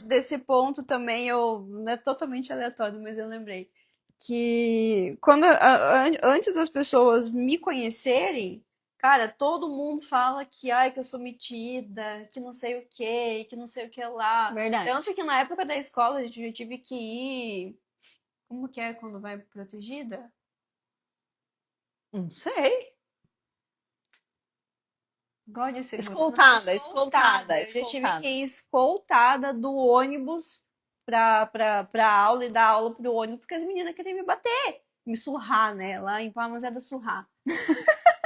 Speaker 2: desse ponto também, não é totalmente aleatório, mas eu lembrei. Que quando antes das pessoas me conhecerem, cara, todo mundo fala que, ai, que eu sou metida, que não sei o que não sei o que lá.
Speaker 1: Verdade.
Speaker 2: Tanto que na época da escola, eu tive que ir. Como que é quando vai protegida?
Speaker 1: Não sei.
Speaker 2: God de segurança.
Speaker 1: Escoltada.
Speaker 2: Eu já tive que ir escoltada do ônibus pra aula e dar aula pro ônibus, porque as meninas queriam me bater, me surrar, né? Lá em Palmas era surrar.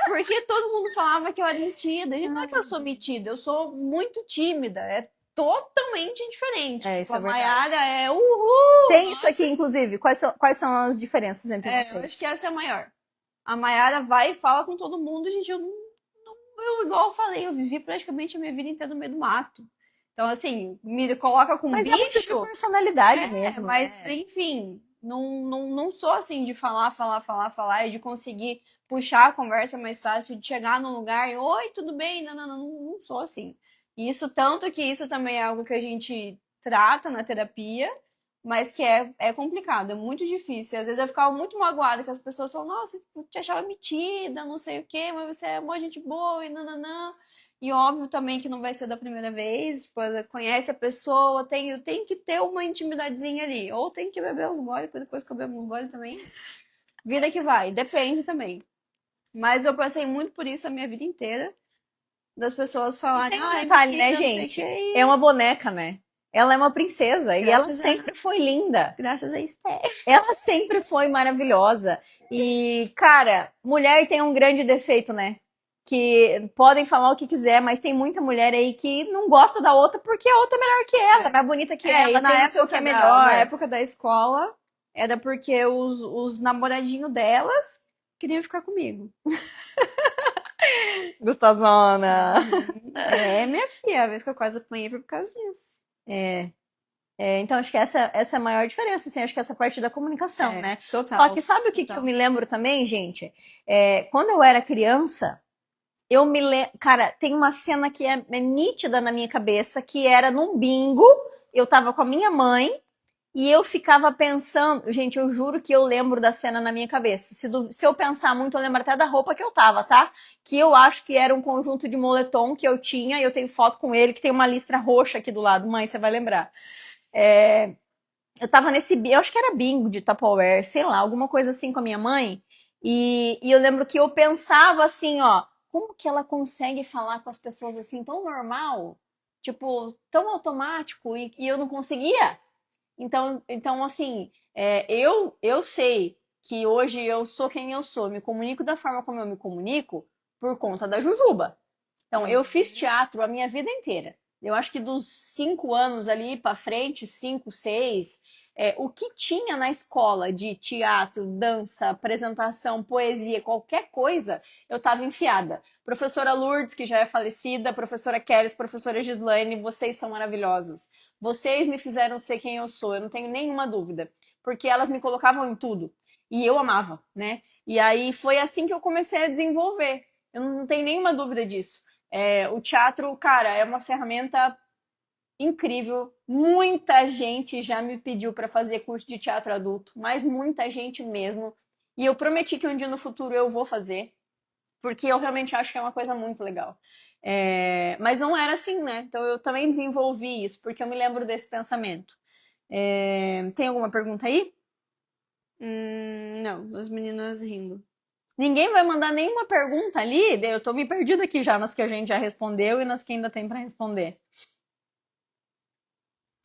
Speaker 2: Porque todo mundo falava que eu era metida. E não é que eu sou metida, eu sou muito tímida. É totalmente diferente.
Speaker 1: Isso
Speaker 2: a Maiara é uhul!
Speaker 1: Tem nossa. Isso aqui, inclusive. Quais são as diferenças entre vocês?
Speaker 2: Eu acho que essa é a maior. A Maiara vai e fala com todo mundo, gente, igual eu falei, eu vivi praticamente a minha vida inteira no meio do mato. Então, assim, me coloca com
Speaker 1: mas
Speaker 2: bicho.
Speaker 1: Mas é muito de personalidade mesmo.
Speaker 2: Mas, enfim, não sou assim de falar e de conseguir puxar a conversa mais fácil, de chegar num lugar e, oi, tudo bem? Não sou assim. E isso, tanto que isso também é algo que a gente trata na terapia, mas que é complicado, é muito difícil. Às vezes eu ficava muito magoada que as pessoas falam, nossa, eu te achava metida, não sei o quê, mas você é uma gente boa e nananã. E óbvio também que não vai ser da primeira vez, tipo, conhece a pessoa, tem que ter uma intimidadezinha ali. Ou tem que beber uns goles, depois que eu bebo uns goles também. Vida que vai, depende também. Mas eu passei muito por isso a minha vida inteira. Das pessoas falarem,
Speaker 1: tem um detalhe, né, gente? É uma boneca, né? Ela é uma princesa e ela sempre foi linda.
Speaker 2: Graças a Esther.
Speaker 1: Ela sempre foi maravilhosa. E, cara, mulher tem um grande defeito, né? Que podem falar o que quiser, mas tem muita mulher aí que não gosta da outra porque a outra é melhor que ela, mais bonita que ela,
Speaker 2: na época
Speaker 1: que é melhor.
Speaker 2: Na época da escola, era porque os namoradinhos delas queriam ficar comigo.
Speaker 1: Gostosona.
Speaker 2: Minha filha, a vez que eu quase apanhei foi por causa disso.
Speaker 1: Então acho que essa é a maior diferença, assim, acho que essa parte da comunicação, né?
Speaker 2: Total.
Speaker 1: Só que sabe o que eu me lembro também, gente? Quando eu era criança, eu me lembro, cara, tem uma cena que é nítida na minha cabeça, que era num bingo, eu tava com a minha mãe, e eu ficava pensando, gente, eu juro que eu lembro da cena na minha cabeça. Se eu pensar muito, eu lembro até da roupa que eu tava, tá? Que eu acho que era um conjunto de moletom que eu tinha, e eu tenho foto com ele, que tem uma listra roxa aqui do lado. Mãe, você vai lembrar. eu tava eu acho que era bingo de Tupperware, sei lá, alguma coisa assim com a minha mãe. E eu lembro que eu pensava assim, ó, como que ela consegue falar com as pessoas assim tão normal? Tipo, tão automático e eu não conseguia. Então assim, eu sei que hoje eu sou quem eu sou, me comunico da forma como eu me comunico por conta da Jujuba. Então, eu fiz teatro a minha vida inteira. Eu acho que dos 5 anos ali para frente, 5, 6, o que tinha na escola de teatro, dança, apresentação, poesia, qualquer coisa, eu estava enfiada. Professora Lourdes, que já é falecida, professora Kelly, professora Gislaine, vocês são maravilhosas. Vocês me fizeram ser quem eu sou, eu não tenho nenhuma dúvida. Porque elas me colocavam em tudo. E eu amava, né? E aí foi assim que eu comecei a desenvolver. Eu não tenho nenhuma dúvida disso. O teatro, cara, é uma ferramenta incrível. Muita gente já me pediu para fazer curso de teatro adulto, mas muita gente mesmo. E eu prometi que um dia no futuro eu vou fazer, porque eu realmente acho que é uma coisa muito legal. Mas não era assim, né? Então eu também desenvolvi isso, porque eu me lembro desse pensamento. Tem alguma pergunta aí?
Speaker 2: Não, as meninas rindo.
Speaker 1: Ninguém vai mandar nenhuma pergunta ali? Eu tô me perdida aqui já nas que a gente já respondeu e nas que ainda tem para responder.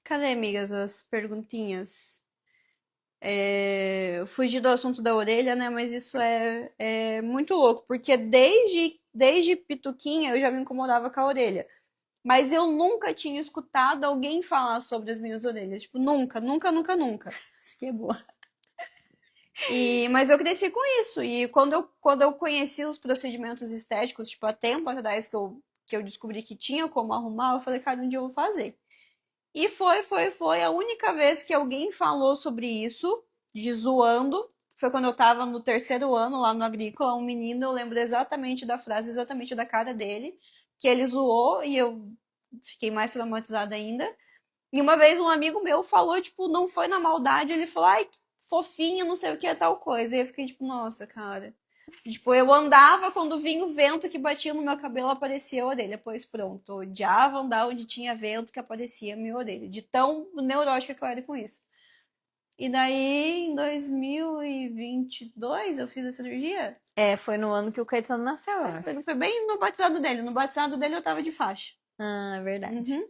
Speaker 2: Cadê, amigas, as perguntinhas? Fugi do assunto da orelha, né? Mas isso é muito louco, porque desde pituquinha eu já me incomodava com a orelha. Mas eu nunca tinha escutado alguém falar sobre as minhas orelhas. Tipo, nunca, nunca, nunca, nunca.
Speaker 1: Que é boa.
Speaker 2: Mas eu cresci com isso. E quando eu conheci os procedimentos estéticos, tipo, há tempo atrás que eu descobri que tinha como arrumar, eu falei, cara, um dia eu vou fazer. E foi a única vez que alguém falou sobre isso, de zoando. Foi quando eu tava no 3º ano lá no Agrícola, um menino, eu lembro exatamente da frase, exatamente da cara dele, que ele zoou e eu fiquei mais traumatizada ainda. E uma vez um amigo meu falou, tipo, não foi na maldade, ele falou, ai, fofinha, não sei o que é tal coisa. E eu fiquei tipo, nossa, cara. Tipo, eu andava, quando vinha o vento que batia no meu cabelo, aparecia a orelha. Pois pronto, eu odiava andar onde tinha vento que aparecia a minha orelha. De tão neurótica que eu era com isso. E daí, em 2022, eu fiz a cirurgia.
Speaker 1: Foi no ano que o Caetano nasceu, né?
Speaker 2: Foi bem no batizado dele. No batizado dele eu tava de faixa.
Speaker 1: Ah, é verdade.
Speaker 2: Uhum.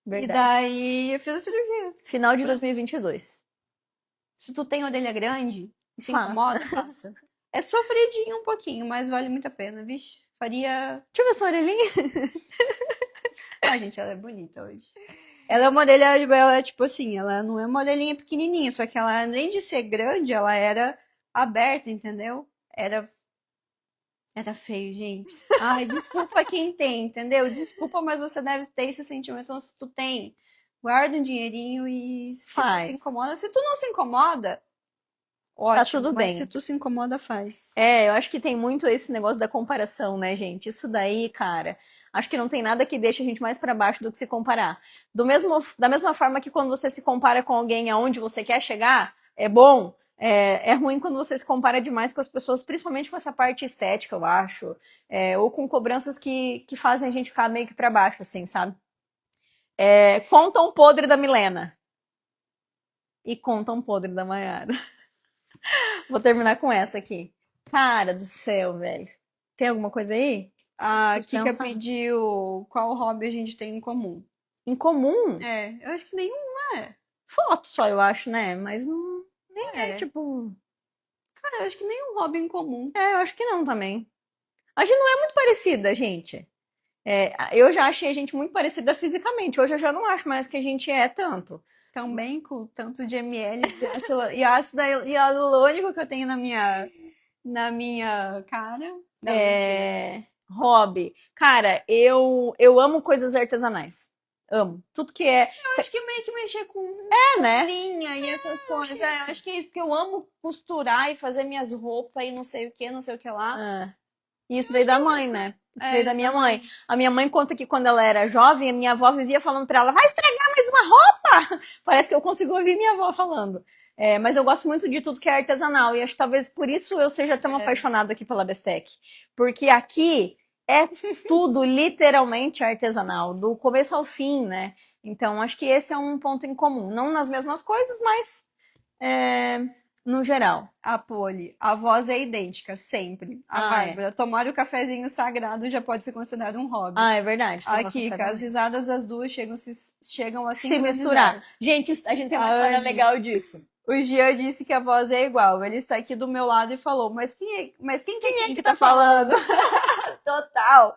Speaker 1: Verdade.
Speaker 2: E daí, eu fiz a cirurgia.
Speaker 1: Final de 2022.
Speaker 2: Se tu tem orelha grande e se
Speaker 1: Faça.
Speaker 2: incomoda, faça. É sofridinho um pouquinho, mas vale muito a pena, vixe. Faria.
Speaker 1: Deixa eu ver sua orelhinha.
Speaker 2: Ah, gente, ela é bonita hoje. Ela é uma orelha, ela é tipo assim, ela não é uma orelhinha pequenininha, só que ela, além de ser grande, ela era aberta, entendeu? Era feio, gente. Ai, desculpa quem tem, entendeu? Desculpa, mas você deve ter esse sentimento. Então, se tu tem, guarda um dinheirinho e se tu se incomoda. Se tu não se incomoda, ótimo.
Speaker 1: Tá tudo bem.
Speaker 2: Mas se tu se incomoda, faz.
Speaker 1: Eu acho que tem muito esse negócio da comparação, né, gente? Isso daí, cara, acho que não tem nada que deixe a gente mais pra baixo do que se comparar. Da mesma forma que quando você se compara com alguém aonde você quer chegar, é bom. É ruim quando você se compara demais com as pessoas, principalmente com essa parte estética, eu acho. Ou com cobranças que fazem a gente ficar meio que pra baixo, assim, sabe? Conta um podre da Milena. E conta um podre da Mayara. Vou terminar com essa aqui. Cara do céu, velho. Tem alguma coisa aí?
Speaker 2: A Kika pediu qual hobby a gente tem em comum.
Speaker 1: Em comum?
Speaker 2: Eu acho que nenhum, né?
Speaker 1: Foto só, eu acho, né? Mas não... Nem tipo...
Speaker 2: Cara, eu acho que nenhum hobby em comum.
Speaker 1: Eu acho que não também. A gente não é muito parecida, gente. Eu já achei a gente muito parecida fisicamente. Hoje eu já não acho mais que a gente é tanto.
Speaker 2: Também com tanto de ml e ácido hialurônico que eu tenho na minha cara.
Speaker 1: Hobby. Cara, eu amo coisas artesanais. Amo. Tudo que é...
Speaker 2: Eu acho que meio que mexer com
Speaker 1: né?
Speaker 2: linha e essas coisas. Acho que é isso, porque eu amo costurar e fazer minhas roupas e não sei o que lá.
Speaker 1: Isso veio da mãe, né? Isso veio da minha mãe. A minha mãe conta que quando ela era jovem, a minha avó vivia falando pra ela, vai estragar mais uma roupa! Parece que eu consigo ouvir minha avó falando. Mas eu gosto muito de tudo que é artesanal. E acho que talvez por isso eu seja tão apaixonada aqui pela Bestec. Porque aqui é tudo literalmente artesanal, do começo ao fim, né? Então, acho que esse é um ponto em comum. Não nas mesmas coisas, mas no geral.
Speaker 2: A Poli, a voz é idêntica, sempre. A Bárbara, tomar o cafezinho sagrado já pode ser considerado um hobby.
Speaker 1: Ah, é verdade.
Speaker 2: A Kika, as risadas das duas chegam a
Speaker 1: se misturar. Gente, a gente tem uma história legal disso.
Speaker 2: O Jean disse que a voz é igual. Ele está aqui do meu lado e falou, mas quem é que tá falando? Total.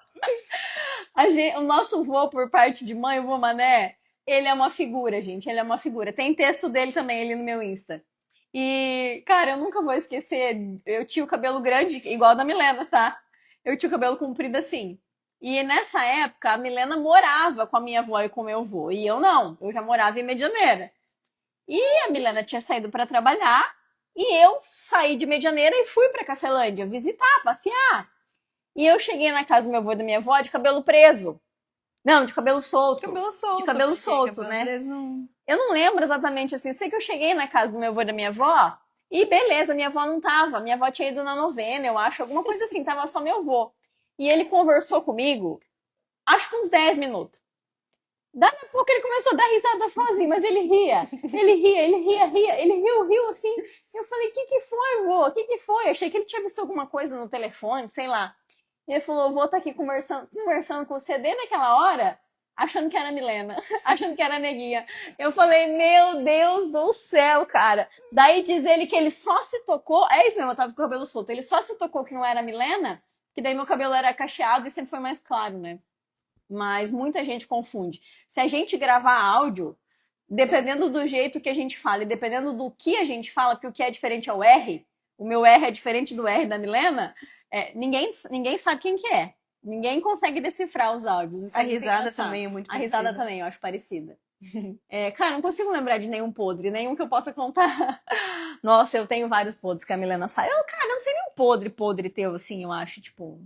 Speaker 1: O nosso vô, por parte de mãe, o vô Mané, ele é uma figura, gente. Ele é uma figura. Tem texto dele também ali no meu Insta. E, cara, eu nunca vou esquecer. Eu tinha o cabelo grande, igual da Milena, tá? Eu tinha o cabelo comprido assim. E nessa época, a Milena morava com a minha avó e com o meu avô. E eu não. Eu já morava em Medianeira. E a Milena tinha saído para trabalhar. E eu saí de Medianeira e fui para Cafelândia visitar, passear. E eu cheguei na casa do meu avô e da minha avó de cabelo preso. Não, de cabelo solto. De cabelo solto, né? Eu não lembro exatamente assim. Sei que eu cheguei na casa do meu avô e da minha avó e beleza, minha avó não tava. Minha avó tinha ido na novena, eu acho, alguma coisa assim. Tava só meu avô. E ele conversou comigo, acho que uns 10 minutos. Daí a pouco ele começou a dar risada sozinho, mas ele ria. Ele riu assim. Eu falei, o que foi, vô? O que foi? Achei que ele tinha visto alguma coisa no telefone, sei lá. E ele falou, vou estar aqui conversando com o CD naquela hora, achando que era Milena, achando que era Neguinha. Eu falei, meu Deus do céu, cara. Daí diz ele que ele só se tocou, é isso mesmo, eu tava com o cabelo solto, ele só se tocou que não era Milena, que daí meu cabelo era cacheado e sempre foi mais claro, né? Mas muita gente confunde. Se a gente gravar áudio, dependendo do jeito que a gente fala e dependendo do que a gente fala, porque o que é diferente é o R, o meu R é diferente do R da Milena, ninguém sabe quem que é. Ninguém consegue decifrar os áudios. Isso
Speaker 2: a risada também é muito parecida.
Speaker 1: A risada também, eu acho parecida. Cara, não consigo lembrar de nenhum podre, nenhum que eu possa contar. Nossa, eu tenho vários podres que a Milena sai. Cara, eu não sei nenhum podre teu, assim, eu acho, tipo...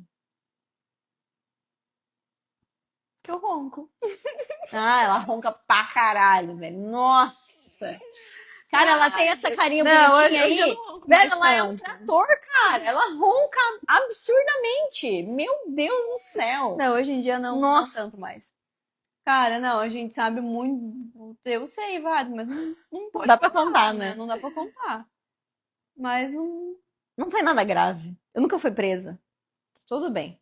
Speaker 2: Que eu ronco.
Speaker 1: Ela ronca pra caralho, velho. Nossa! Cara, ela tem essa carinha bonitinha aí. Velho, ela é um trator, cara. Ela ronca absurdamente. Meu Deus do céu.
Speaker 2: Não, hoje em dia não tanto mais. Cara, não, a gente sabe muito. Eu sei, vários, mas não pode.
Speaker 1: Dá pra contar, né?
Speaker 2: Não dá pra contar. Mas
Speaker 1: não tem nada grave. Eu nunca fui presa. Tudo bem.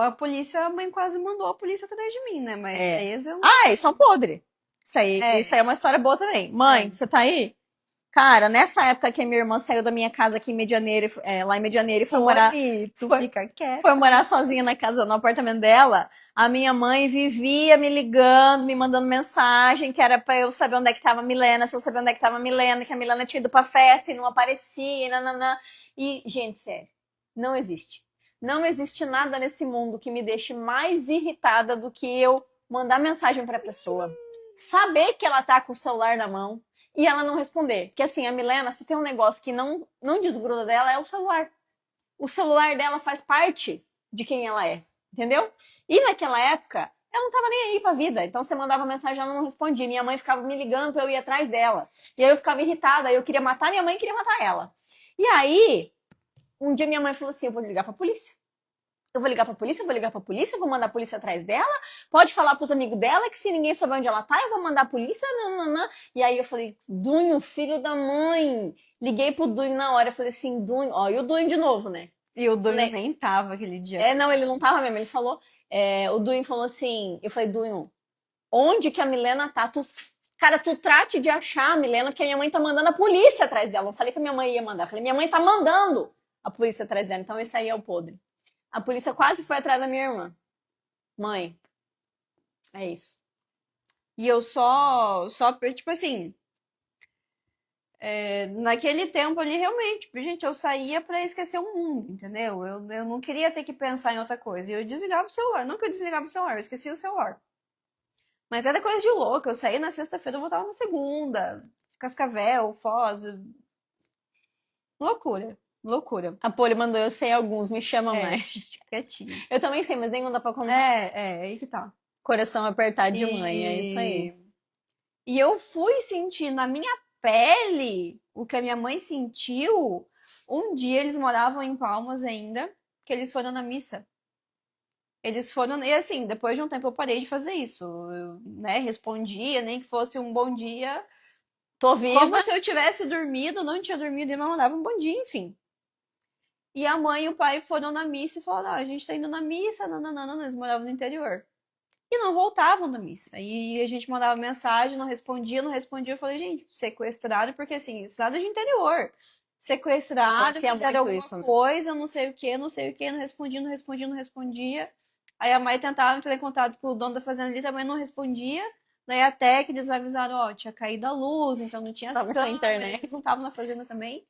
Speaker 2: A polícia, a mãe quase mandou a polícia atrás de mim, né? Mas presa eu
Speaker 1: não... isso é um podre. Isso aí é uma história boa também. Mãe, você tá aí? Cara, nessa época que a minha irmã saiu da minha casa aqui em Medianeira, lá em Medianeira, e foi morar... Foi morar sozinha no apartamento dela. A minha mãe vivia me ligando, me mandando mensagem, que era pra eu saber onde é que tava a Milena, se eu sabia onde é que tava a Milena, que a Milena tinha ido pra festa e não aparecia, e nananã. E, gente, sério, não existe. Não existe nada nesse mundo que me deixe mais irritada do que eu mandar mensagem pra pessoa, saber que ela tá com o celular na mão e ela não responder. Porque assim, a Milena, se tem um negócio que não desgruda dela, é o celular. O celular dela faz parte de quem ela é, entendeu? E naquela época, ela não tava nem aí pra vida. Então você mandava mensagem, ela não respondia. Minha mãe ficava me ligando pra eu ir atrás dela. E aí eu ficava irritada, eu queria matar minha mãe e queria matar ela. E aí, um dia minha mãe falou assim, eu vou ligar pra polícia. Eu vou ligar pra polícia, vou mandar a polícia atrás dela, pode falar pros amigos dela que se ninguém souber onde ela tá, eu vou mandar a polícia, não. E aí eu falei, Dunho, filho da mãe. Liguei pro Dunho na hora, eu falei assim, Dunho, ó, e o Dunho de novo, né?
Speaker 2: E o Dunho nem tava aquele dia.
Speaker 1: Não, ele não tava mesmo, ele falou, o Dunho falou assim, eu falei, Dunho, onde que a Milena tá? Cara, tu trate de achar a Milena, porque a minha mãe tá mandando a polícia atrás dela. Não falei que a minha mãe ia mandar, falei, minha mãe tá mandando a polícia atrás dela, então esse aí é o podre. A polícia quase foi atrás da minha irmã. Mãe, é isso.
Speaker 2: E eu só tipo assim, naquele tempo ali, realmente, gente, eu saía pra esquecer o mundo, entendeu? Eu não queria ter que pensar em outra coisa. E eu desligava o celular. Não que eu desligava o celular, eu esquecia o celular. Mas era coisa de louco. Eu saía na sexta-feira, eu voltava na segunda. Cascavel, Foz. Loucura.
Speaker 1: A Poli mandou, eu sei alguns, me chama mais.
Speaker 2: Quietinho.
Speaker 1: Eu também sei, mas nenhum dá pra contar.
Speaker 2: Aí que tá.
Speaker 1: Coração apertado de mãe, é isso aí.
Speaker 2: E eu fui sentir na minha pele o que a minha mãe sentiu. Um dia eles moravam em Palmas ainda, que eles foram na missa. Eles foram, e assim, depois de um tempo eu parei de fazer isso. Eu, né, respondia, nem que fosse um bom dia.
Speaker 1: Tô viva.
Speaker 2: Como se eu tivesse dormido, não tinha dormido, e me mandava um bom dia, enfim. E a mãe e o pai foram na missa e falaram: a gente tá indo na missa, não, eles moravam no interior. E não voltavam da missa. Aí a gente mandava mensagem, não respondia, não respondia. Eu falei, gente, sequestrado, porque assim, estrada de interior. Sequestrado,
Speaker 1: Acontecia
Speaker 2: fizeram
Speaker 1: muito
Speaker 2: alguma
Speaker 1: isso, né?
Speaker 2: coisa, não sei o que, não sei o que, não respondia, não respondia, não respondia. Aí a mãe tentava entrar em contato com o dono da fazenda ali, também não respondia. Daí até que eles avisaram, ó, tinha caído a luz, então não tinha
Speaker 1: Tava sem internet.
Speaker 2: eles não estavam na fazenda também.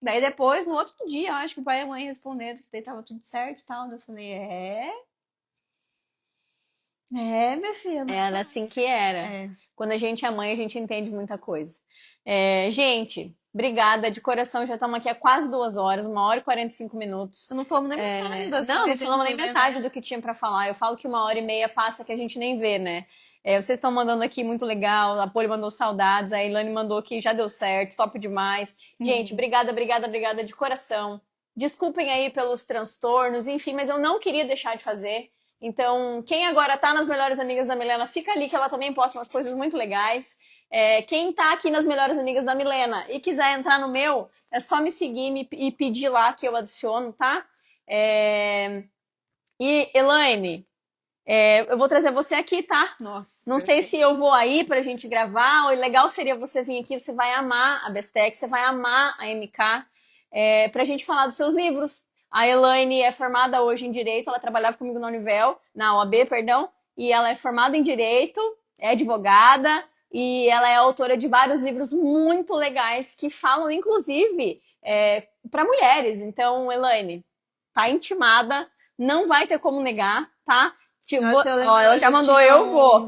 Speaker 2: Daí depois, no outro dia, eu acho que o pai e a mãe responderam que daí tava tudo certo e tal. Daí eu falei, minha filha, não
Speaker 1: Era assim que era.
Speaker 2: é.
Speaker 1: Quando a gente é mãe, a gente entende muita coisa. Gente, obrigada de coração. Já estamos aqui há quase 2 horas, 1h e 45 minutos.
Speaker 2: Eu não falamos nem metade das
Speaker 1: Não
Speaker 2: coisas,
Speaker 1: falamos nem
Speaker 2: né?
Speaker 1: metade do que tinha para falar. Eu falo que 1h30 passa que a gente nem vê, né? Vocês estão mandando aqui muito legal. A Poli mandou saudades, a Ilane mandou que já deu certo, top demais. Gente, obrigada, obrigada, obrigada de coração. Desculpem aí pelos transtornos, enfim, mas eu não queria deixar de fazer. Então, quem agora tá nas Melhores Amigas da Milena, fica ali que ela também posta umas coisas muito legais. Quem tá aqui nas Melhores Amigas da Milena e quiser entrar no meu, é só me seguir e pedir lá que eu adiciono, tá? E, Elaine, eu vou trazer você aqui, tá?
Speaker 2: Nossa.
Speaker 1: Não sei se eu vou aí pra gente gravar, ou legal seria você vir aqui, você vai amar a Bestec, você vai amar a MK, pra gente falar dos seus livros. A Elaine é formada hoje em Direito, ela trabalhava comigo na OAB, perdão, e ela é formada em Direito, é advogada, e ela é autora de vários livros muito legais que falam, inclusive, para mulheres. Então, Elaine, tá intimada, não vai ter como negar, tá? Tipo,
Speaker 2: Nossa,
Speaker 1: ela já mandou, eu vou.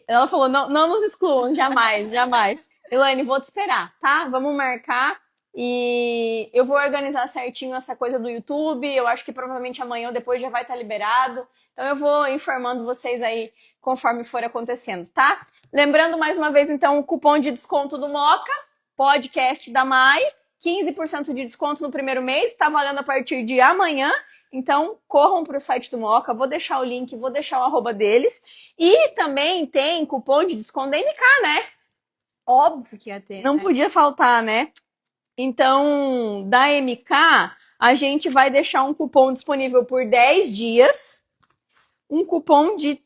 Speaker 1: Ela falou, não, não nos excluam, jamais, jamais. Elaine, vou te esperar, tá? Vamos marcar. E eu vou organizar certinho essa coisa do YouTube. Eu acho que provavelmente amanhã ou depois já vai estar liberado. Então eu vou informando vocês aí conforme for acontecendo, tá? Lembrando mais uma vez, então, o cupom de desconto do Moca, podcast da Mai, 15% de desconto no primeiro mês, tá valendo a partir de amanhã. Então, corram para o site do Moca, vou deixar o link, vou deixar o arroba deles. E também tem cupom de desconto da MK, né?
Speaker 2: Óbvio que ia ter.
Speaker 1: Não podia faltar, né? Então, da MK, a gente vai deixar um cupom disponível por 10 dias, um cupom de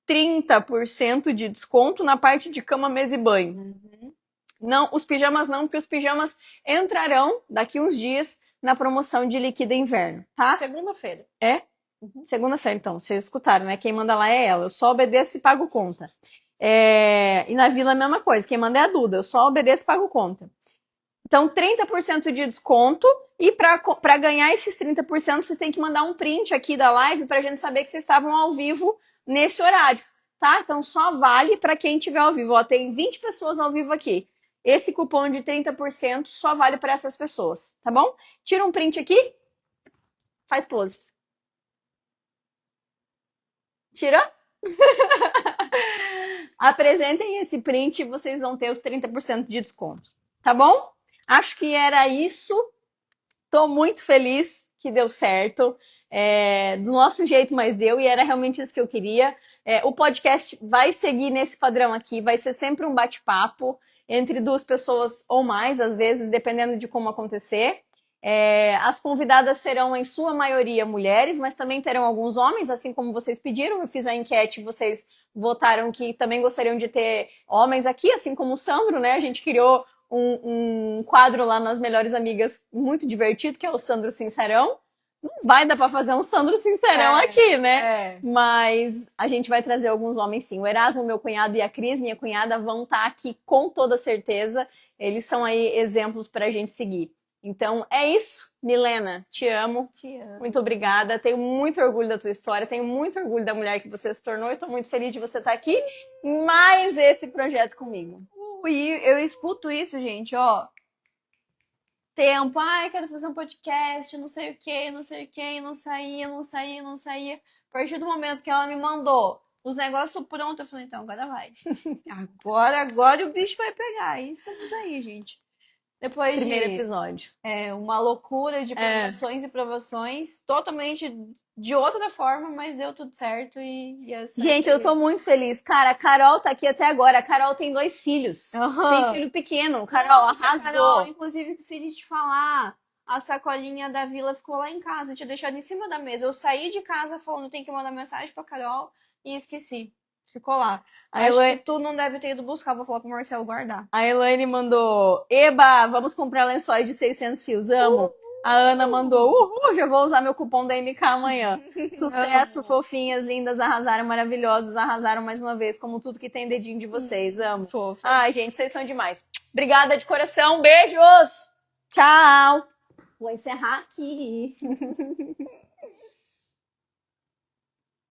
Speaker 1: 30% de desconto na parte de cama, mesa e banho. Não, os pijamas não, porque os pijamas entrarão daqui uns dias na promoção de Liquida Inverno, tá?
Speaker 2: Segunda-feira.
Speaker 1: Segunda-feira, então. Vocês escutaram, né? Quem manda lá é ela. Eu só obedeço e pago conta. E na Vila a mesma coisa. Quem manda é a Duda. Eu só obedeço e pago conta. Então, 30% de desconto. E para ganhar esses 30%, vocês têm que mandar um print aqui da live pra gente saber que vocês estavam ao vivo nesse horário, tá? Então, só vale para quem estiver ao vivo. Ó, tem 20 pessoas ao vivo aqui. Esse cupom de 30% só vale para essas pessoas, tá bom? Tira um print aqui. Faz pose. Tira. Apresentem esse print e vocês vão ter os 30% de desconto, tá bom? Acho que era isso. Tô muito feliz que deu certo. Do nosso jeito, mas deu, e era realmente isso que eu queria. O podcast vai seguir nesse padrão aqui, vai ser sempre um bate-papo entre duas pessoas ou mais, às vezes, dependendo de como acontecer. As convidadas serão, em sua maioria, mulheres, mas também terão alguns homens, assim como vocês pediram. Eu fiz a enquete, vocês votaram que também gostariam de ter homens aqui, assim como o Sandro, né? A gente criou um quadro lá nas Melhores Amigas muito divertido, que é o Sandro Sincerão. Não vai dar pra fazer um Sandro Sincerão aqui, né? Mas a gente vai trazer alguns homens sim. O Erasmo, meu cunhado, e a Cris, minha cunhada, vão estar aqui com toda certeza. Eles são aí exemplos pra gente seguir. Então, é isso. Milena, te amo.
Speaker 2: Te amo.
Speaker 1: Muito obrigada. Tenho muito orgulho da tua história. Tenho muito orgulho da mulher que você se tornou. E tô muito feliz de você estar aqui em mais esse projeto comigo.
Speaker 2: E eu escuto isso, gente, ó. Tempo, quero fazer um podcast, não sei o que, não sei o que, não saía. A partir do momento que ela me mandou os negócios prontos, eu falei, então, agora vai. agora o bicho vai pegar. E estamos aí, gente. Depois
Speaker 1: Primeiro
Speaker 2: de
Speaker 1: episódio.
Speaker 2: uma loucura de provações e provações, totalmente de outra forma, mas deu tudo certo e é só
Speaker 1: Gente,
Speaker 2: isso
Speaker 1: eu
Speaker 2: aí.
Speaker 1: tô muito feliz. Cara, a Carol tá aqui até agora. A Carol tem 2 filhos.
Speaker 2: Aham.
Speaker 1: Tem filho pequeno. Carol,
Speaker 2: Nossa,
Speaker 1: arrasou.
Speaker 2: Carol, inclusive, esqueci de te falar. A sacolinha da Vila ficou lá em casa. Eu tinha deixado em cima da mesa. Eu saí de casa falando tem que mandar mensagem pra Carol e esqueci. Ficou lá.
Speaker 1: A
Speaker 2: Acho
Speaker 1: Elaine-
Speaker 2: que tu não deve ter ido buscar. Vou falar pro Marcelo guardar.
Speaker 1: A Elaine mandou, eba, vamos comprar lençóis de 600 fios, amo. A Ana mandou, já vou usar meu cupom da MK amanhã. Sucesso, fofinhas, lindas, arrasaram, maravilhosas, arrasaram mais uma vez, como tudo que tem dedinho de vocês, amo.
Speaker 2: Fofa.
Speaker 1: Ai, gente, vocês são demais. Obrigada de coração, beijos! Tchau! Vou encerrar aqui.